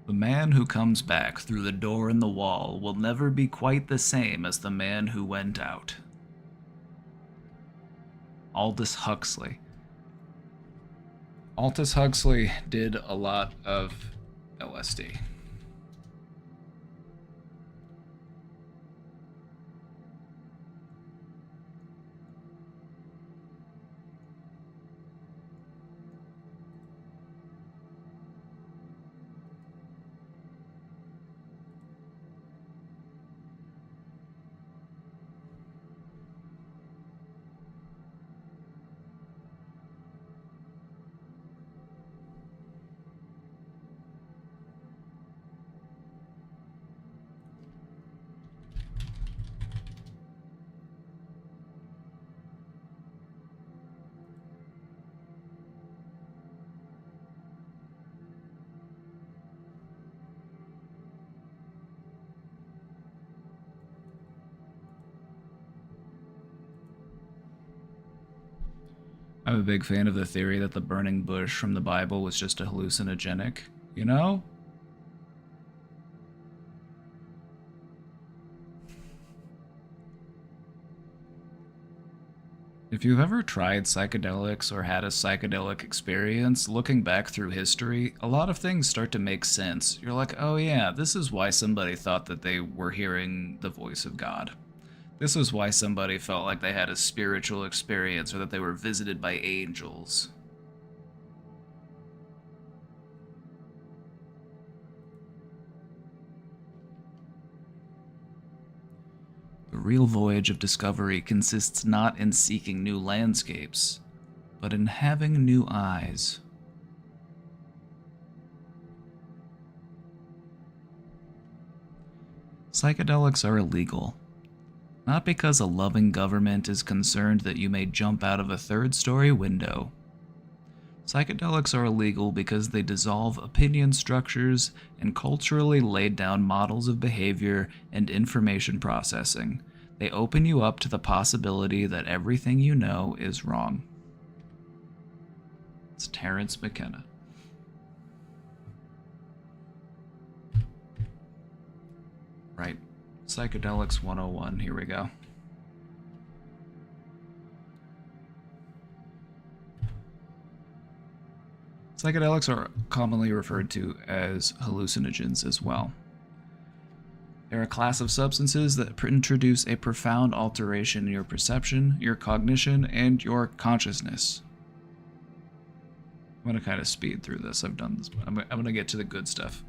The man who comes back through the door in the wall will never be quite the same as the man who went out. Aldous Huxley. Aldous Huxley did a lot of LSD. I'm a big fan of the theory that the burning bush from the Bible was just a hallucinogenic, you know? If you've ever tried psychedelics or had a psychedelic experience, looking back through history, a lot of things start to make sense. You're like, oh yeah, this is why somebody thought that they were hearing the voice of God. This is why somebody felt like they had a spiritual experience or that they were visited by angels. The real voyage of discovery consists not in seeking new landscapes, but in having new eyes. Psychedelics are illegal. Not because a loving government is concerned that you may jump out of a third-story window. Psychedelics are illegal because they dissolve opinion structures and culturally laid down models of behavior and information processing. They open you up to the possibility that everything you know is wrong. It's Terence McKenna. Right. Psychedelics 101, here we go. Psychedelics are commonly referred to as hallucinogens as well. They're a class of substances that introduce a profound alteration in your perception, your cognition, and your consciousness. I'm going to kind of speed through this. I've done this. I'm going to get to the good stuff.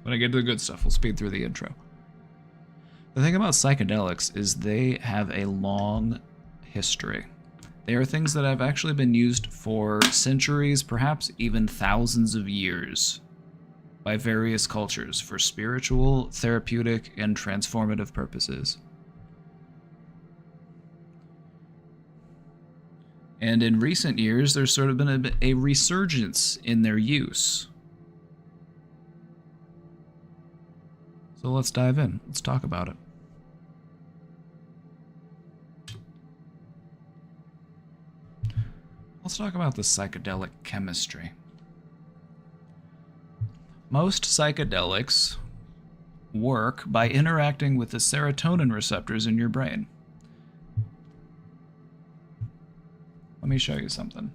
When I get to the good stuff, we'll speed through the intro. The thing about psychedelics is they have a long history. They are things that have actually been used for centuries, perhaps even thousands of years, by various cultures for spiritual, therapeutic, and transformative purposes. And in recent years, there's sort of been a resurgence in their use. So let's dive in. Let's talk about it. Let's talk about the psychedelic chemistry. Most psychedelics work by interacting with the serotonin receptors in your brain. Let me show you something.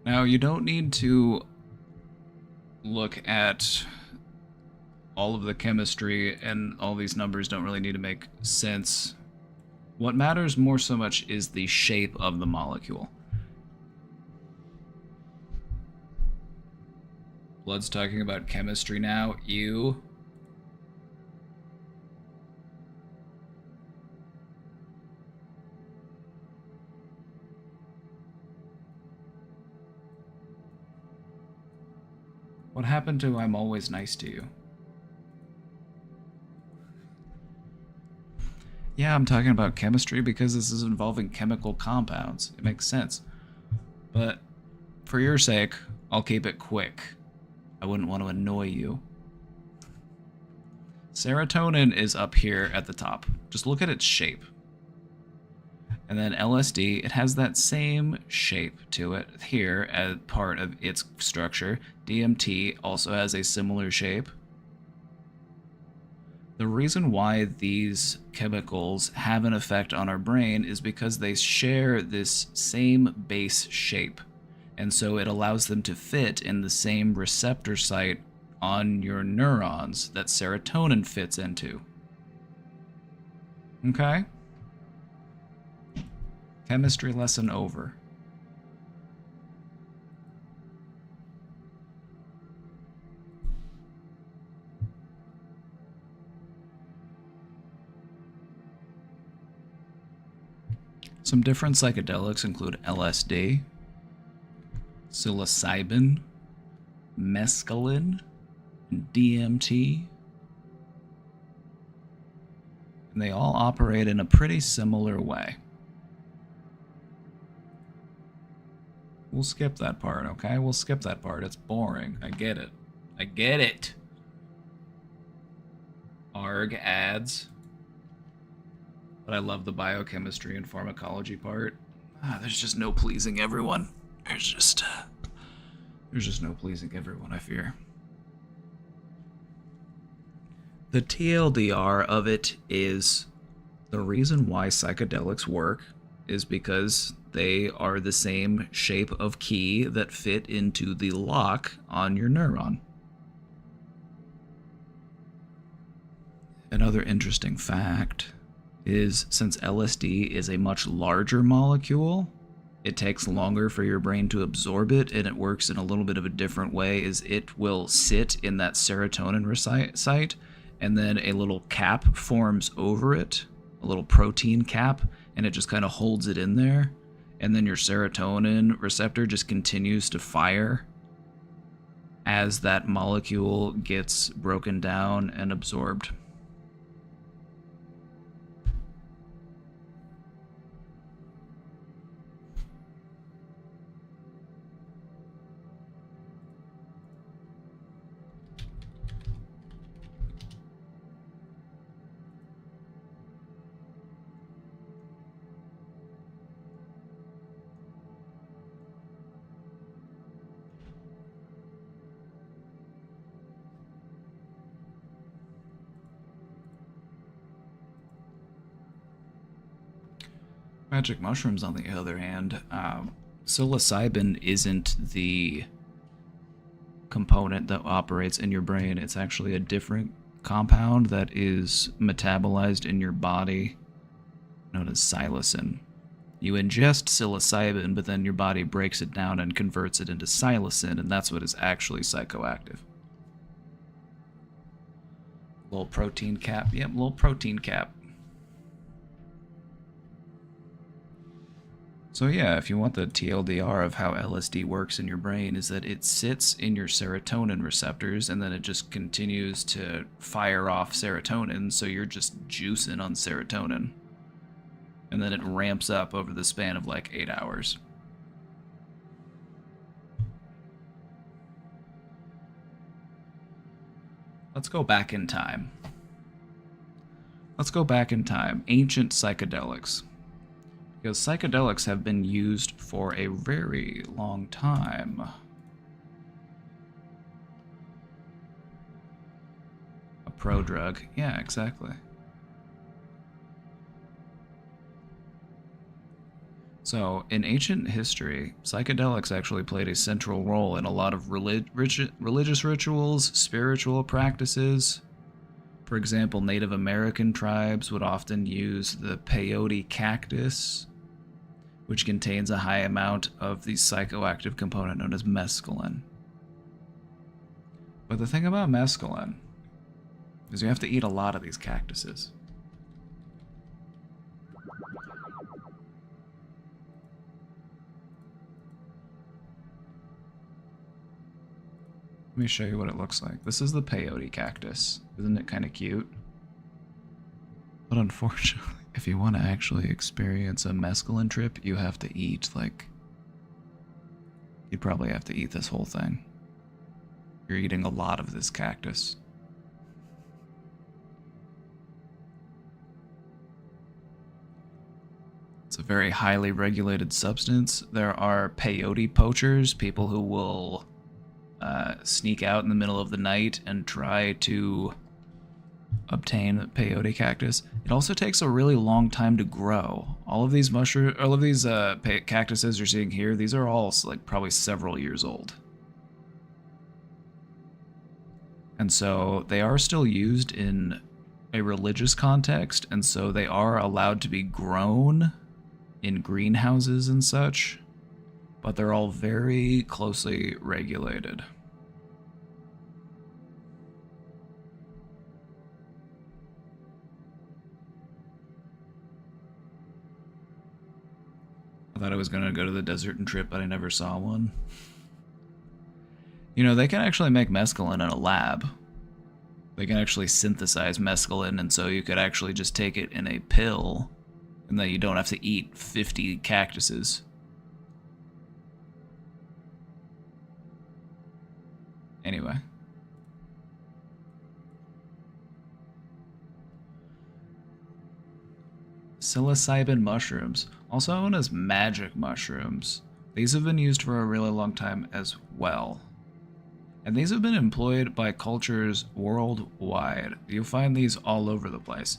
Now, you don't need to look at all of the chemistry, and all these numbers don't really need to make sense. What matters more so much is the shape of the molecule. Blood's talking about chemistry now. Ew. What happened to I'm always nice to you? Yeah, I'm talking about chemistry because this is involving chemical compounds. It makes sense. But for your sake, I'll keep it quick. I wouldn't want to annoy you. Serotonin is up here at the top. Just look at its shape. And then LSD, it has that same shape to it here as part of its structure. DMT also has a similar shape. The reason why these chemicals have an effect on our brain is because they share this same base shape. And so it allows them to fit in the same receptor site on your neurons that serotonin fits into. Okay? Chemistry lesson over. Some different psychedelics include LSD, psilocybin, mescaline, and DMT. And they all operate in a pretty similar way. We'll skip that part, okay? We'll skip that part. It's boring. I get it. I get it. ARG ads. But I love the biochemistry and pharmacology part. There's just no pleasing everyone. There's just no pleasing everyone, I fear. The TLDR of it is the reason why psychedelics work is because they are the same shape of key that fit into the lock on your neuron. Another interesting fact is since LSD is a much larger molecule, it takes longer for your brain to absorb it, and it works in a little bit of a different way, is it will sit in that serotonin site, and then a little cap forms over it, a little protein cap, and it just kind of holds it in there, and then your serotonin receptor just continues to fire as that molecule gets broken down and absorbed. Magic mushrooms, on the other hand, psilocybin isn't the component that operates in your brain. It's actually a different compound that is metabolized in your body, known as psilocin. You ingest psilocybin, but then your body breaks it down and converts it into psilocin, and that's what is actually psychoactive. Little protein cap. Yep, little protein cap. So yeah, if you want the TLDR of how LSD works in your brain, is that it sits in your serotonin receptors and then it just continues to fire off serotonin, so you're just juicing on serotonin. And then it ramps up over the span of like 8 hours. Let's go back in time. Let's go back in time. Ancient psychedelics. Because psychedelics have been used for a very long time. A prodrug. Yeah, exactly. So, in ancient history, psychedelics actually played a central role in a lot of religious rituals, spiritual practices. For example, Native American tribes would often use the peyote cactus, which contains a high amount of the psychoactive component known as mescaline. But the thing about mescaline is you have to eat a lot of these cactuses. Let me show you what it looks like. This is the peyote cactus. Isn't it kind of cute? But unfortunately, if you want to actually experience a mescaline trip, you have to eat, like... You'd probably have to eat this whole thing. You're eating a lot of this cactus. It's a very highly regulated substance. There are peyote poachers, people who will sneak out in the middle of the night and try to obtain peyote cactus. It also takes a really long time to grow. All of these cactuses you're seeing here, these are all like probably several years old. And so they are still used in a religious context, and so they are allowed to be grown in greenhouses and such, but they're all very closely regulated. I thought I was going to go to the desert and trip, but I never saw one. You know, they can actually make mescaline in a lab. They can actually synthesize mescaline, and so you could actually just take it in a pill, and then you don't have to eat 50 cactuses. Anyway. Psilocybin mushrooms, also known as magic mushrooms. These have been used for a really long time as well. And these have been employed by cultures worldwide. You'll find these all over the place.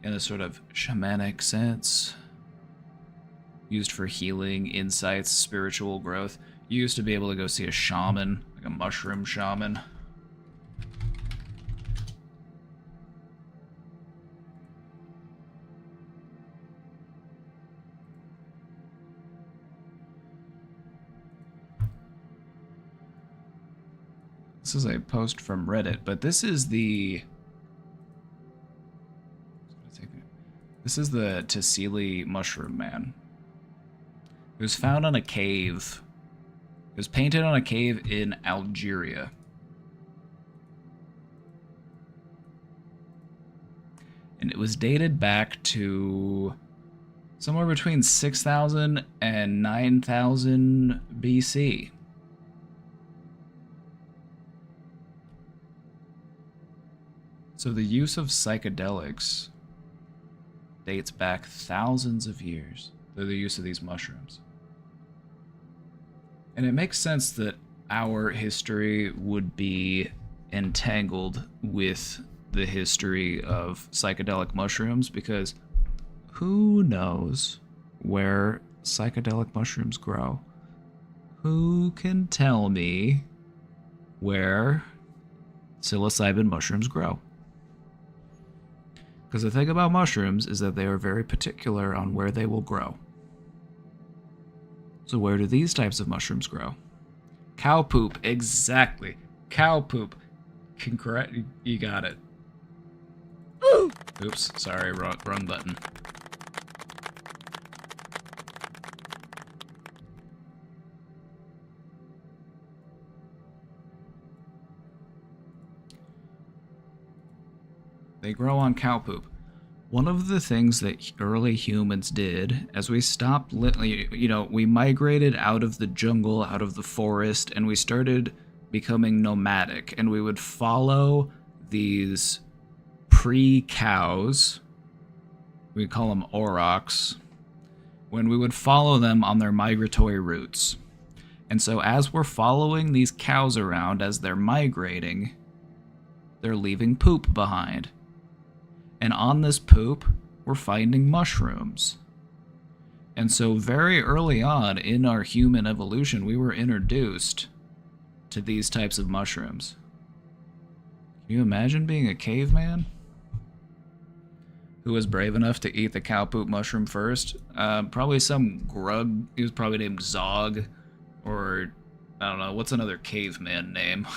In a sort of shamanic sense. Used for healing, insights, spiritual growth. You used to be able to go see a shaman, like a mushroom shaman. This is a post from Reddit, but this is the Tassili Mushroom Man. It was found on a cave. It was painted on a cave in Algeria. And it was dated back to somewhere between 6,000 and 9,000 BC. So the use of psychedelics dates back thousands of years to the use of these mushrooms. And it makes sense that our history would be entangled with the history of psychedelic mushrooms, because who knows where psychedelic mushrooms grow? Who can tell me where psilocybin mushrooms grow? Because the thing about mushrooms is that they are very particular on where they will grow. So where do these types of mushrooms grow? Cow poop, exactly. Cow poop. Correct. You got it. Oops, sorry, wrong button. They grow on cow poop. One of the things that early humans did, as we stopped, we migrated out of the jungle, out of the forest, and we started becoming nomadic, and we would follow these pre-cows, we call them aurochs, when we would follow them on their migratory routes. And so as we're following these cows around as they're migrating, they're leaving poop behind. And on this poop, we're finding mushrooms. And so very early on in our human evolution, we were introduced to these types of mushrooms. Can you imagine being a caveman who was brave enough to eat the cow poop mushroom first? Probably some grug. He was probably named Zog, or I don't know, what's another caveman name?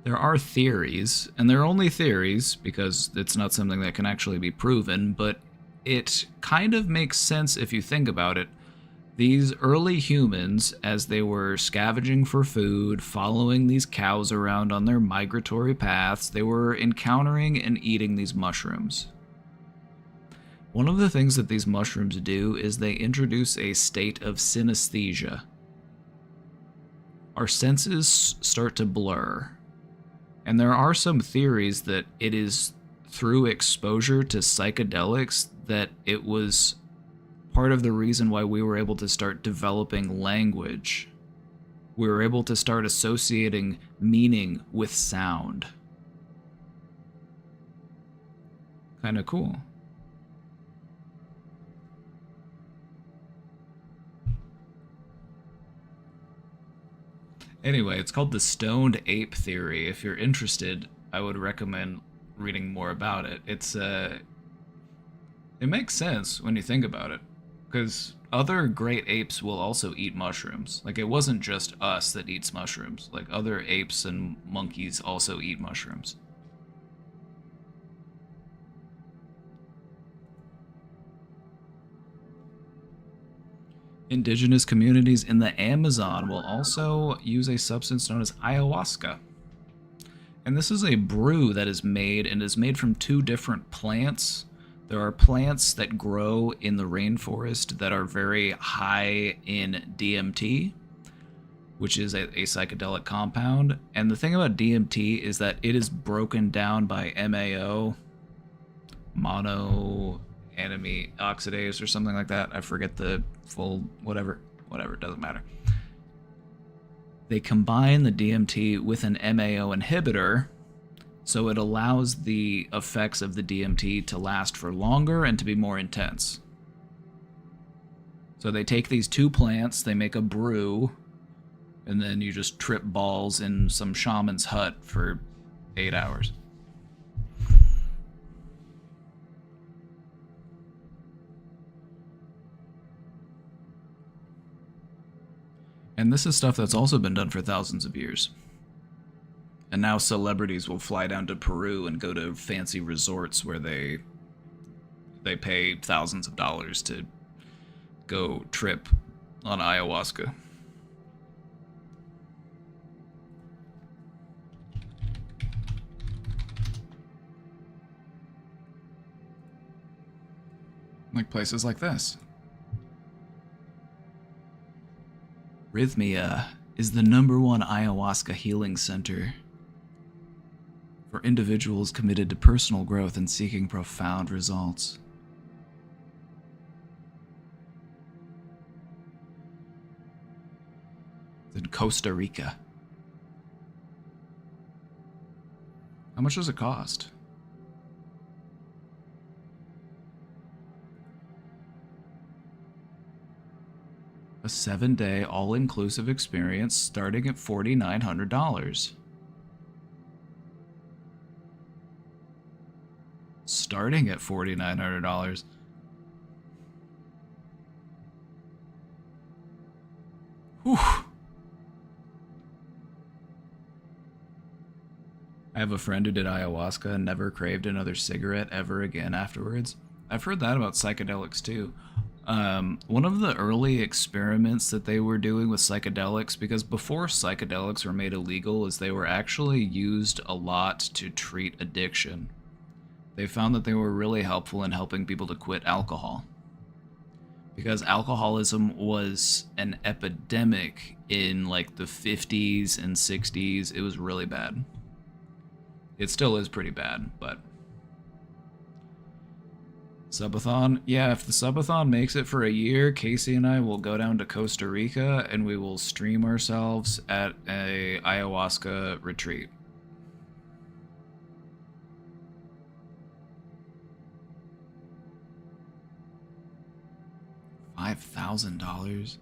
There are theories, and they're only theories because it's not something that can actually be proven, but it kind of makes sense if you think about it. These early humans, as they were scavenging for food, following these cows around on their migratory paths, they were encountering and eating these mushrooms. One of the things that these mushrooms do is they introduce a state of synesthesia. Our senses start to blur. And there are some theories that it is through exposure to psychedelics that it was part of the reason why we were able to start developing language. We were able to start associating meaning with sound. Kind of cool. Anyway, it's called the stoned ape theory. If you're interested, I would recommend reading more about it. It makes sense when you think about it, because other great apes will also eat mushrooms. Like, it wasn't just us that eats mushrooms. Like, other apes and monkeys also eat mushrooms. Indigenous communities in the Amazon will also use a substance known as ayahuasca. And this is a brew that is made, and is made from two different plants. There are plants that grow in the rainforest that are very high in DMT, which is a psychedelic compound. And the thing about DMT is that it is broken down by MAO, monoamine oxidase, or something like that. I forget the full whatever, it doesn't matter. They combine the DMT with an MAO inhibitor, so it allows the effects of the DMT to last for longer and to be more intense. So they take these two plants, they make a brew, and then you just trip balls in some shaman's hut for 8 hours. And this is stuff that's also been done for thousands of years. And now celebrities will fly down to Peru and go to fancy resorts where they pay thousands of dollars to go trip on ayahuasca. Like places like this. Rhythmia is the #1 ayahuasca healing center for individuals committed to personal growth and seeking profound results. It's in Costa Rica. How much does it cost? A 7-day all-inclusive experience starting at $4,900. Starting at $4,900. Whew. I have a friend who did ayahuasca and never craved another cigarette ever again afterwards. I've heard that about psychedelics too. One of the early experiments that they were doing with psychedelics, because before psychedelics were made illegal, is they were actually used a lot to treat addiction. They found that they were really helpful in helping people to quit alcohol. Because alcoholism was an epidemic in like the 50s and 60s. It was really bad. It still is pretty bad, but... Subathon? Yeah, if the subathon makes it for a year, Casey and I will go down to Costa Rica and we will stream ourselves at a ayahuasca retreat. $5,000?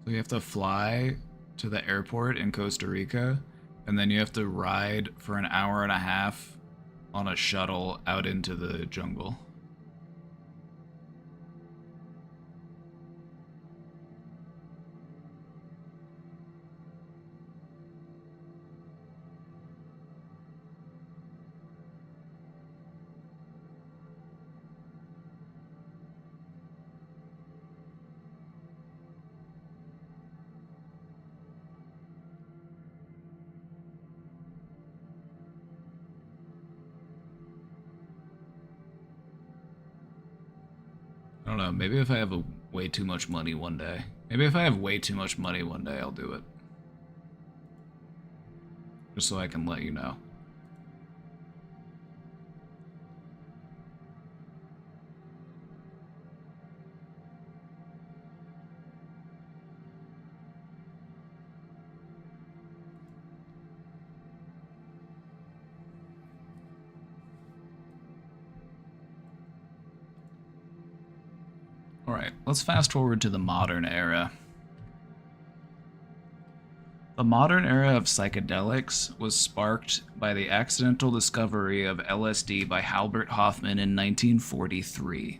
So you have to fly to the airport in Costa Rica, and then you have to ride for an hour and a half on a shuttle out into the jungle. I don't know, maybe if I have way too much money one day. Maybe if I have way too much money one day, I'll do it. Just so I can let you know. Alright, let's fast forward to the modern era. The modern era of psychedelics was sparked by the accidental discovery of LSD by Albert Hofmann in 1943.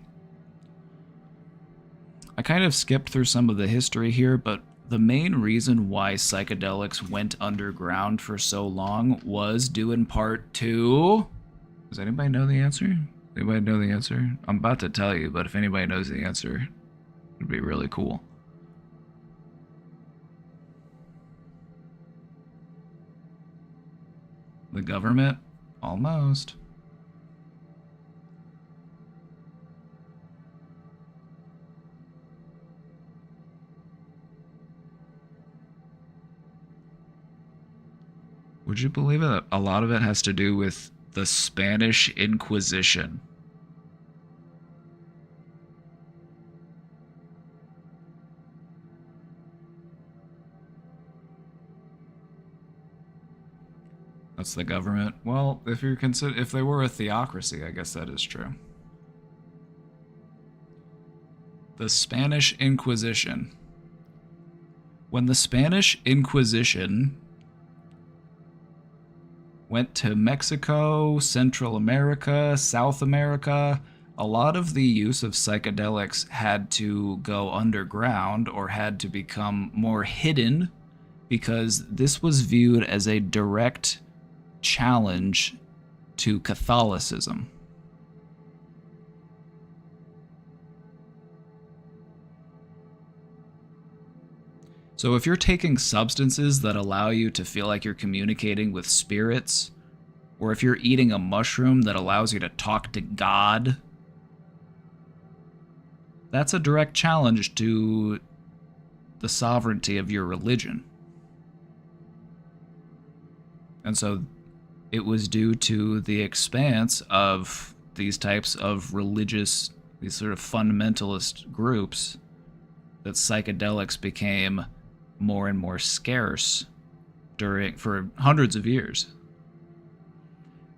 I kind of skipped through some of the history here, but the main reason why psychedelics went underground for so long was due in part to... Does anybody know the answer? Anybody know the answer? I'm about to tell you, but if anybody knows the answer, it'd be really cool. The government? Almost. Would you believe it that a lot of it has to do with the Spanish Inquisition? That's the government. Well, if they were a theocracy, I guess that is true. The Spanish Inquisition. When the Spanish Inquisition went to Mexico, Central America, South America, a lot of the use of psychedelics had to go underground or had to become more hidden because this was viewed as a direct challenge to Catholicism. So if you're taking substances that allow you to feel like you're communicating with spirits, or if you're eating a mushroom that allows you to talk to God, that's a direct challenge to the sovereignty of your religion. And so it was due to the expanse of these types of religious, these sort of fundamentalist groups, that psychedelics became more and more scarce for hundreds of years.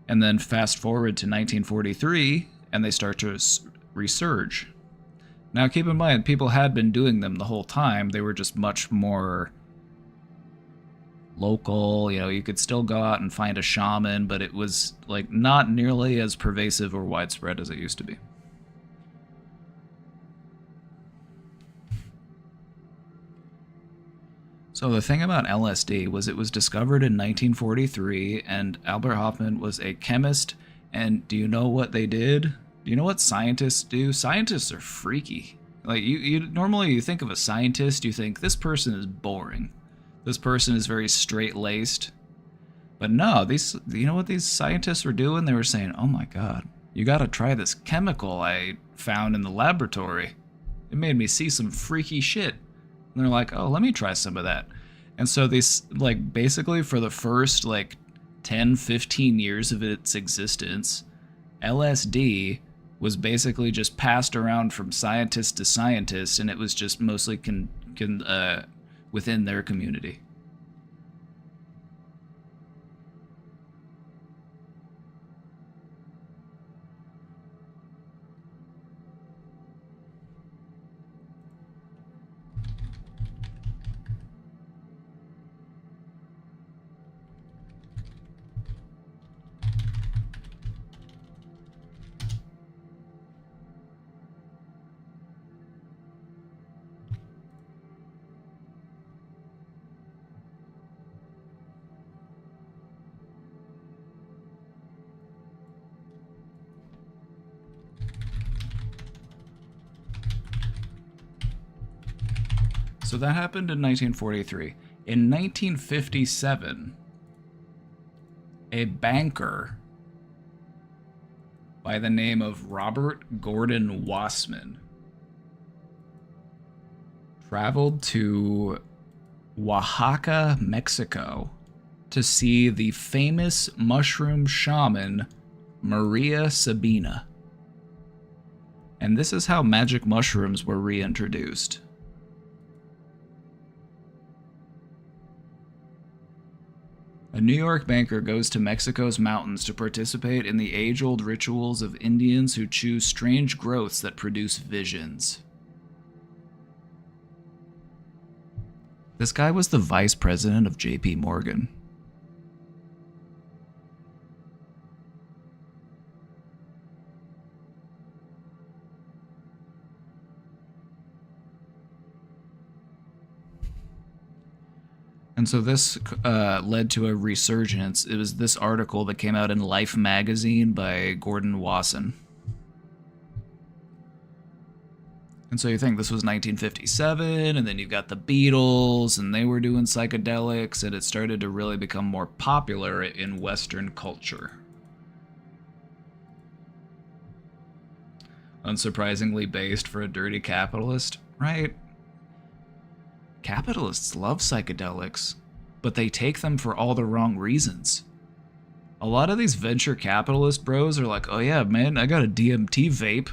And then fast forward to 1943, and they start to resurge. Now keep in mind, people had been doing them the whole time. They were just much more local. You know, you could still go out and find a shaman, but it was like not nearly as pervasive or widespread as it used to be. So the thing about LSD was it was discovered in 1943, and Albert Hofmann was a chemist. And do you know what they did? Do you know what scientists do? Scientists are freaky. Like you normally you think of a scientist, you think this person is boring. This person is very straight-laced. But no, you know what these scientists were doing? They were saying, "Oh my god, you got to try this chemical I found in the laboratory. It made me see some freaky shit." And they're like, "Oh, let me try some of that." And so these, like, basically for the first like 10, 15 years of its existence, LSD was basically just passed around from scientist to scientist, and it was just mostly within their community. So that happened in 1943. In 1957, a banker by the name of Robert Gordon Wassman traveled to Oaxaca, Mexico, to see the famous mushroom shaman Maria Sabina. And this is how magic mushrooms were reintroduced. A New York banker goes to Mexico's mountains to participate in the age-old rituals of Indians who choose strange growths that produce visions. This guy was the vice president of JP Morgan. And so this led to a resurgence. It was this article that came out in Life magazine by Gordon Wasson. And so you think this was 1957, and then you've got the Beatles, and they were doing psychedelics, and it started to really become more popular in Western culture. Unsurprisingly based for a dirty capitalist, right? Capitalists love psychedelics, but they take them for all the wrong reasons. A lot of these venture capitalist bros are like, "Oh yeah, man, I got a DMT vape.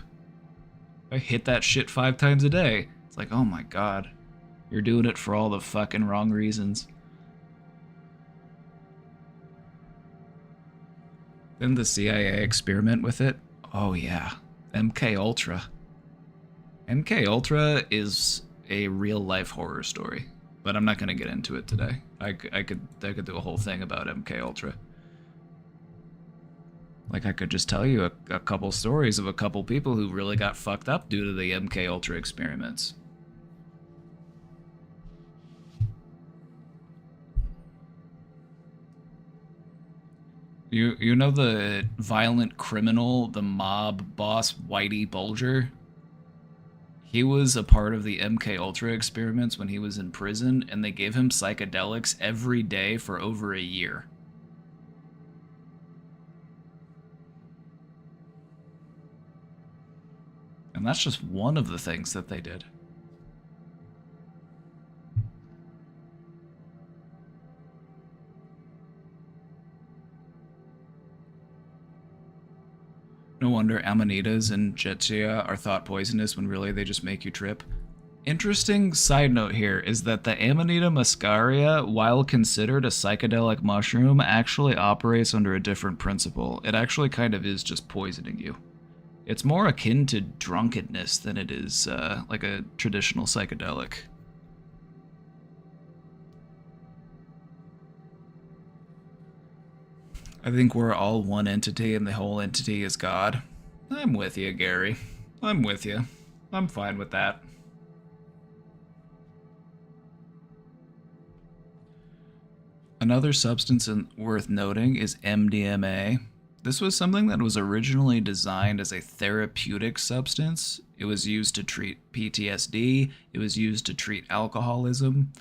I hit that shit 5 times a day." It's like, oh my god, you're doing it for all the fucking wrong reasons. Then the CIA experiment with it. Oh yeah, MK Ultra. MK Ultra is a real life horror story, but I'm not going to get into it today. I could do a whole thing about MK Ultra. Like, I could just tell you a couple stories of a couple people who really got fucked up due to the MK Ultra experiments. You know the violent criminal, the mob boss Whitey Bulger? He was a part of the MK Ultra experiments when he was in prison, and they gave him psychedelics every day for over a year. And that's just one of the things that they did. No wonder amanitas and jetsia are thought poisonous when really they just make you trip. Interesting side note here is that the Amanita muscaria, while considered a psychedelic mushroom, actually operates under a different principle. It actually kind of is just poisoning you. It's more akin to drunkenness than it is like a traditional psychedelic. I think we're all one entity and the whole entity is God. I'm with you, Gary. I'm with you. I'm fine with that. Another substance worth noting is MDMA. This was something that was originally designed as a therapeutic substance. It was used to treat PTSD, it was used to treat alcoholism,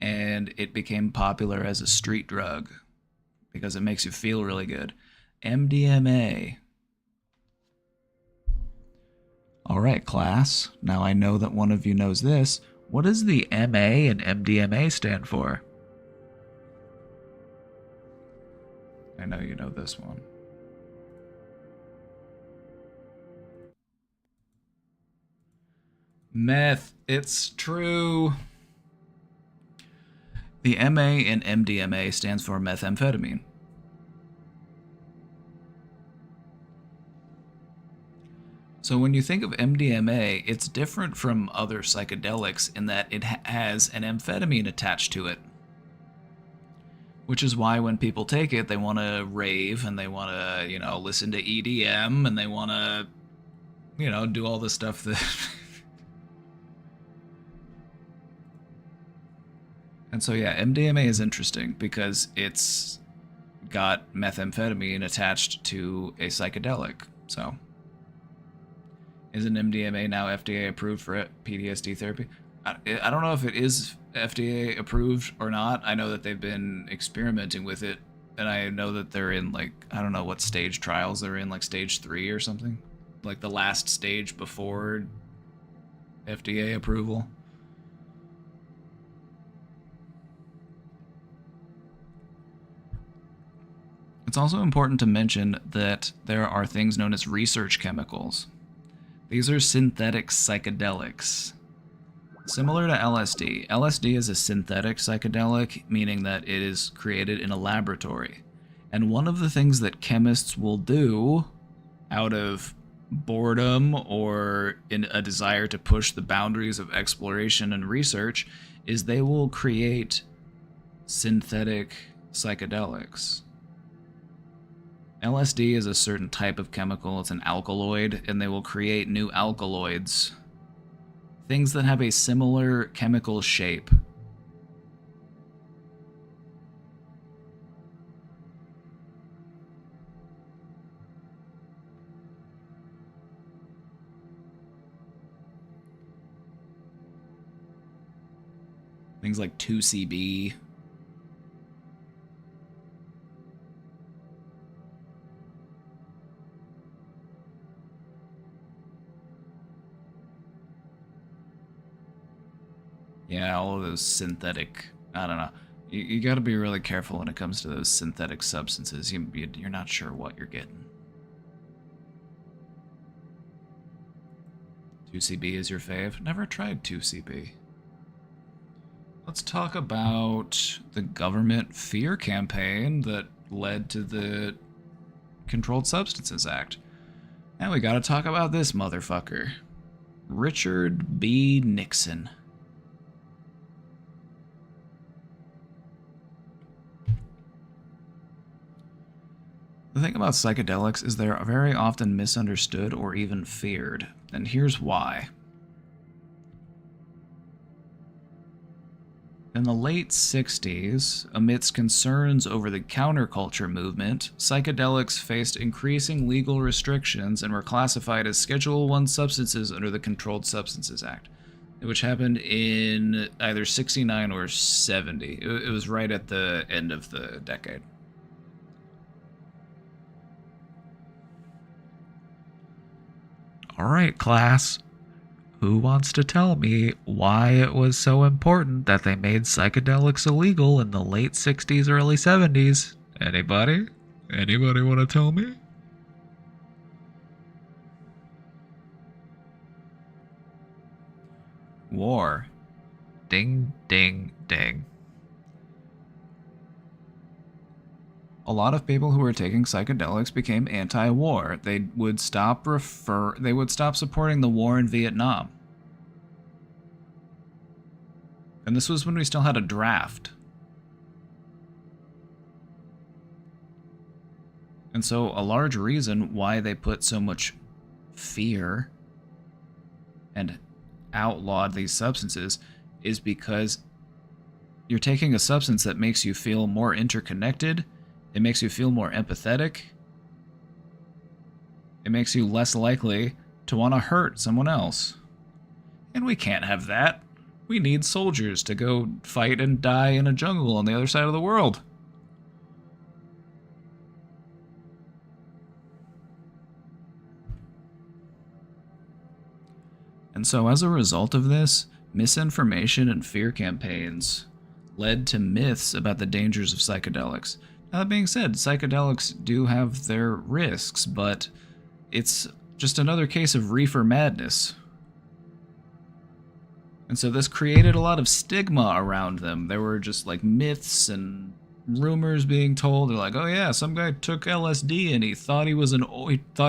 and it became popular as a street drug. because it makes you feel really good. MDMA. All right, class. Now I know that one of you knows this. What does the MA in MDMA stand for? I know you know this one. Meth. It's true. The MA in MDMA stands for methamphetamine. So when you think of MDMA, it's different from other psychedelics in that it has an amphetamine attached to it. Which is why when people take it, they want to rave and they want to, listen to EDM and they want to, do all the stuff that... And so, yeah, MDMA is interesting because it's got methamphetamine attached to a psychedelic. So, isn't MDMA now FDA approved for PTSD therapy? I don't know if it is FDA approved or not. I know that they've been experimenting with it, and I know that they're in, I don't know what stage trials they're in, stage 3 or something. Like the last stage before FDA approval. It's also important to mention that there are things known as research chemicals. These are synthetic psychedelics. Similar to LSD, LSD is a synthetic psychedelic, meaning that it is created in a laboratory. And one of the things that chemists will do out of boredom or in a desire to push the boundaries of exploration and research is they will create synthetic psychedelics. LSD is a certain type of chemical, it's an alkaloid, and they will create new alkaloids. Things that have a similar chemical shape. Things like 2CB. Yeah, all of those synthetic, I don't know. You got to be really careful when it comes to those synthetic substances. You're not sure what you're getting. 2CB is your fave? Never tried 2CB. Let's talk about the government fear campaign that led to the Controlled Substances Act. Now we gotta talk about this motherfucker. Richard B. Nixon. The thing about psychedelics is they're very often misunderstood or even feared, and here's why. In the late 60s, amidst concerns over the counterculture movement, psychedelics faced increasing legal restrictions and were classified as Schedule I substances under the Controlled Substances Act, which happened in either 69 or 70. It was right at the end of the decade. All right, class. Who wants to tell me why it was so important that they made psychedelics illegal in the late 60s, early 70s? Anybody? Anybody want to tell me? War. Ding, ding, ding. A lot of people who were taking psychedelics became anti-war. They would stop supporting the war in Vietnam. And this was when we still had a draft. And so a large reason why they put so much fear and outlawed these substances is because you're taking a substance that makes you feel more interconnected. It makes you feel more empathetic. It makes you less likely to want to hurt someone else. And we can't have that. We need soldiers to go fight and die in a jungle on the other side of the world. And so as a result of this, misinformation and fear campaigns led to myths about the dangers of psychedelics. Now, that being said, psychedelics do have their risks, but it's just another case of reefer madness. And so this created a lot of stigma around them. There were just like myths and rumors being told. They're like, oh yeah, some guy took LSD and he thought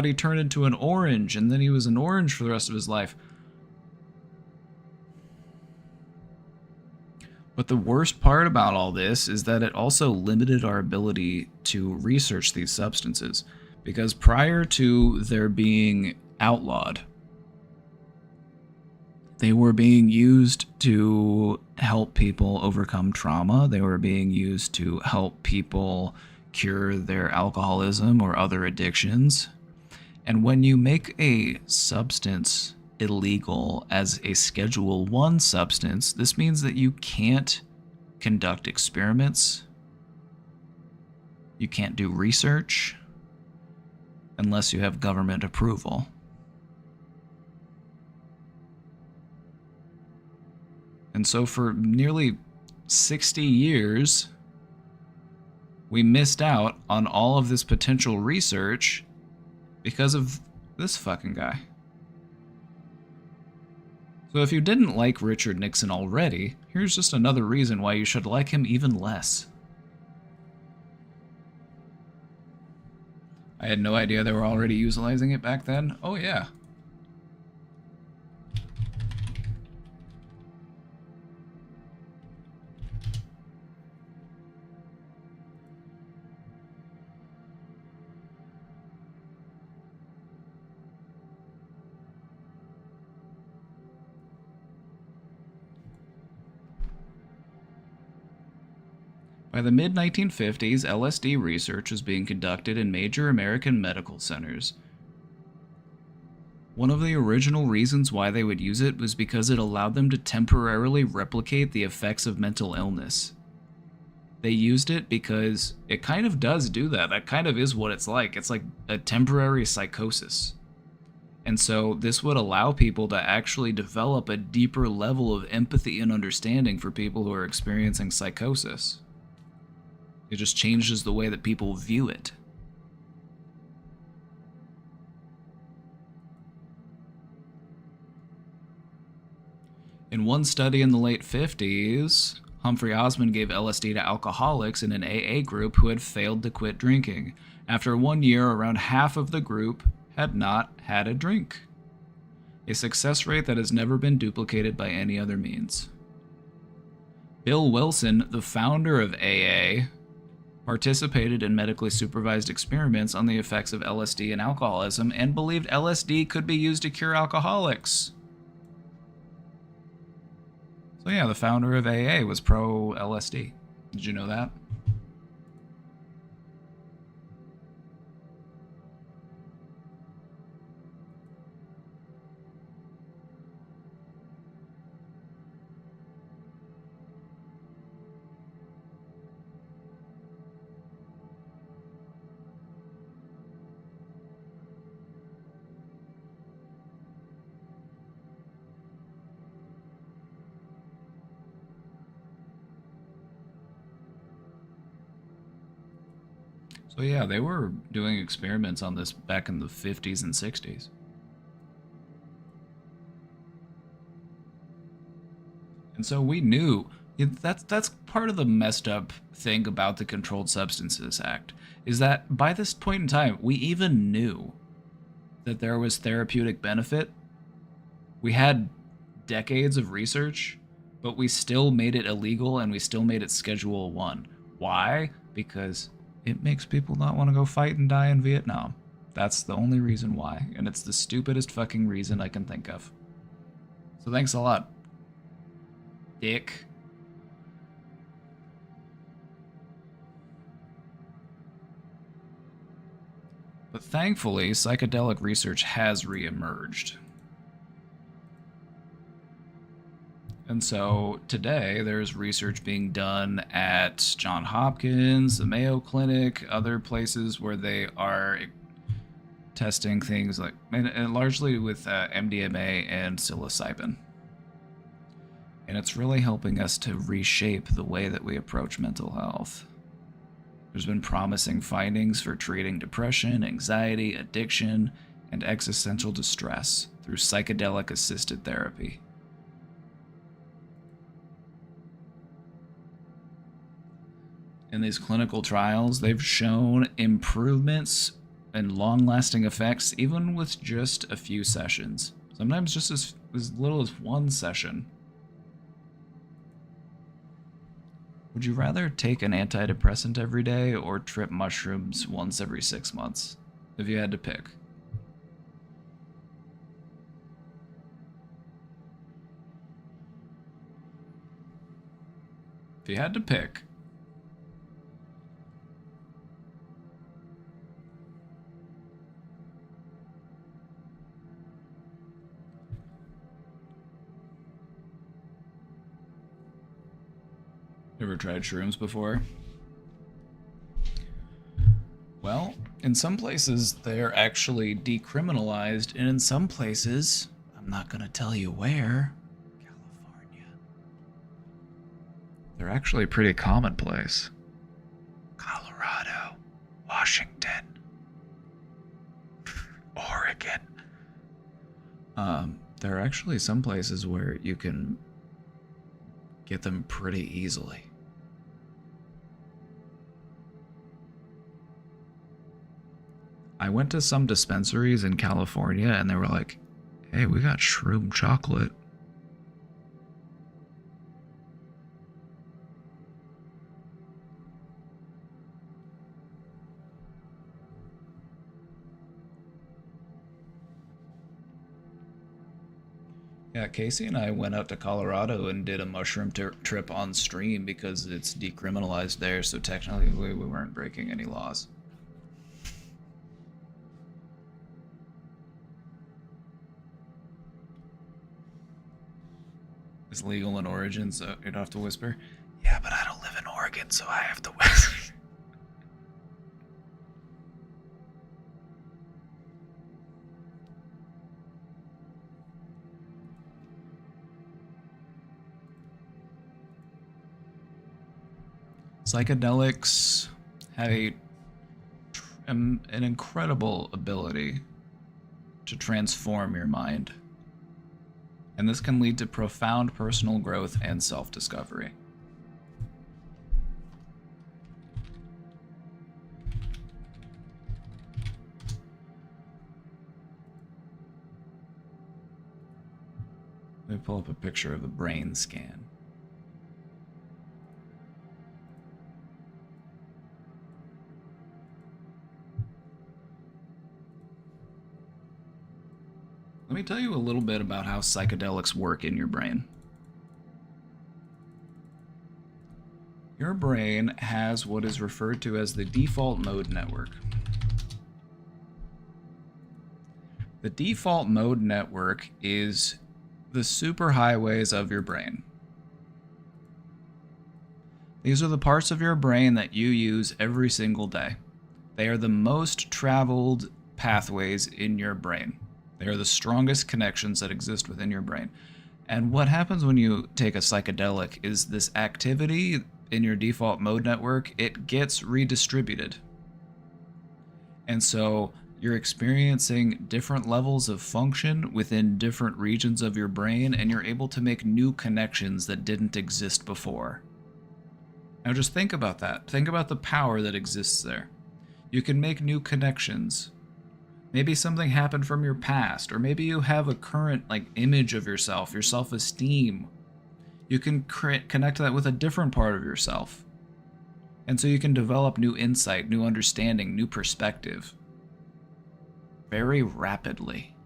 he turned into an orange, and then he was an orange for the rest of his life. But the worst part about all this is that it also limited our ability to research these substances, because prior to their being outlawed, they were being used to help people overcome trauma. They were being used to help people cure their alcoholism or other addictions. And when you make a substance illegal as a Schedule 1 substance, this means that you can't conduct experiments, you can't do research, unless you have government approval. And so for nearly 60 years, we missed out on all of this potential research because of this fucking guy. So if you didn't like Richard Nixon already, here's just another reason why you should like him even less. I had no idea they were already utilizing it back then. Oh yeah. By the mid-1950s, LSD research was being conducted in major American medical centers. One of the original reasons why they would use it was because it allowed them to temporarily replicate the effects of mental illness. They used it because it kind of does do that. That kind of is what it's like. It's like a temporary psychosis. And so this would allow people to actually develop a deeper level of empathy and understanding for people who are experiencing psychosis. It just changes the way that people view it. In one study in the late 50s, Humphrey Osmond gave LSD to alcoholics in an AA group who had failed to quit drinking. After 1 year, around half of the group had not had a drink, a success rate that has never been duplicated by any other means. Bill Wilson, the founder of AA, participated in medically supervised experiments on the effects of LSD and alcoholism and believed LSD could be used to cure alcoholics. So yeah, the founder of AA was pro-LSD. Did you know that? So yeah, they were doing experiments on this back in the 50s and 60s. And so we knew that's part of the messed up thing about the Controlled Substances Act, is that by this point in time, we even knew that there was therapeutic benefit. We had decades of research, but we still made it illegal and we still made it Schedule 1. Why? Because it makes people not want to go fight and die in Vietnam. That's the only reason why, and it's the stupidest fucking reason I can think of. So thanks a lot, dick. But thankfully, psychedelic research has re-emerged. And so today there's research being done at Johns Hopkins, the Mayo Clinic, other places where they are testing things like, and largely with MDMA and psilocybin. And it's really helping us to reshape the way that we approach mental health. There's been promising findings for treating depression, anxiety, addiction, and existential distress through psychedelic-assisted therapy. In these clinical trials, they've shown improvements and long-lasting effects even with just a few sessions. Sometimes just as little as one session. Would you rather take an antidepressant every day or trip mushrooms once every 6 months? If you had to pick. If you had to pick. Ever tried shrooms before? Well, in some places they're actually decriminalized, and in some places, I'm not gonna tell you where, California, they're actually pretty commonplace. Colorado, Washington, Oregon. There are actually some places where you can get them pretty easily. I went to some dispensaries in California and they were like, hey, we got shroom chocolate. Yeah, Casey and I went out to Colorado and did a mushroom trip on stream because it's decriminalized there, so technically we weren't breaking any laws. It's legal in Oregon, so you'd have to whisper. Yeah, but I don't live in Oregon, so I have to whisper. Psychedelics have an incredible ability to transform your mind. And this can lead to profound personal growth and self-discovery. Let me pull up a picture of a brain scan. Let me tell you a little bit about how psychedelics work in your brain. Your brain has what is referred to as the default mode network. The default mode network is the superhighways of your brain. These are the parts of your brain that you use every single day. They are the most traveled pathways in your brain. They are the strongest connections that exist within your brain. And what happens when you take a psychedelic is this activity in your default mode network, it gets redistributed. And so you're experiencing different levels of function within different regions of your brain, and you're able to make new connections that didn't exist before. Now just think about that. Think about the power that exists there. You can make new connections. Maybe something happened from your past, or maybe you have a current image of yourself, your self-esteem. You can connect that with a different part of yourself. And so you can develop new insight, new understanding, new perspective. Very rapidly.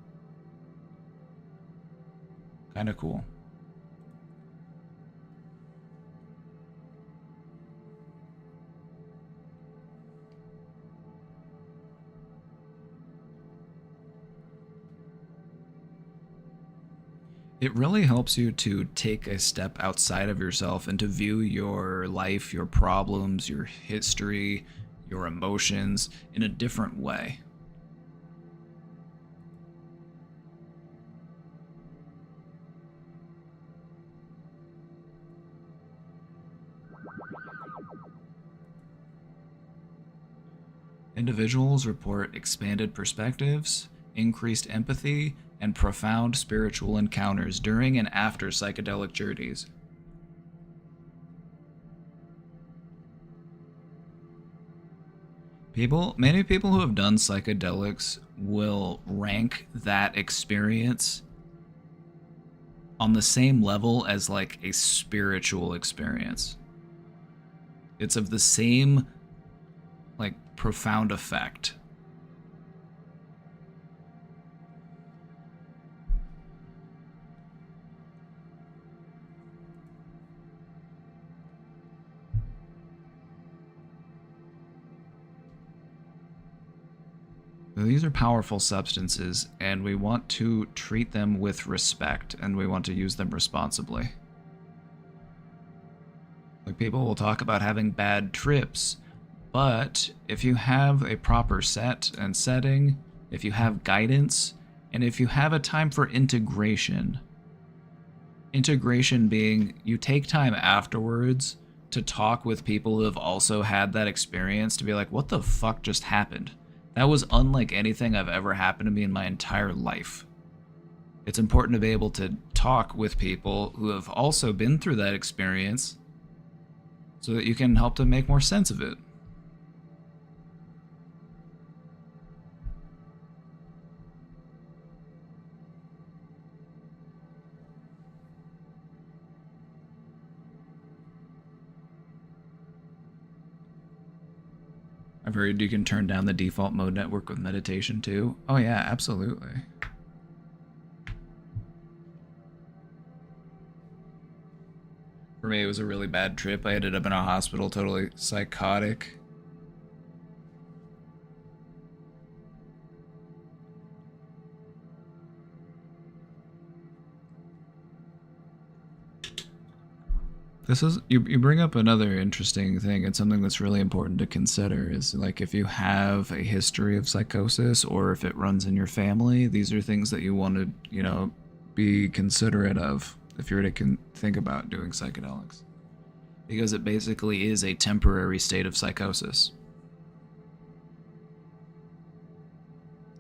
Kind of cool. It really helps you to take a step outside of yourself and to view your life, your problems, your history, your emotions in a different way. Individuals report expanded perspectives, increased empathy, and profound spiritual encounters during and after psychedelic journeys. Many people who have done psychedelics will rank that experience on the same level as like a spiritual experience. It's of the same like profound effect. These are powerful substances, and we want to treat them with respect, and we want to use them responsibly. Like, people will talk about having bad trips, but if you have a proper set and setting, if you have guidance, and if you have a time for integration being you take time afterwards to talk with people who have also had that experience, to be like, what the fuck just happened? That was unlike anything I've ever happened to me in my entire life. It's important to be able to talk with people who have also been through that experience so that you can help to make more sense of it. I've heard you can turn down the default mode network with meditation too. Oh yeah, absolutely. For me, it was a really bad trip. I ended up in a hospital, totally psychotic. This is you bring up another interesting thing, and something that's really important to consider is like if you have a history of psychosis or if it runs in your family, these are things that you want to, be considerate of if you're to think about doing psychedelics. Because it basically is a temporary state of psychosis.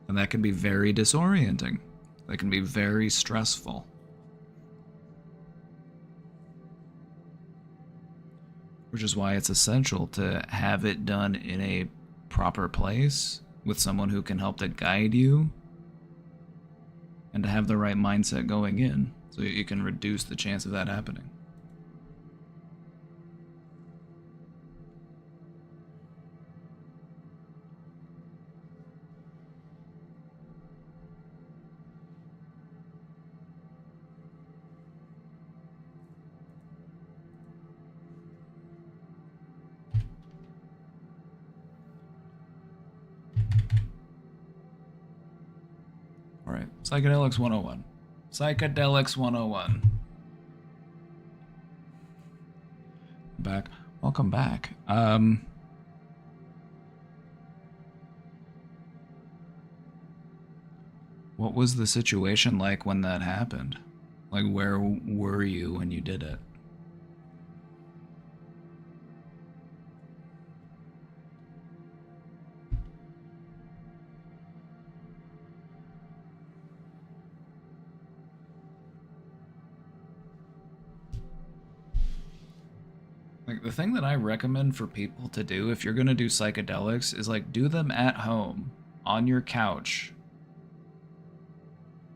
And that can be very disorienting. That can be very stressful. Which is why it's essential to have it done in a proper place with someone who can help to guide you and to have the right mindset going in so that you can reduce the chance of that happening. Alright, Psychedelics 101. Psychedelics 101. Back. Welcome back. What was the situation like when that happened? Like, where were you when you did it? Like, the thing that I recommend for people to do if you're gonna do psychedelics is like do them at home, on your couch.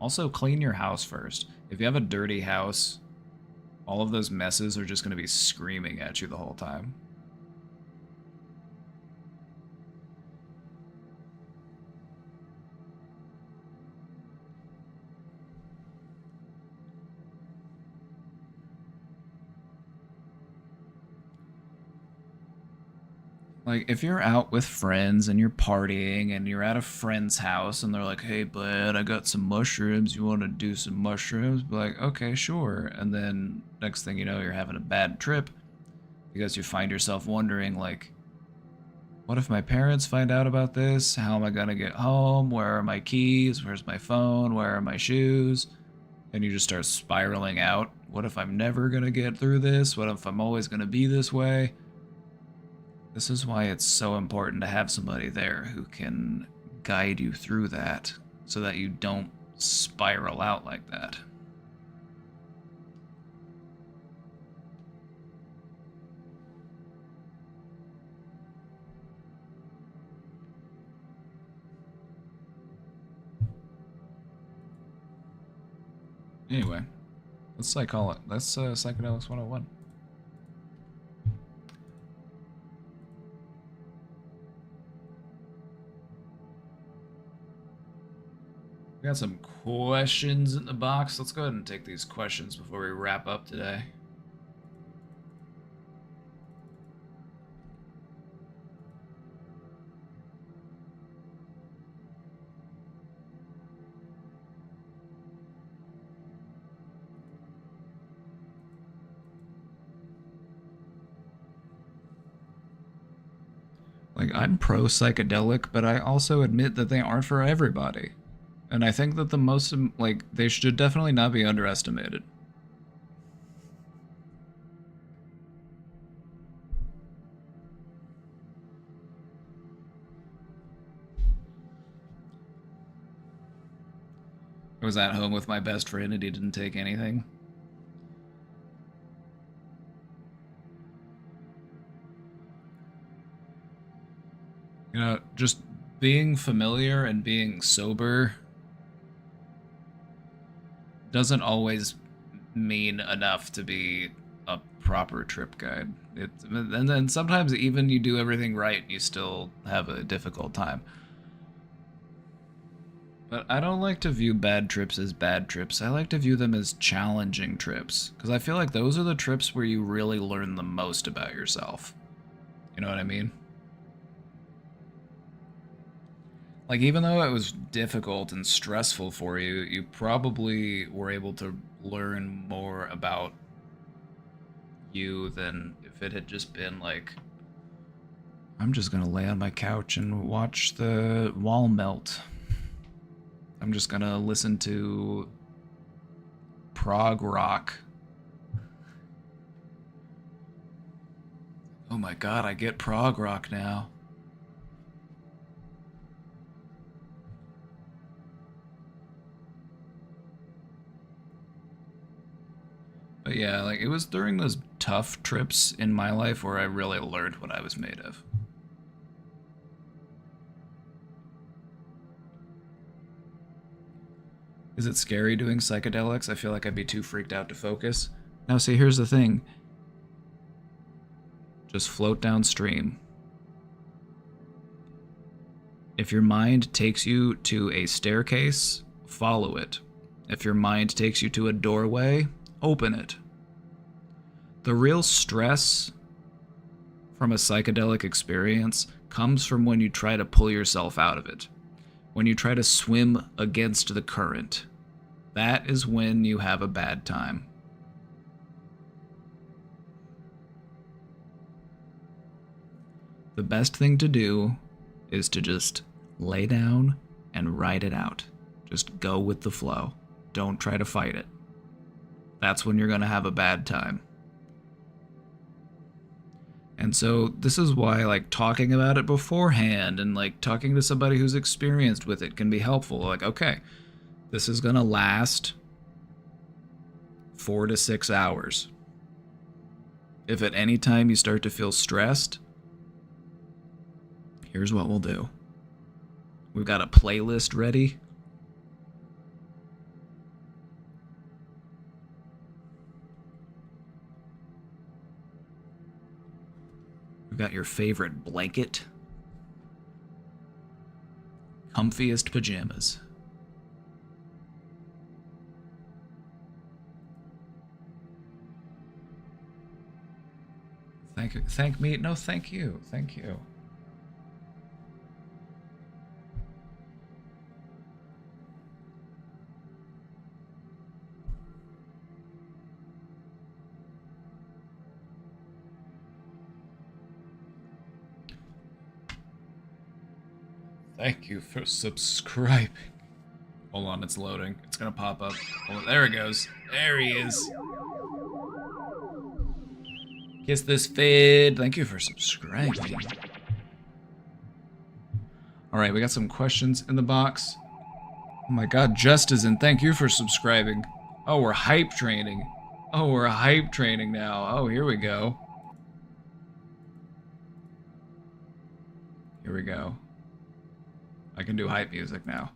Also clean your house first. If you have a dirty house, all of those messes are just gonna be screaming at you the whole time. Like, if you're out with friends and you're partying and you're at a friend's house and they're like, hey, bud, I got some mushrooms. You want to do some mushrooms? Be like, okay, sure. And then next thing you know, you're having a bad trip because you find yourself wondering, like, what if my parents find out about this? How am I going to get home? Where are my keys? Where's my phone? Where are my shoes? And you just start spiraling out. What if I'm never going to get through this? What if I'm always going to be this way? This is why it's so important to have somebody there who can guide you through that so that you don't spiral out like that. Anyway, let's Psychedelics 101. We got some questions in the box. Let's go ahead and take these questions before we wrap up today. Like, I'm pro psychedelic, but I also admit that they aren't for everybody. And I think that they should definitely not be underestimated. I was at home with my best friend and he didn't take anything. You know, just being familiar and being sober doesn't always mean enough to be a proper trip guide. And then sometimes even you do everything right and you still have a difficult time. But I don't like to view bad trips as bad trips. I like to view them as challenging trips. Because I feel like those are the trips where you really learn the most about yourself. You know what I mean? Like, even though it was difficult and stressful for you, you probably were able to learn more about you than if it had just been like, I'm just gonna lay on my couch and watch the wall melt. I'm just gonna listen to prog rock. Oh my god, I get prog rock now. But yeah, like, it was during those tough trips in my life where I really learned what I was made of. Is it scary doing psychedelics? I feel like I'd be too freaked out to focus. Now, see, here's the thing. Just float downstream. If your mind takes you to a staircase, follow it. If your mind takes you to a doorway, open it. The real stress from a psychedelic experience comes from when you try to pull yourself out of it. When you try to swim against the current. That is when you have a bad time. The best thing to do is to just lay down and ride it out. Just go with the flow. Don't try to fight it. That's when you're going to have a bad time. And so this is why, like, talking about it beforehand and, like, talking to somebody who's experienced with it can be helpful. Like, okay, this is going to last 4 to 6 hours. If at any time you start to feel stressed, here's what we'll do. We've got a playlist ready. We've got your favorite blanket. Comfiest pajamas. Thank me? No, thank you. Thank you. Thank you for subscribing. Hold on, it's loading. It's gonna pop up. Oh, there it goes. There he is. Kiss this vid. Thank you for subscribing. Alright, we got some questions in the box. Oh my god, Justizen, thank you for subscribing. Oh, we're hype training. Oh, we're hype training now. Oh, here we go. Here we go. I can do hype music now.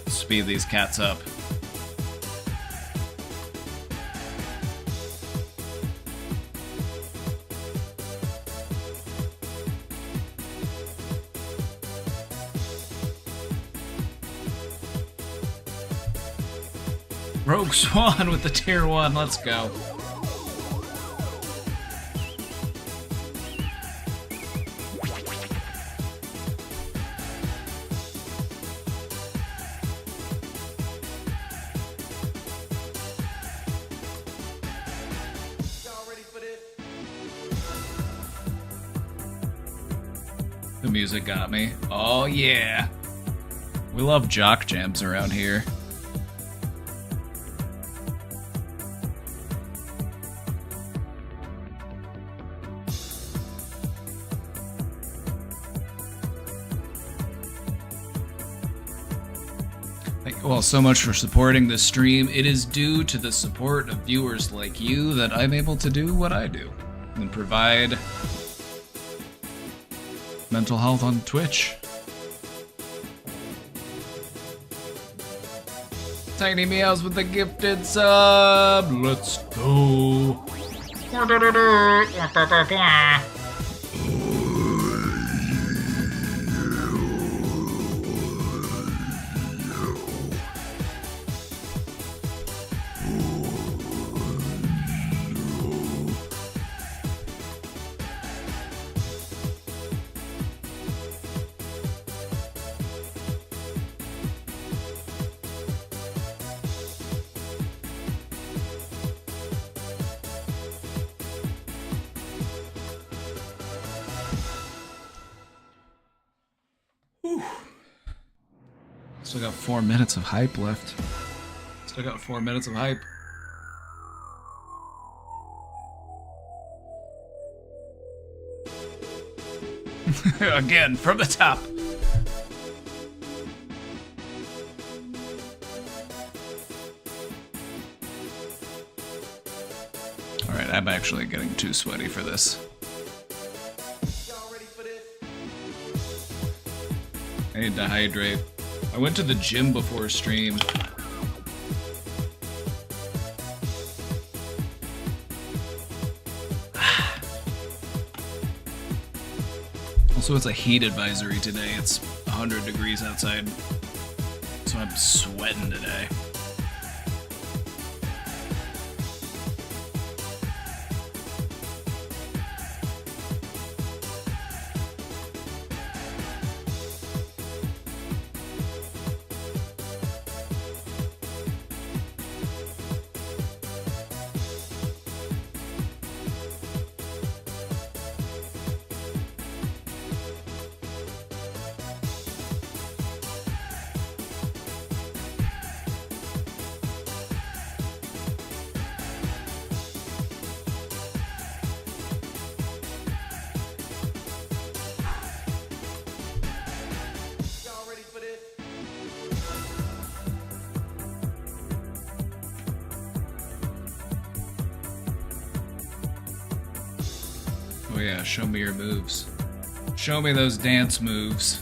Speed these cats up. Rogue Swan with the tier 1, let's go. The music got me. Oh yeah. We love jock jams around here. Thank you all so much for supporting this stream. It is due to the support of viewers like you that I'm able to do what I do and provide mental health on Twitch. Tiny Meows with the gifted sub. Let's go. Still got 4 minutes of hype left. Still got 4 minutes of hype. Again, from the top. Alright, I'm actually getting too sweaty for this. I need to hydrate. I went to the gym before stream. Also, it's a heat advisory today. It's 100 degrees outside, so I'm sweating today. Oh yeah, show me your moves. Show me those dance moves.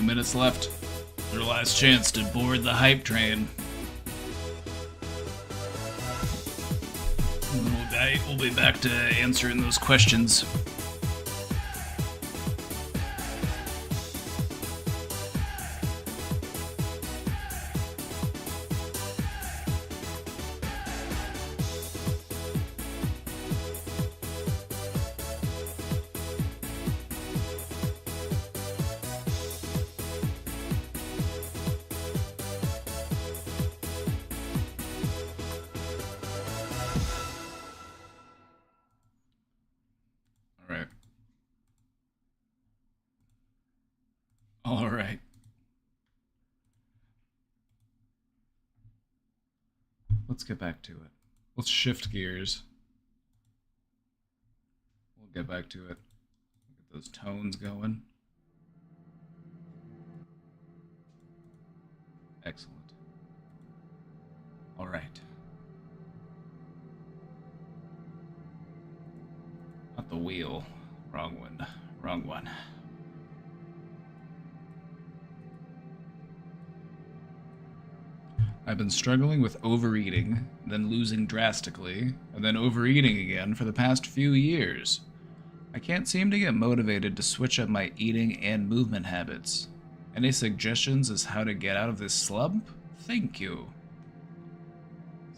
minutes left. Their last chance to board the hype train. And then we'll be back to answering those questions. All right. Let's get back to it. Let's shift gears. We'll get back to it. Get those tones going. Excellent. All right. Not the wheel. Wrong one. Wrong one. I've been struggling with overeating, then losing drastically, and then overeating again for the past few years. I can't seem to get motivated to switch up my eating and movement habits. Any suggestions as how to get out of this slump? Thank you.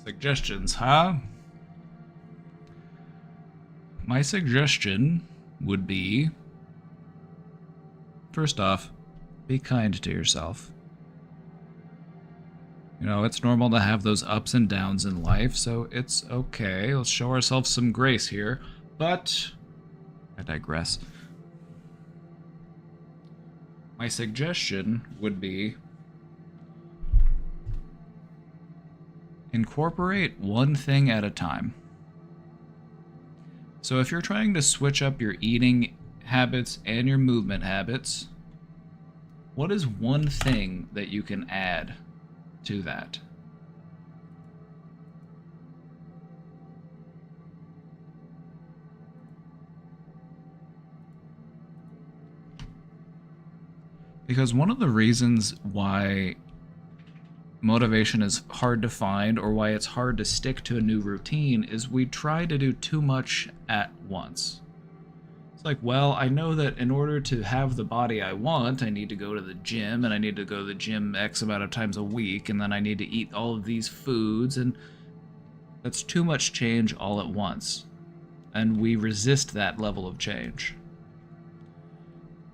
Suggestions, huh? My suggestion would be, first off, be kind to yourself. You know, it's normal to have those ups and downs in life, so it's okay. Let's show ourselves some grace here. But I digress. My suggestion would be incorporate one thing at a time. So if you're trying to switch up your eating habits and your movement habits, what is one thing that you can add to that? Because one of the reasons why motivation is hard to find or why it's hard to stick to a new routine is we try to do too much at once. It's like, well, I know that in order to have the body I want, I need to go to the gym, and I need to go to the gym X amount of times a week, and then I need to eat all of these foods, and that's too much change all at once. And we resist that level of change.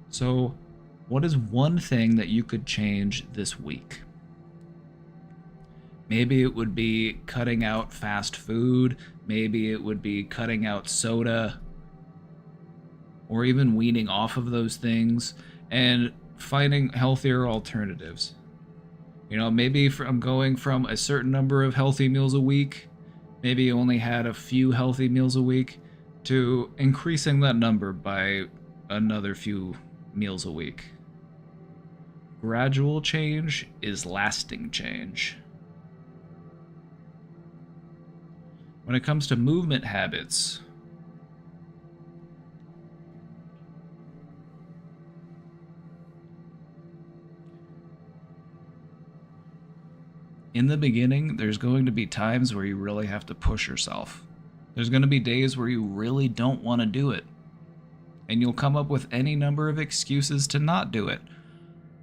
So, what is one thing that you could change this week? Maybe it would be cutting out fast food, maybe it would be cutting out soda, or even weaning off of those things and finding healthier alternatives. You know, maybe from going from a certain number of healthy meals a week, maybe you only had a few healthy meals a week, to increasing that number by another few meals a week. Gradual change is lasting change. When it comes to movement habits, in the beginning, there's going to be times where you really have to push yourself. There's going to be days where you really don't want to do it. And you'll come up with any number of excuses to not do it.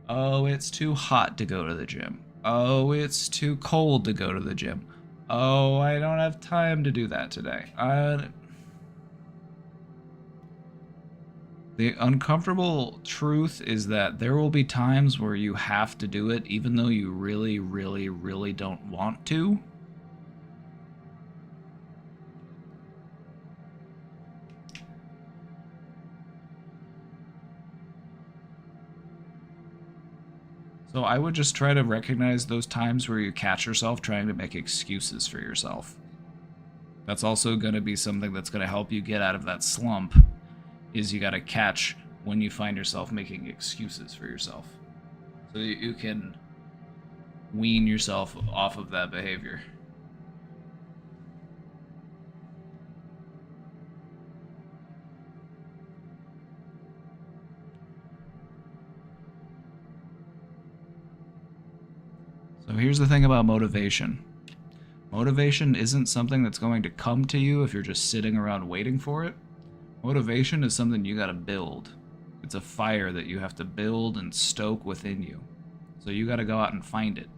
Oh, it's too hot to go to the gym. Oh, it's too cold to go to the gym. Oh, I don't have time to do that today. The uncomfortable truth is that there will be times where you have to do it even though you really, really, really don't want to. So I would just try to recognize those times where you catch yourself trying to make excuses for yourself. That's also going to be something that's going to help you get out of that slump, is you got to catch when you find yourself making excuses for yourself, so that you can wean yourself off of that behavior. So here's the thing about motivation. Motivation isn't something that's going to come to you if you're just sitting around waiting for it. Motivation is something you gotta build. It's a fire that you have to build and stoke within you. So you gotta go out and find it.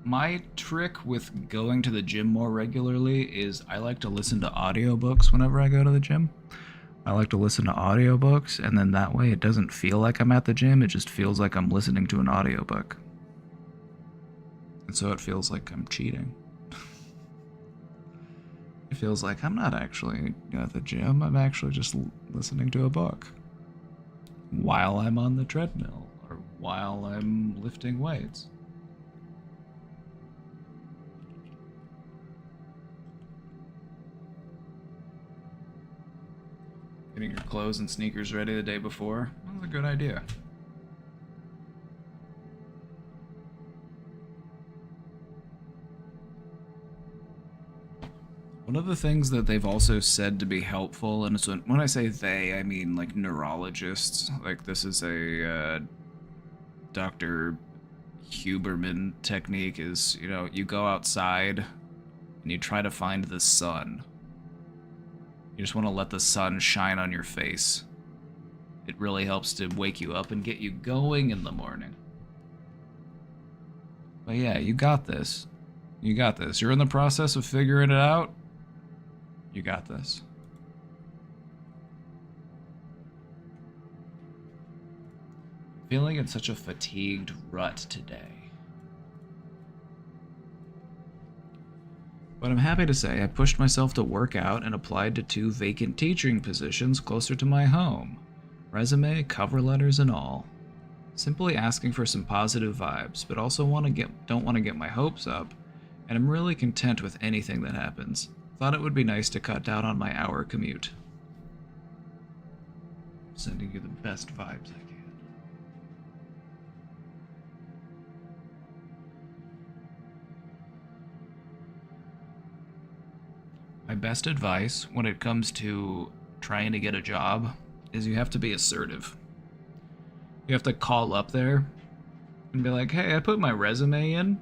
My trick with going to the gym more regularly is I like to listen to audiobooks whenever I go to the gym. I like to listen to audiobooks, and then that way it doesn't feel like I'm at the gym, it just feels like I'm listening to an audiobook. And so it feels like I'm cheating. It feels like I'm not actually at the gym, I'm actually just listening to a book while I'm on the treadmill or while I'm lifting weights. Getting your clothes and sneakers ready the day before, that's a good idea. One of the things that they've also said to be helpful, and so when I say they, I mean like neurologists. Like this is a Dr. Huberman technique is, you go outside and you try to find the sun. You just want to let the sun shine on your face. It really helps to wake you up and get you going in the morning. But yeah, you got this. You got this. You're in the process of figuring it out. You got this. Feeling in such a fatigued rut today. But I'm happy to say I pushed myself to work out and applied to 2 vacant teaching positions closer to my home. Resume, cover letters, and all. Simply asking for some positive vibes, but also don't want to get my hopes up, and I'm really content with anything that happens. Thought it would be nice to cut down on my hour commute. Sending you the best vibes I can. My best advice when it comes to trying to get a job is you have to be assertive. You have to call up there and be like, hey, I put my resume in,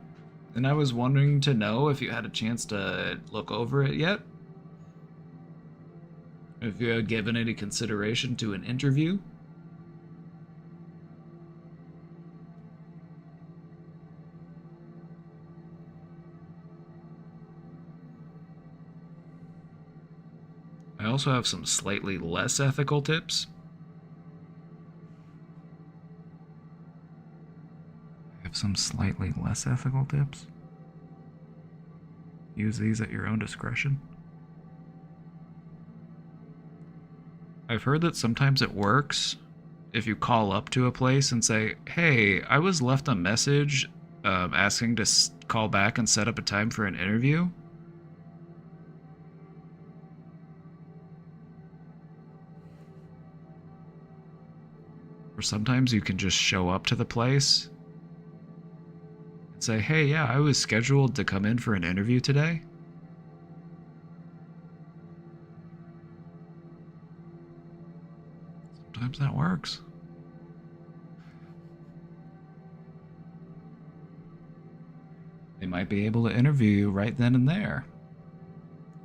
and I was wondering to know if you had a chance to look over it yet. If you had given any consideration to an interview. I also have some slightly less ethical tips. Use these at your own discretion. I've heard that sometimes it works if you call up to a place and say, hey, I was left a message asking to call back and set up a time for an interview. Or sometimes you can just show up to the place and say, hey, yeah, I was scheduled to come in for an interview today. Sometimes that works. They might be able to interview you right then and there.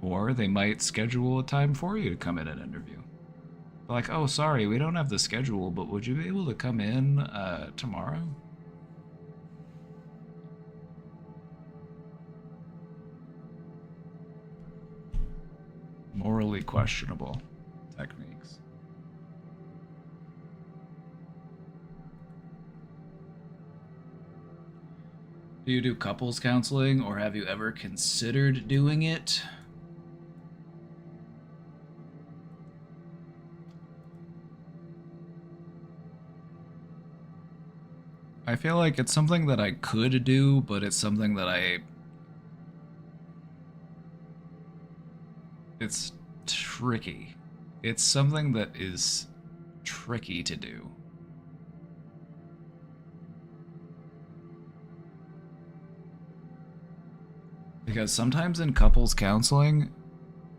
Or they might schedule a time for you to come in and interview. Like, oh, sorry, we don't have the schedule, but would you be able to come in tomorrow? Morally questionable techniques. Do you do couples counseling, or have you ever considered doing it? I feel like it's something that I could do, but it's something that it's tricky. It's something that is tricky to do. Because sometimes in couples counseling,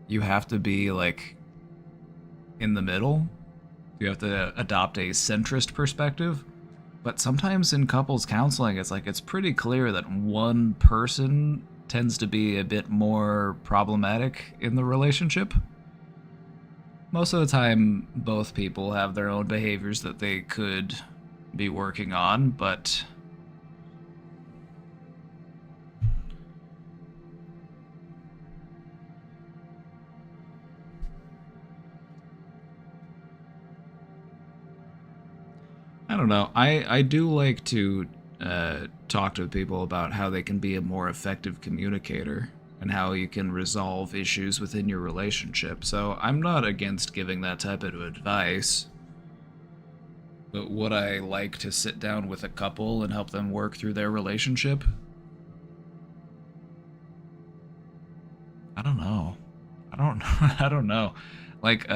you have to be like in the middle. You have to adopt a centrist perspective. But sometimes in couples counseling, it's like it's pretty clear that one person tends to be a bit more problematic in the relationship. Most of the time, both people have their own behaviors that they could be working on, but I don't know. I do like to talk to people about how they can be a more effective communicator and how you can resolve issues within your relationship. So I'm not against giving that type of advice. But would I like to sit down with a couple and help them work through their relationship? I don't know. I don't I don't know. Like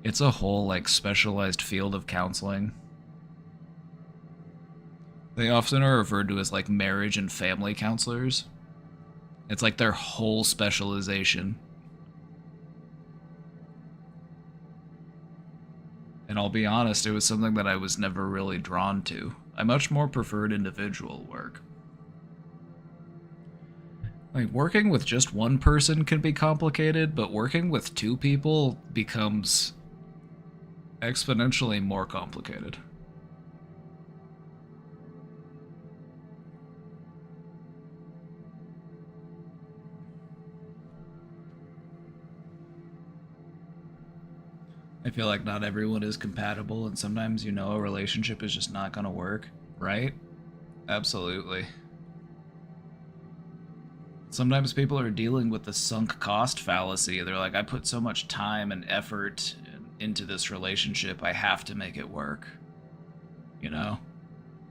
it's a whole like specialized field of counseling. They often are referred to as like marriage and family counselors. It's like their whole specialization. And I'll be honest, it was something that I was never really drawn to. I much more preferred individual work. Like, working with just one person can be complicated, but working with two people becomes exponentially more complicated. I feel like not everyone is compatible, and sometimes a relationship is just not gonna work, right? Absolutely. Sometimes people are dealing with the sunk cost fallacy. They're like, I put so much time and effort into this relationship, I have to make it work. You know?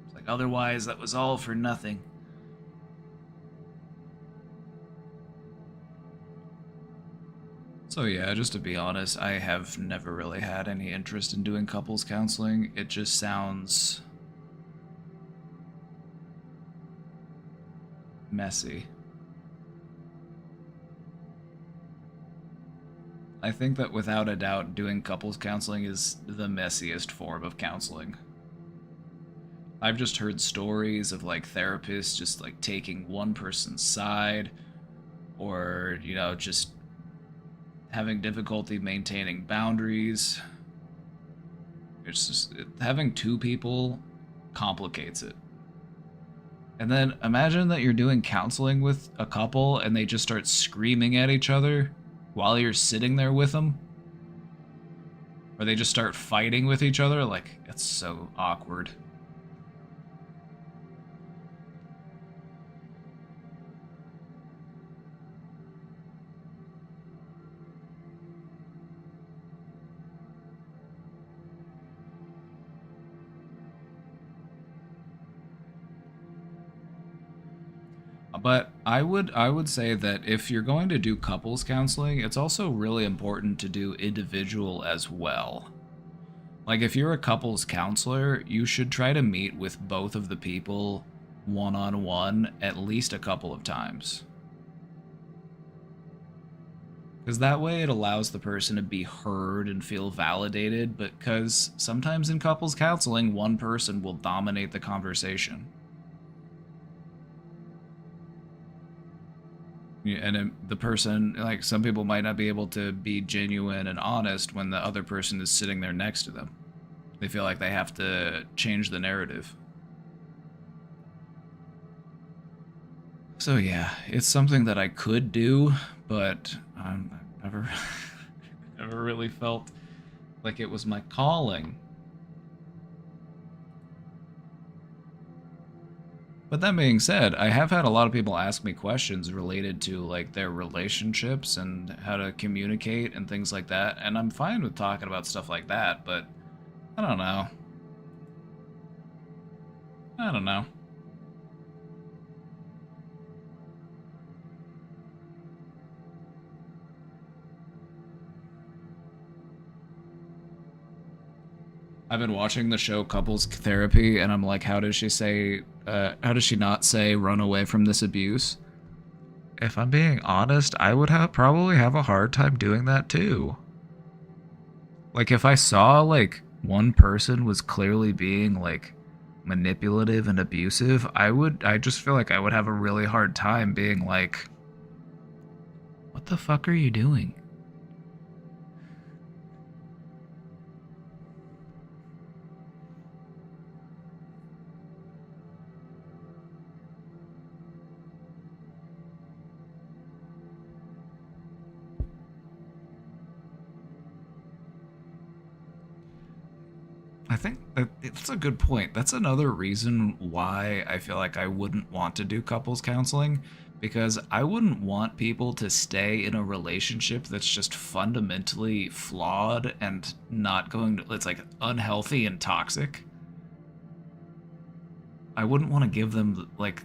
It's like, otherwise, that was all for nothing. So yeah, just to be honest, I have never really had any interest in doing couples counseling. It just sounds messy. I think that without a doubt, doing couples counseling is the messiest form of counseling. I've just heard stories of like therapists just like taking one person's side, or, just having difficulty maintaining boundaries. It's just having two people complicates it. And then imagine that you're doing counseling with a couple and they just start screaming at each other while you're sitting there with them. Or they just start fighting with each other. Like, it's so awkward. But I would say that if you're going to do couples counseling, it's also really important to do individual as well. Like, if you're a couples counselor, you should try to meet with both of the people one-on-one at least a couple of times. Because that way it allows the person to be heard and feel validated, because sometimes in couples counseling, one person will dominate the conversation. Yeah, and the person, like, some people might not be able to be genuine and honest when the other person is sitting there next to them. They feel like they have to change the narrative. So yeah, it's something that I could do, but I've never, never really felt like it was my calling. But that being said, I have had a lot of people ask me questions related to like their relationships and how to communicate and things like that, and I'm fine with talking about stuff like that, but I don't know. I don't know. I've been watching the show Couples Therapy, and I'm like, how does she not say run away from this abuse? if I'm being honest, I would probably have a hard time doing that too. Like, if I saw, like, one person was clearly being, like, manipulative and abusive, I just feel like I would have a really hard time being like, what the fuck are you doing? I think it's a good point. That's another reason why I feel like I wouldn't want to do couples counseling, because I wouldn't want people to stay in a relationship that's just fundamentally flawed and not going to, it's like unhealthy and toxic. I wouldn't want to give them, like,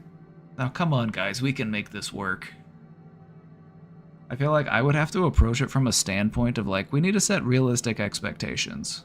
now come on, guys, we can make this work. I feel like I would have to approach it from a standpoint of, like, we need to set realistic expectations.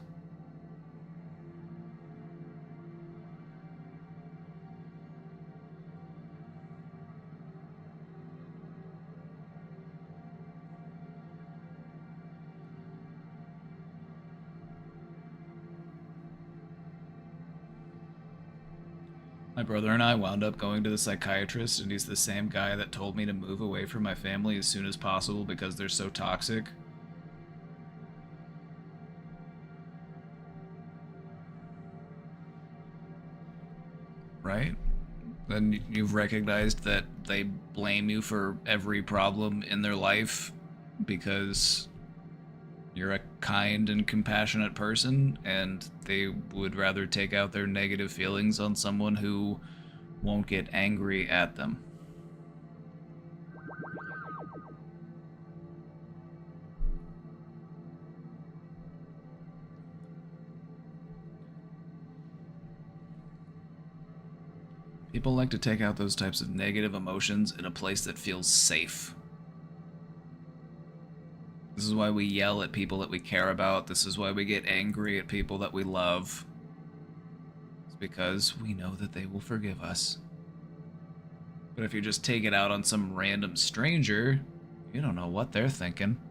My brother and I wound up going to the psychiatrist, and he's the same guy that told me to move away from my family as soon as possible because they're so toxic. Right? Then you've recognized that they blame you for every problem in their life because you're a kind and compassionate person, and they would rather take out their negative feelings on someone who won't get angry at them. People like to take out those types of negative emotions in a place that feels safe. This is why we yell at people that we care about. This is why we get angry at people that we love. It's because we know that they will forgive us. But if you just take it out on some random stranger, you don't know what they're thinking.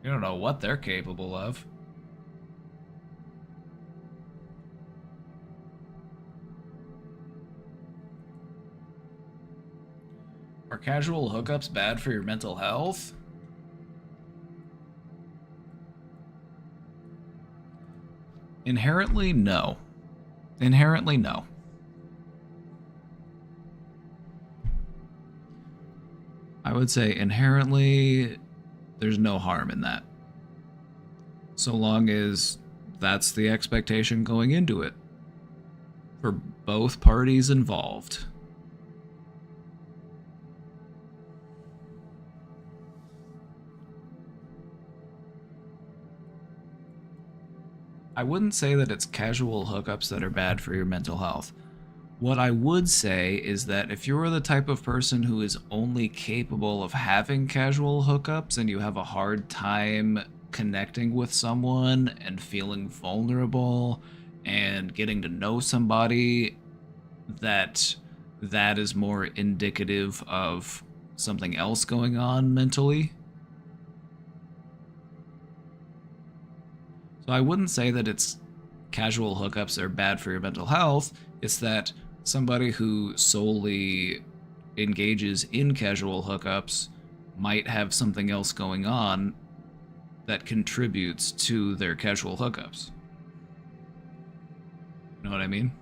You don't know what they're capable of. Are casual hookups bad for your mental health? Inherently, no. Inherently, no. I would say inherently, there's no harm in that. So long as that's the expectation going into it. For both parties involved. I wouldn't say that it's casual hookups that are bad for your mental health. What I would say is that if you're the type of person who is only capable of having casual hookups and you have a hard time connecting with someone and feeling vulnerable and getting to know somebody, that is more indicative of something else going on mentally. So I wouldn't say that it's casual hookups are bad for your mental health. It's that somebody who solely engages in casual hookups might have something else going on that contributes to their casual hookups. You know what I mean?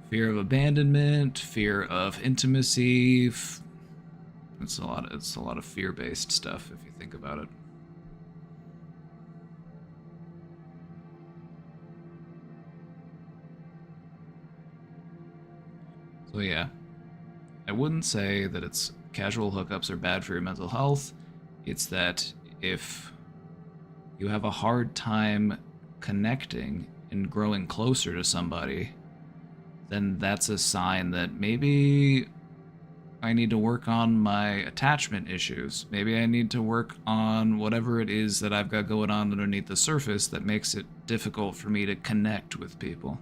Fear of abandonment, fear of intimacy. It's a lot of fear-based stuff if you think about it. So yeah, I wouldn't say that it's casual hookups are bad for your mental health. It's that if you have a hard time connecting and growing closer to somebody, then that's a sign that maybe I need to work on my attachment issues. Maybe I need to work on whatever it is that I've got going on underneath the surface that makes it difficult for me to connect with people.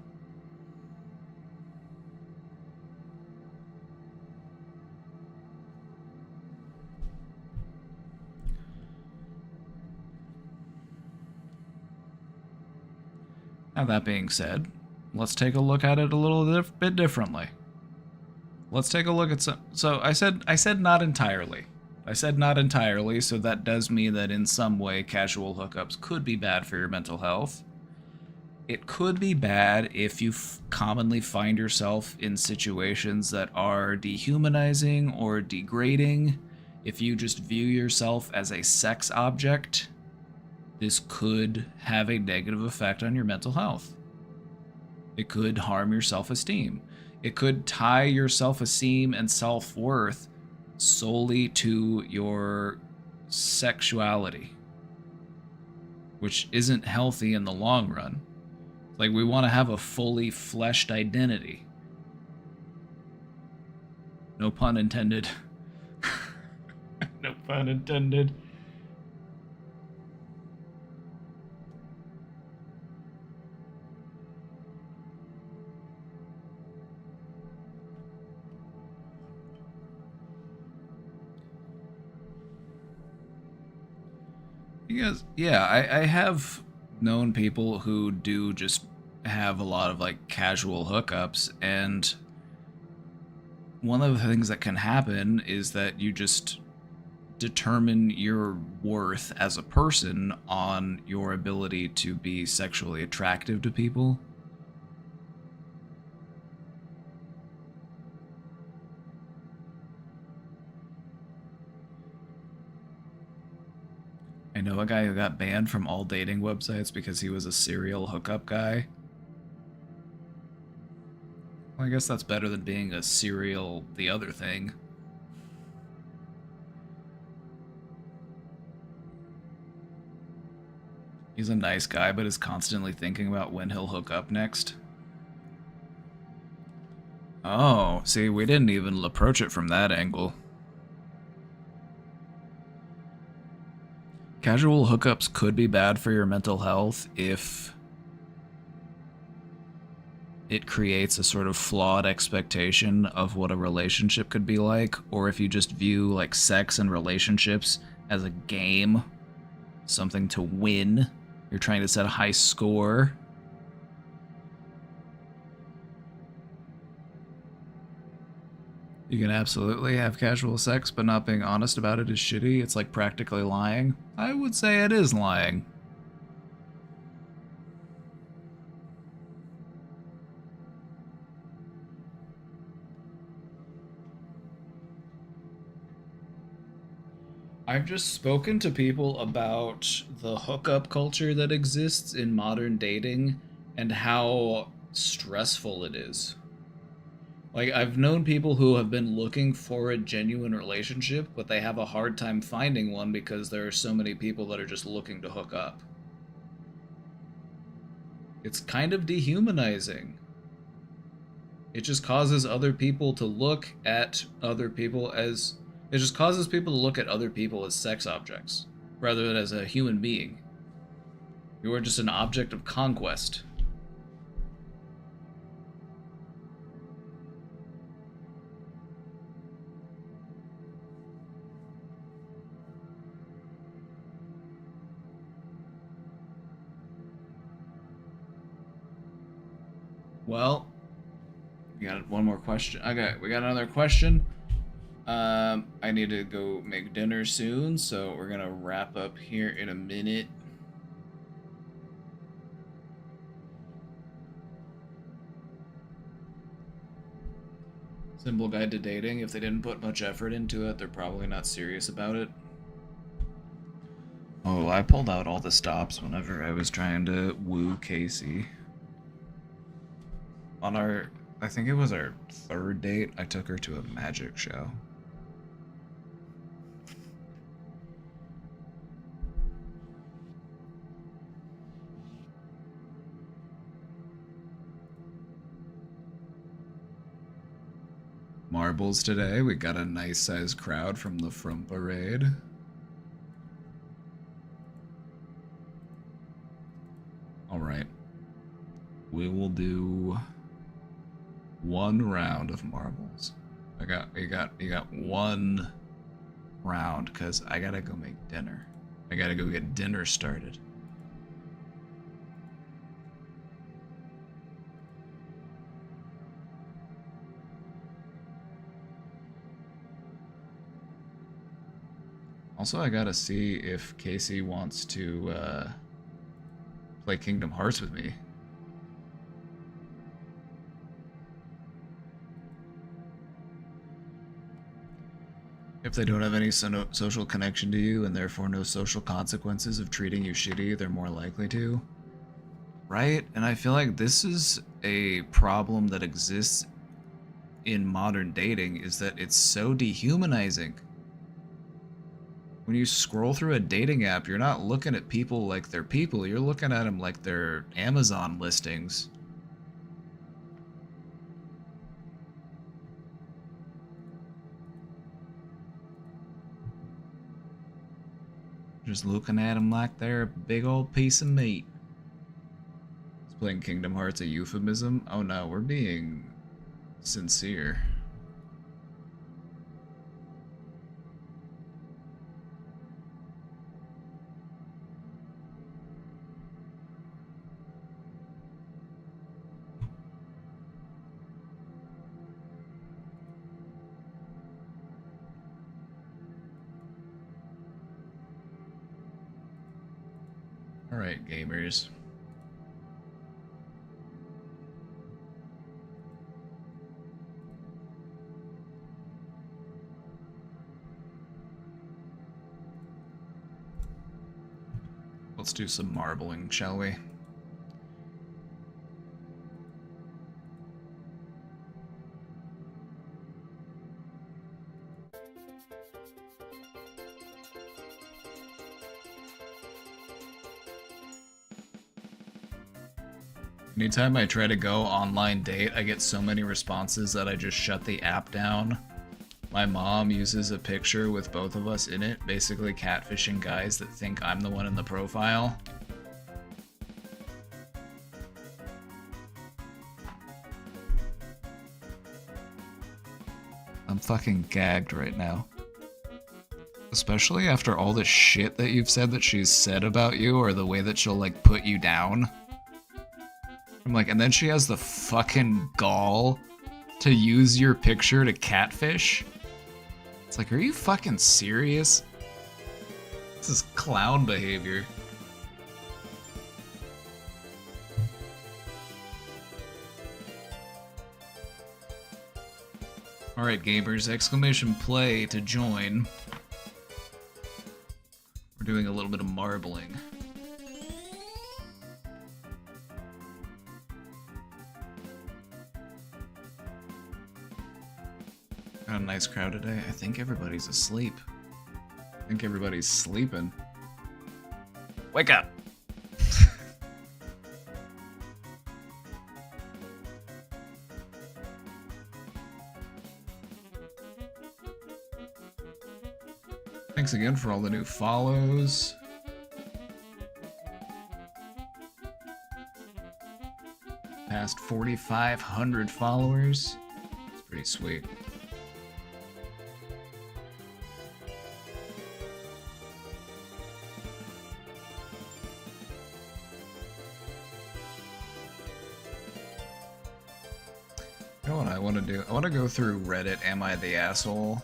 Now that being said, let's take a look at it a little bit differently. Let's take a look at some. So I said not entirely. I said not entirely, so that does mean that in some way casual hookups could be bad for your mental health. It could be bad if you commonly find yourself in situations that are dehumanizing or degrading. If you just view yourself as a sex object, this could have a negative effect on your mental health. It could harm your self-esteem. It could tie your self-esteem and self-worth solely to your sexuality, which isn't healthy in the long run. Like, we want to have a fully fleshed identity. No pun intended. No pun intended. Because, yeah, I have known people who do just have a lot of like casual hookups, and one of the things that can happen is that you just determine your worth as a person on your ability to be sexually attractive to people. I know a guy who got banned from all dating websites because he was a serial hookup guy. Well, I guess that's better than being a serial the other thing. He's a nice guy, but is constantly thinking about when he'll hook up next. Oh, see, we didn't even approach it from that angle. Casual hookups could be bad for your mental health if it creates a sort of flawed expectation of what a relationship could be like, or if you just view like sex and relationships as a game, something to win. You're trying to set a high score. You can absolutely have casual sex, but not being honest about it is shitty. It's like practically lying. I would say it is lying. I've just spoken to people about the hookup culture that exists in modern dating and how stressful it is. Like, I've known people who have been looking for a genuine relationship, but they have a hard time finding one because there are so many people that are just looking to hook up. It's kind of dehumanizing. It just causes other people to look at other people as... It just causes people to look at other people as sex objects, rather than as a human being. You are just an object of conquest. Well, we got one more question. Okay, we got another question. I need to go make dinner soon, so we're gonna wrap up here in a minute. Simple guide to dating. If they didn't put much effort into it, they're probably not serious about it. Oh, I pulled out all the stops whenever I was trying to woo Casey. On our, I think it was our third date, I took her to a magic show. Marbles today. We got a nice sized crowd from the front parade. Alright. We will do one round of marbles. You got one round because I gotta go make dinner. I gotta go get dinner started. Also, I gotta see if Casey wants to play Kingdom Hearts with me. If they don't have any social connection to you and therefore no social consequences of treating you shitty, they're more likely to. Right? And I feel like this is a problem that exists in modern dating, is that it's so dehumanizing. When you scroll through a dating app, you're not looking at people like they're people, you're looking at them like they're Amazon listings. Just looking at them like they're a big old piece of meat. Is playing Kingdom Hearts a euphemism? Oh no, we're being sincere. Alright, gamers. Let's do some marbling, shall we? Anytime I try to go online date, I get so many responses that I just shut the app down. My mom uses a picture with both of us in it, basically catfishing guys that think I'm the one in the profile. I'm fucking gagged right now. Especially after all the shit that you've said that she's said about you, or the way that she'll, like, put you down. I'm like, and then she has the fucking gall to use your picture to catfish? It's like, are you fucking serious? This is clown behavior. Alright, gamers, exclamation play to join. We're doing a little bit of marbling. Got a nice crowd today. I think everybody's asleep. I think everybody's sleeping. Wake up! Thanks again for all the new follows. Past 4,500 followers. It's pretty sweet. You know what I want to do? I want to go through Reddit, Am I the Asshole?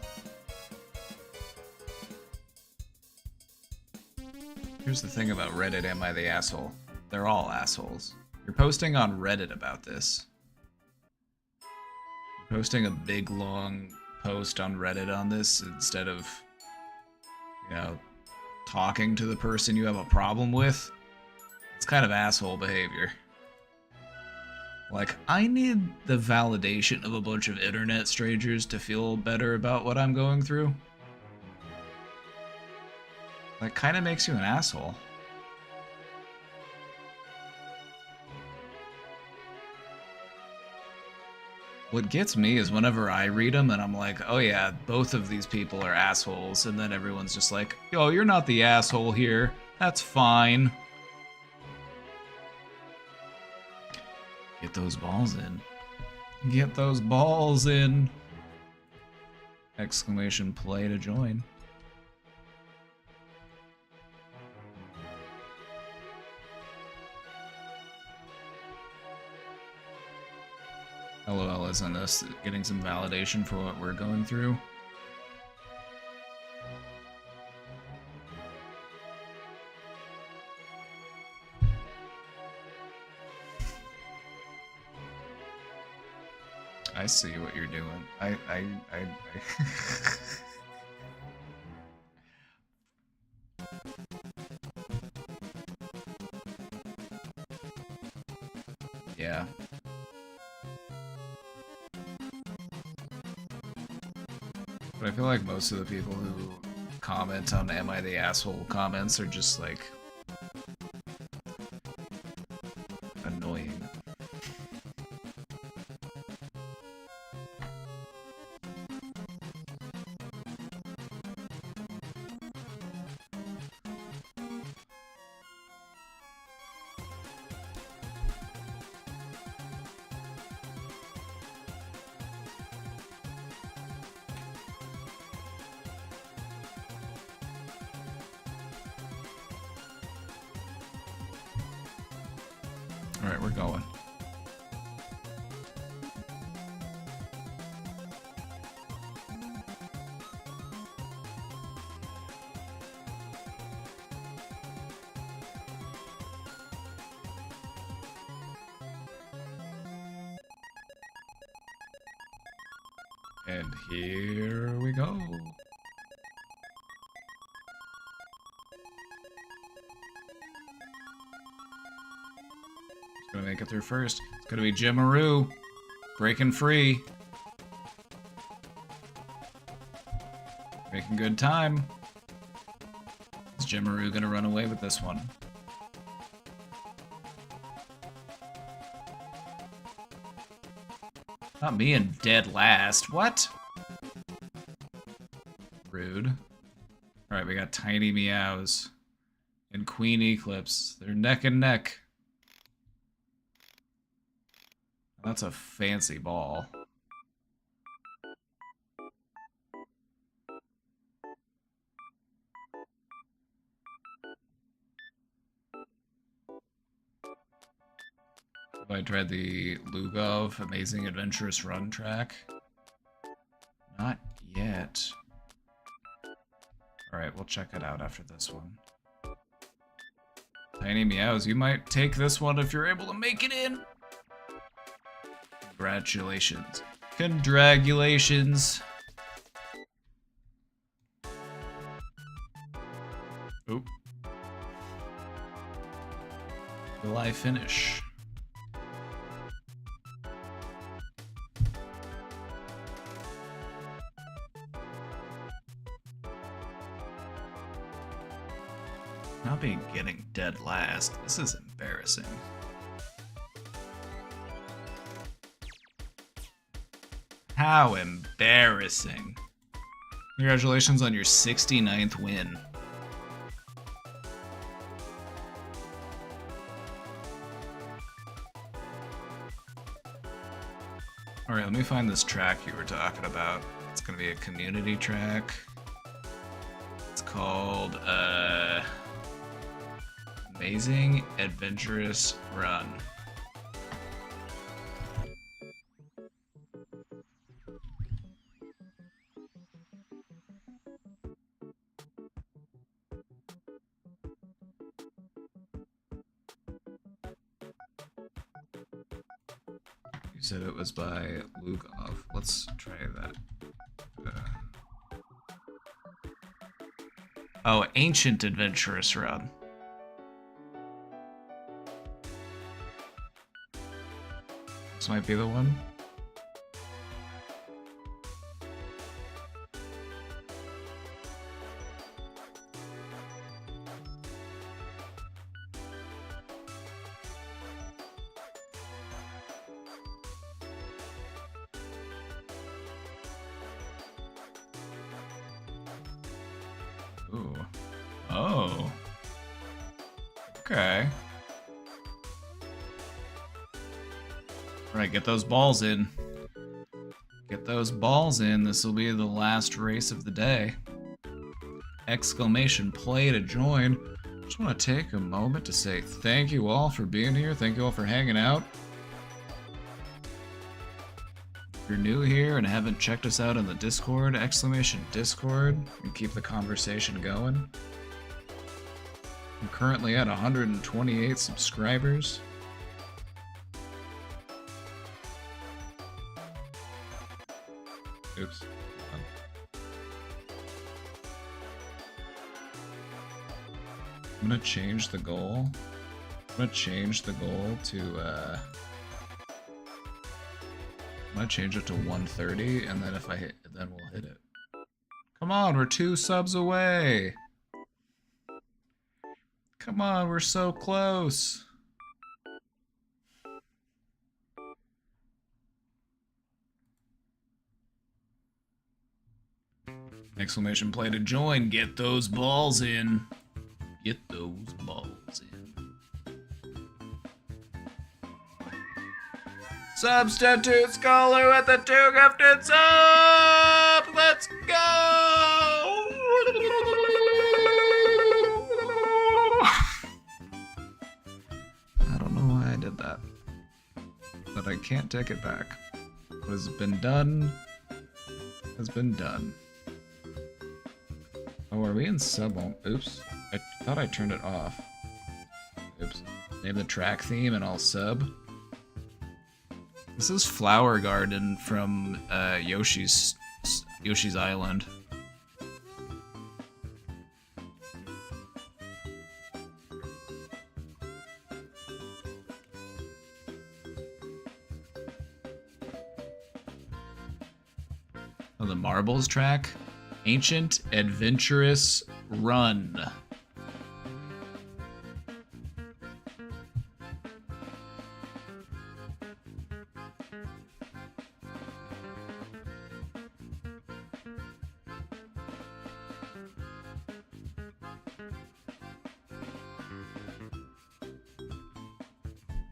Here's the thing about Reddit, Am I the Asshole? They're all assholes. You're posting on Reddit about this. You're posting a big, long post on Reddit on this instead of, you know, talking to the person you have a problem with. It's kind of asshole behavior. Like, I need the validation of a bunch of internet strangers to feel better about what I'm going through. That kind of makes you an asshole. What gets me is whenever I read them and I'm like, oh yeah, both of these people are assholes, and then everyone's just like, yo, you're not the asshole here. That's fine. Get those balls in. Get those balls in. Exclamation play to join. LOL isn't us getting some validation for what we're going through. I see what you're doing. I Yeah. But I feel like most of the people who comment on Am I the Asshole comments are just like annoying. Alright, we're going. And here we go. Gonna make it through first. It's gonna be Jimaru. Breaking free. Making good time. Is Jimaru gonna run away with this one? Not me and dead last. What? Rude. Alright, we got Tiny Meows and Queen Eclipse. They're neck and neck. That's a fancy ball. Have I tried the Lugov Amazing Adventurous Run track? Not yet. Alright, we'll check it out after this one. Tiny Meows, you might take this one if you're able to make it in! Congratulations. Congratulations! Oop. Will I finish? Not being getting dead last. This is embarrassing. How embarrassing. Congratulations on your 69th win. Alright, let me find this track you were talking about. It's gonna be a community track. It's called, Amazing Adventurous Run. You said it was by Lugov. Let's try that. Oh, Ancient Adventurous Run. This might be the one. Ooh. Oh. Okay. Alright, get those balls in. Get those balls in. This will be the last race of the day. Exclamation play to join. Just want to take a moment to say thank you all for being here. Thank you all for hanging out. If you're new here and haven't checked us out on the Discord, exclamation Discord, and keep the conversation going. I'm currently at 128 subscribers. Oops. I'm gonna change the goal. I'm gonna change the goal to I'm gonna change it to 130, and then if I hit, then we'll hit it. Come on, we're 2 subs away. Come on, we're so close. Exclamation play to join. Get those balls in. Get those balls in. Substitute Scholar with the 2 gifted subs! Let's go! I don't know why I did that. But I can't take it back. What has been done has been done. Oh, are we in sub? Oops. I thought I turned it off. Oops. Name the track theme and I'll sub. This is Flower Garden from Yoshi's Island. Oh, the Marbles track? Ancient Adventurous Run.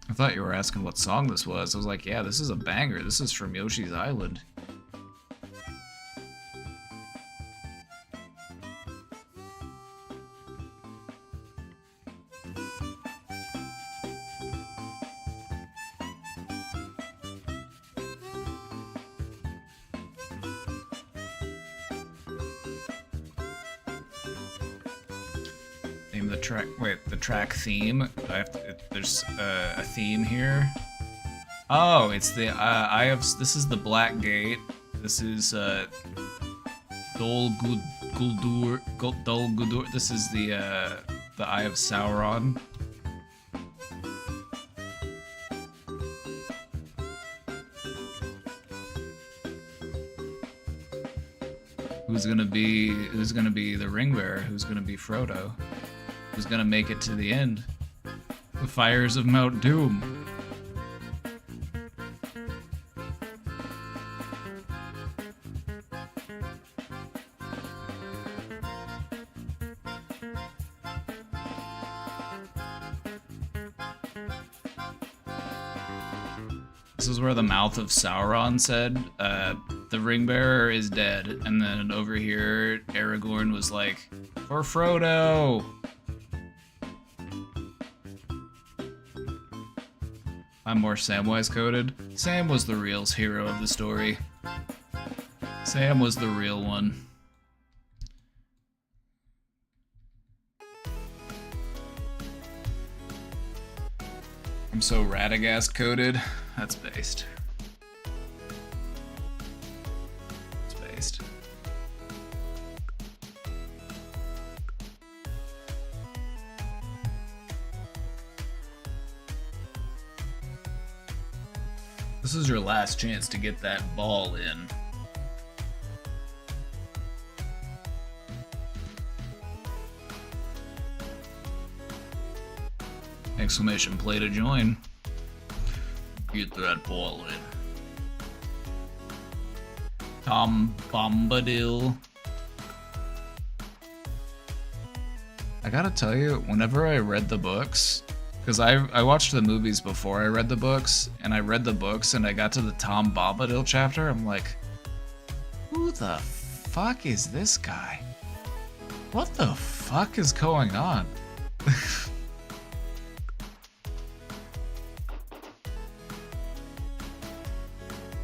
I thought you were asking what song this was. I was like, yeah, this is a banger. This is from Yoshi's Island. Name the track. Wait, the track theme. I have to, there's a theme here. Oh, it's the I have. This is the Black Gate. This is Dol Guldur. This is the Eye of Sauron. Who's gonna be the ring bearer? Who's gonna be Frodo? Who's gonna make it to the end? The fires of Mount Doom. This is where the mouth of Sauron said, the ring bearer is dead. And then over here, Aragorn was like, for Frodo! I'm more Samwise coded. Sam was the real hero of the story. Sam was the real one. I'm so Radagast coded. That's based. It's based. This is your last chance to get that ball in. Exclamation play to join. Get that ball in. Tom Bombadil. I gotta tell you, whenever I read the books, because I watched the movies before I read the books, and I read the books and I got to the Tom Bombadil chapter, I'm like, who the fuck is this guy? What the fuck is going on?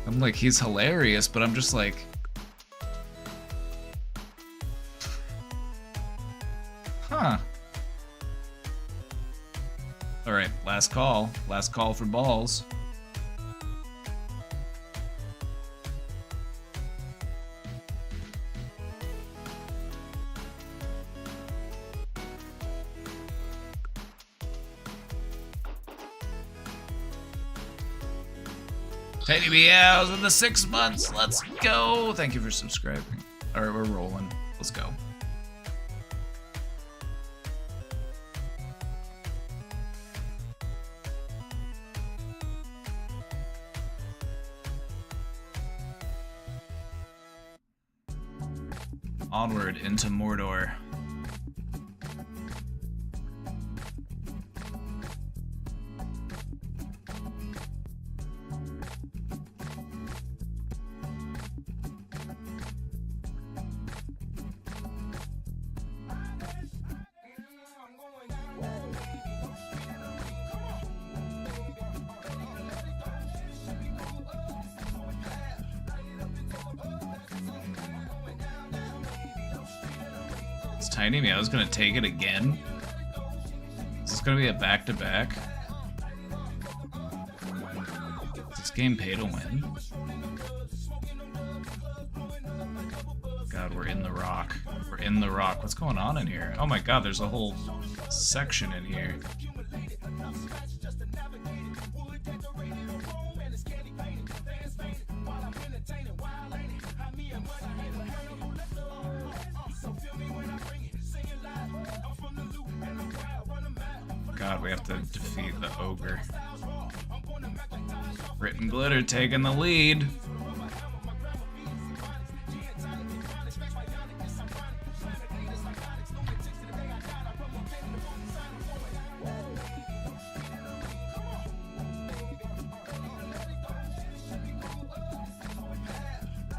I'm like, he's hilarious, but I'm just like... Huh. Alright, last call. Last call for balls. Teddy Meows in the 6 months. Let's go. Thank you for subscribing. All right, we're rolling. Let's go. Onward into Mordor. Tiny Meow's gonna take it again? Is this gonna be a back-to-back? Is this game pay to win? God, we're in the rock. We're in the rock. What's going on in here? Oh my god, there's a whole section in here. God, we have to defeat the ogre. Grit and Glitter taking the lead.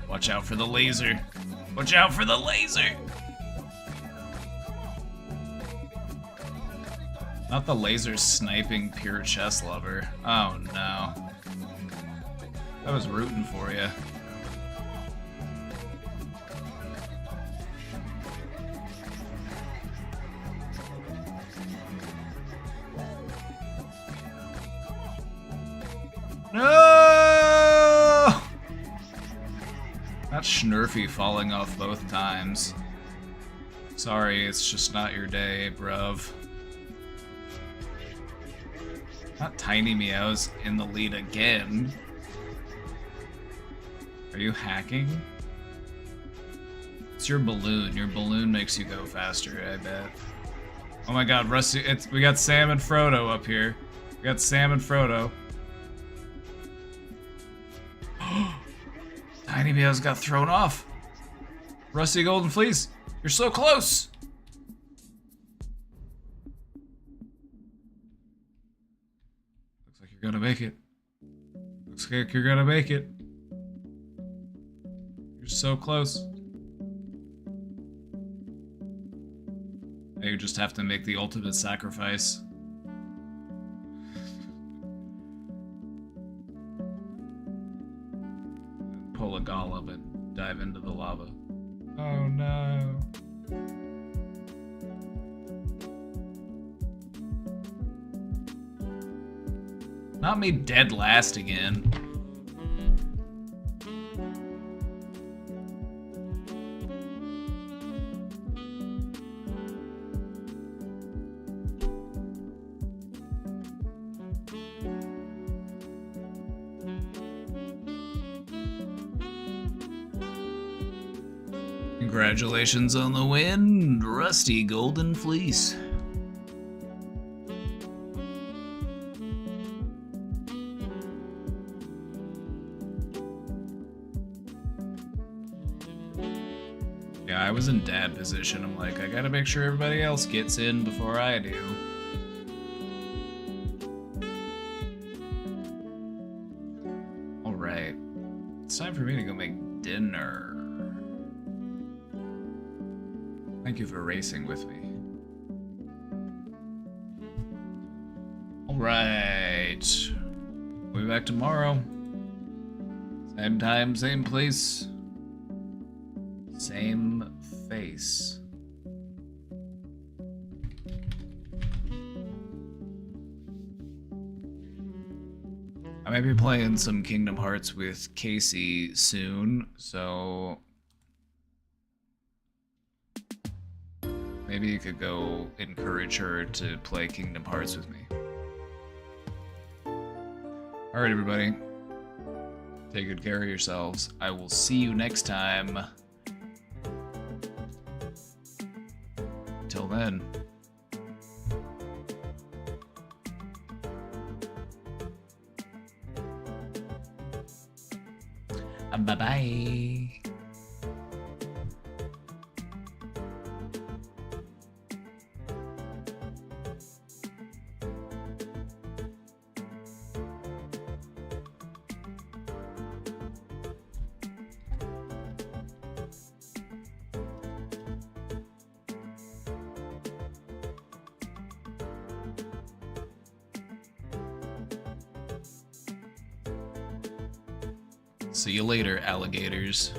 Watch out for the laser. Watch out for the laser. Not the laser sniping pure chess lover. Oh no. I was rooting for you. No! Not Schnurfy falling off both times. Sorry, it's just not your day, bruv. Not Tiny Meows in the lead again. Are you hacking? It's your balloon. Your balloon makes you go faster, I bet. Oh my god, Rusty, we got Sam and Frodo up here. We got Sam and Frodo. Tiny Meows got thrown off. Rusty Golden Fleece, you're so close. You're gonna make it. Looks like you're gonna make it. You're so close. Now you just have to make the ultimate sacrifice. Pull a golem and dive into the lava. Oh no. Not me dead last again. Congratulations on the win, Rusty Golden Fleece. Yeah, I was in dad position. I'm like, I gotta make sure everybody else gets in before I do. Alright. It's time for me to go make dinner. Thank you for racing with me. Alright. We'll be back tomorrow. Same time, same place. Same face. I might be playing some Kingdom Hearts with Casey soon, so maybe you could go encourage her to play Kingdom Hearts with me. Alright, everybody. Take good care of yourselves. I will see you next time. Till then. Bye-bye. See you later, alligators.